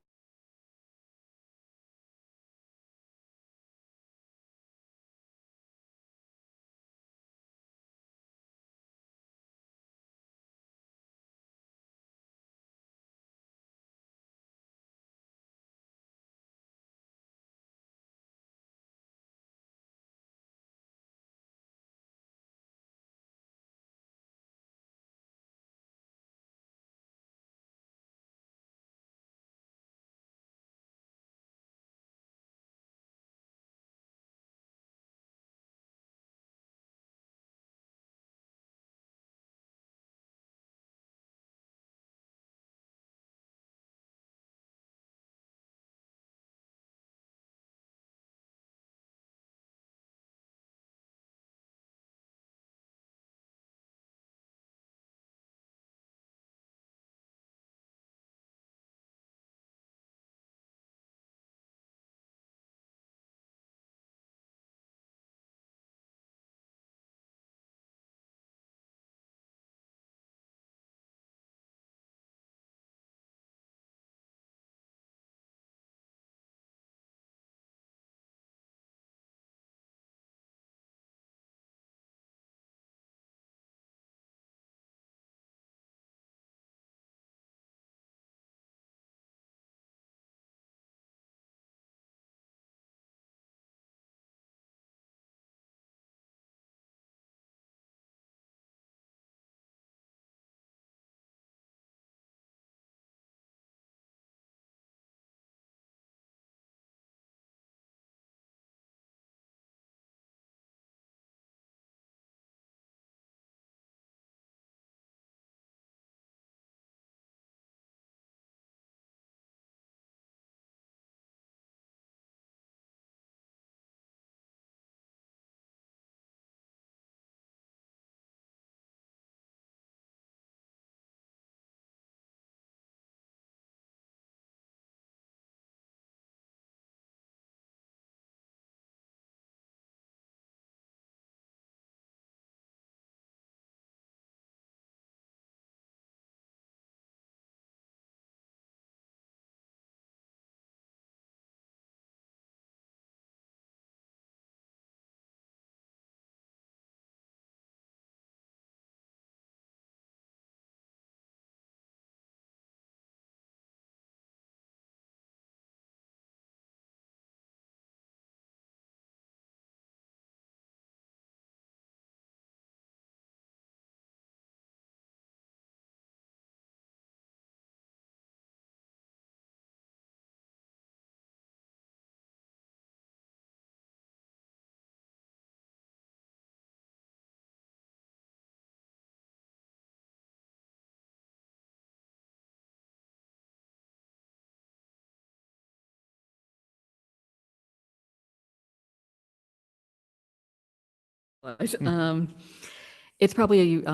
It's probably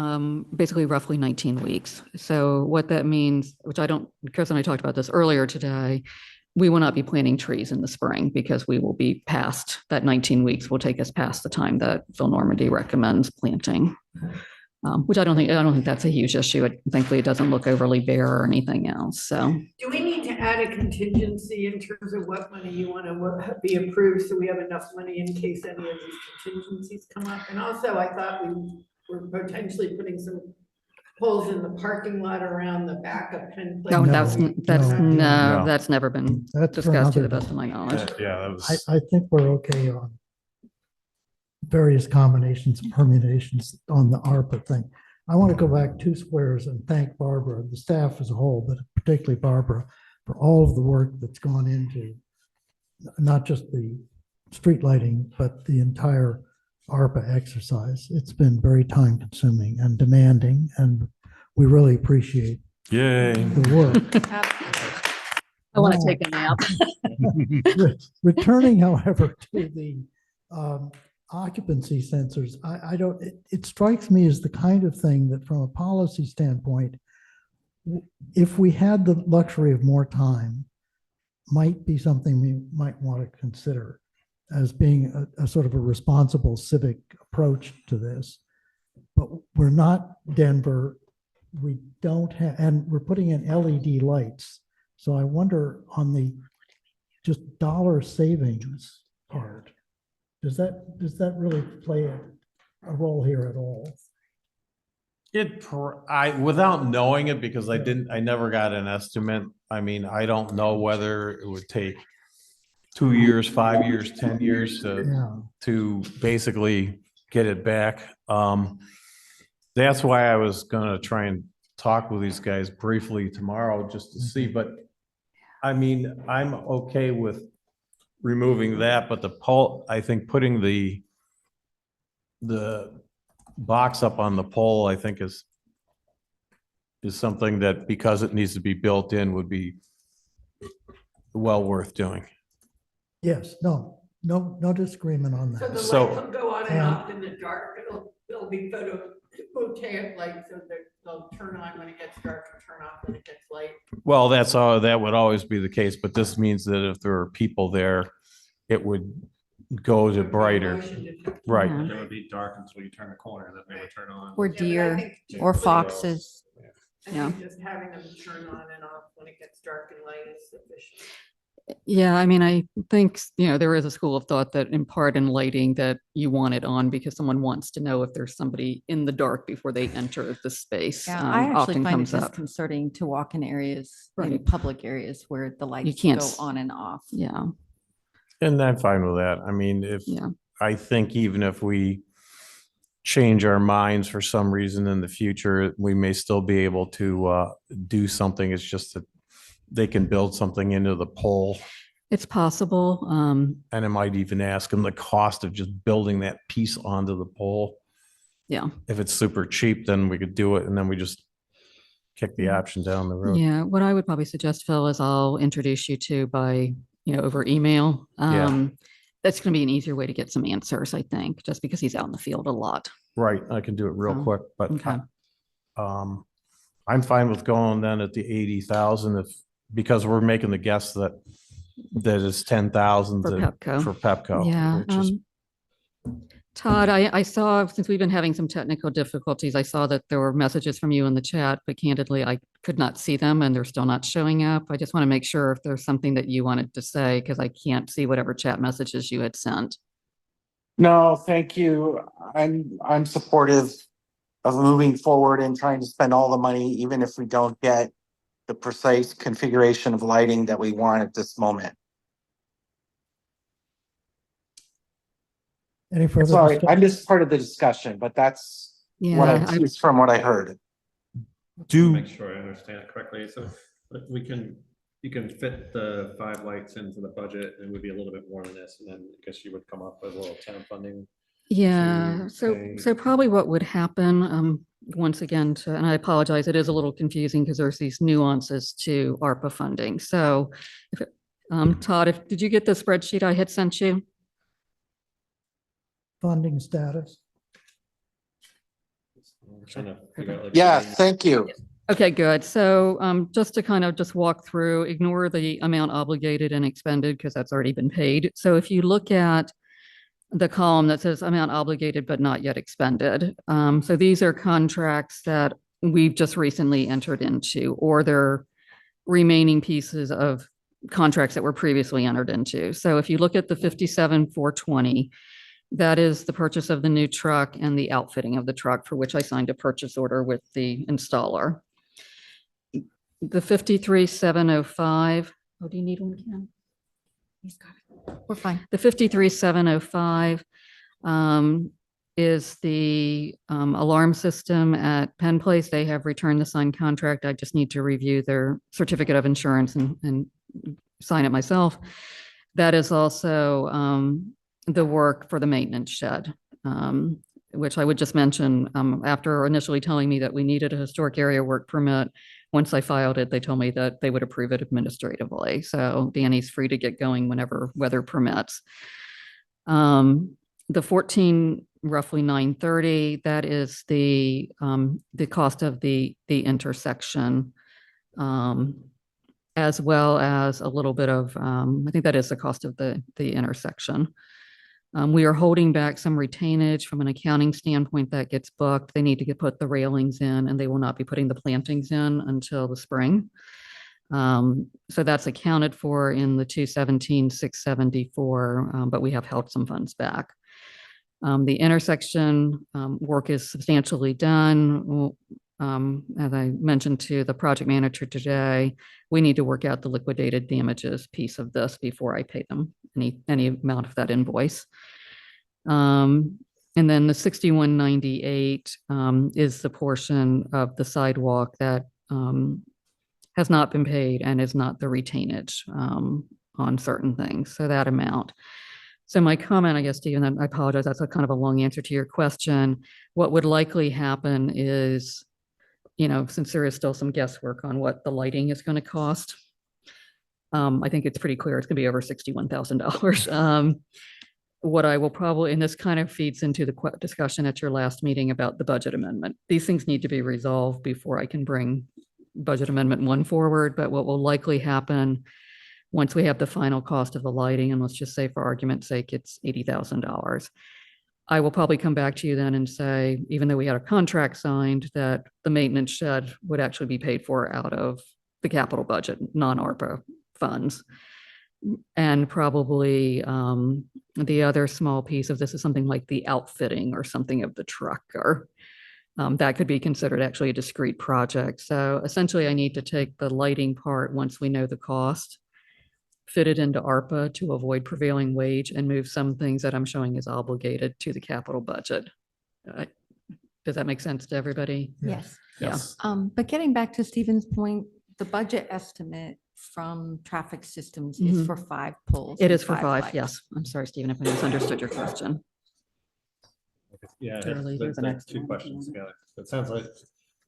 basically roughly 19 weeks. So what that means, which I don't, Chris and I talked about this earlier today, we will not be planting trees in the spring because we will be past that 19 weeks will take us past the time that Phil Normandy recommends planting. Which I don't think that's a huge issue. Thankfully, it doesn't look overly bare or anything else. So Do we need to add a contingency in terms of what money you want to be approved, so we have enough money in case any of these contingencies come up? And also, I thought we were potentially putting some poles in the parking lot around the back of Penn Place. no, No. that's never been That's for discussed to another the best of my knowledge. Yeah, that was. I think we're okay on various combinations and permutations on the ARPA thing. I want to go back 2 squares and thank Barbara, the staff as a whole, but particularly Barbara, for all of the work that's gone into not just the street lighting, but the entire ARPA exercise. It's been very time consuming and demanding, and we really appreciate Yay. the work. I want to take a nap. Returning, however, to the occupancy sensors, I don't, it strikes me as the kind of thing that from a policy standpoint, if we had the luxury of more time, might be something we might want to consider as being a sort of a responsible civic approach to this. But we're not Denver. We don't have, and we're putting in LED lights. So I wonder on the just dollar savings part, does that really play a role here at all? Without knowing it, because I never got an estimate. I mean, I don't know whether it would take 2 years, 5 years, 10 years to basically get it back. That's why I was gonna try and talk with these guys briefly tomorrow just to see, but I mean, I'm okay with removing that, but the pole, I think putting the box up on the pole, I think is something that, because it needs to be built in, would be well worth doing. Yes, no disagreement on So that. the So- lights will go on and off in the dark. It'll be photovoltaic lights, so they'll turn on when it gets dark and turn off when it gets light. Well, that would always be the case, but this means that if there are people there, it would go to brighter. Motion detector. Right. Yeah. It would be dark until you turn the corner, then they would turn on. Or Yeah, but I deer, think just or putting- foxes. I think just having them turn on and off when it gets dark and light is sufficient. Yeah, I mean, I think, there is a school of thought that in part in lighting that you want it on because someone wants to know if there's somebody in the dark before they enter the space. Yeah, I actually often find it comes up. disconcerting to walk in areas, in Right. public areas where the lights can't go s- on and off. Yeah, And I'm fine with that. I mean, Yeah. I think even if we change our minds for some reason in the future, we may still be able to do something. It's just that they can build something into the pole, it's possible. and it might even ask them the cost of just building that piece onto the pole. Yeah. If it's super cheap, then we could do it, and then we just kick the option down the road. Yeah, what I would probably suggest, Phil, is I'll introduce you to by, over email. Yeah. That's going to be an easier way to get some answers, I think, just because he's out in the field a lot. Right, I can do it real Oh, quick, but okay. I'm fine with going then at the 80,000 because we're making the guess that is 10,000 For Pepco. for Pepco. Yeah. which is- Todd, I saw, since we've been having some technical difficulties, I saw that there were messages from you in the chat, but candidly, I could not see them and they're still not showing up. I just want to make sure if there's something that you wanted to say, because I can't see whatever chat messages you had sent. No, thank you. I'm supportive of moving forward and trying to spend all the money, even if we don't get the precise configuration of lighting that we want at this moment. Any further Sorry, discussion? I'm just part of the discussion, but that's what Yeah, I, it's from what I heard. Do, Make sure I understand it correctly. So you can fit the 5 lights into the budget. It would be a little bit more than this. And then I guess you would come up with a little town funding. Yeah, to so say- probably what would happen, once again, and I apologize, it is a little confusing because there's these nuances to ARPA funding. So, Todd, did you get the spreadsheet I had sent you? Funding status. We're trying to figure out, like, Yeah, thank you. Okay, good. So just to kind of just walk through, ignore the amount obligated and expended because that's already been paid. So if you look at the column that says amount obligated but not yet expended, so these are contracts that we've just recently entered into, or they're remaining pieces of contracts that were previously entered into. So if you look at the 57,420, that is the purchase of the new truck and the outfitting of the truck, for which I signed a purchase order with the installer. The 53,705, oh, do you need one, Ken? He's got it. We're fine. The 53,705 is the alarm system at Penn Place. They have returned the signed contract. I just need to review their certificate of insurance and sign it myself. That is also the work for the maintenance shed, which I would just mention, after initially telling me that we needed a historic area work permit. Once I filed it, they told me that they would approve it administratively. So Danny's free to get going whenever weather permits. The 14, roughly 930, that is the cost of the intersection, as well as a little bit of, I think that is the cost of the intersection. We are holding back some retainage from an accounting standpoint that gets booked. They need to put the railings in, and they will not be putting the plantings in until the spring. So that's accounted for in the 217,674, but we have held some funds back. The intersection work is substantially done. As I mentioned to the project manager today, we need to work out the liquidated damages piece of this before I pay them any amount of that invoice. And then the 6198 is the portion of the sidewalk that has not been paid and is not the retainage on certain things. So that amount. So my comment, I guess, Stephen, and I apologize, that's a kind of a long answer to your question. What would likely happen is, since there is still some guesswork on what the lighting is going to cost, I think it's pretty clear it's going to be over $61,000. What I will probably, and this kind of feeds into the discussion at your last meeting about the budget amendment. These things need to be resolved before I can bring budget amendment 1 forward. But what will likely happen once we have the final cost of the lighting, and let's just say for argument's sake, it's $80,000. I will probably come back to you then and say, even though we had a contract signed, that the maintenance shed would actually be paid for out of the capital budget, non-ARPA funds. And probably the other small piece of this is something like the outfitting or something of the truck, or that could be considered actually a discrete project. So essentially I need to take the lighting part once we know the cost, fit it into ARPA to avoid prevailing wage, and move some things that I'm showing is obligated to the capital budget. Does that make sense to everybody? Yes. Yeah. But getting back to Stephen's point, the budget estimate from traffic systems is for 5 poles. It and is for 5, lights. yes. I'm sorry, Stephen, if I misunderstood your question. Yeah, Surely that's the like next 2 one. questions together. It sounds like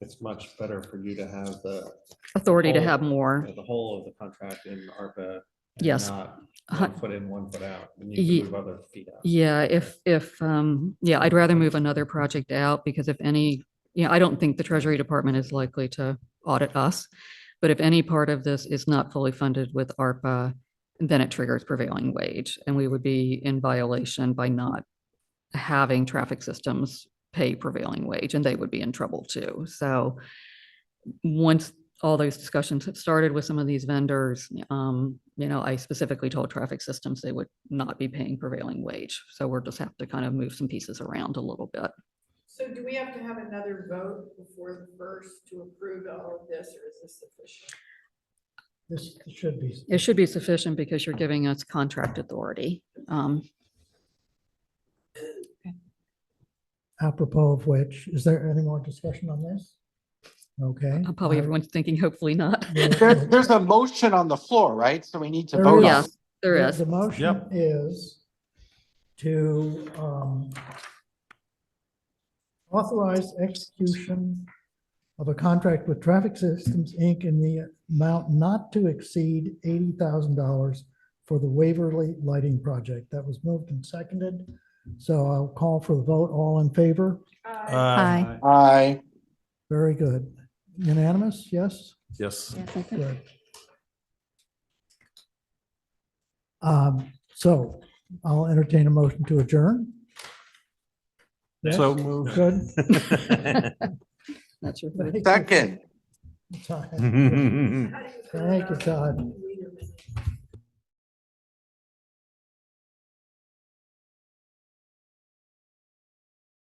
it's much better for you to have the Authority to whole- have more. the whole of the contract in ARPA. And Yes. not Uh-huh. 1 foot in, 1 foot out, and Ye- you can move other feet out. Yeah, yeah, I'd rather move another project out, because if any, I don't think the Treasury Department is likely to audit us. But if any part of this is not fully funded with ARPA, then it triggers prevailing wage, and we would be in violation by not having traffic systems pay prevailing wage, and they would be in trouble too. So once all those discussions have started with some of these vendors, I specifically told traffic systems they would not be paying prevailing wage. So we'll just have to kind of move some pieces around a little bit. So do we have to have another vote before the first to approve all of this, or is this sufficient? This should be. It should be sufficient because you're giving us contract authority. Apropos of which, is there any more discussion on this? Okay. Probably everyone's thinking, hopefully not. There's a motion on the floor, right? So we need to There vote on is. it. Yes, there is. The motion Yep. is to authorize execution of a contract with Traffic Systems, Inc. in the amount not to exceed $80,000 for the Waverly Lighting Project. That was moved and seconded. So I'll call for the vote. All in favor? Aye. Aye. Very good. Unanimous, yes? Yes. Good. So I'll entertain a motion to adjourn. So Yes? moved. Good. That's your. Second. Thank you, Todd.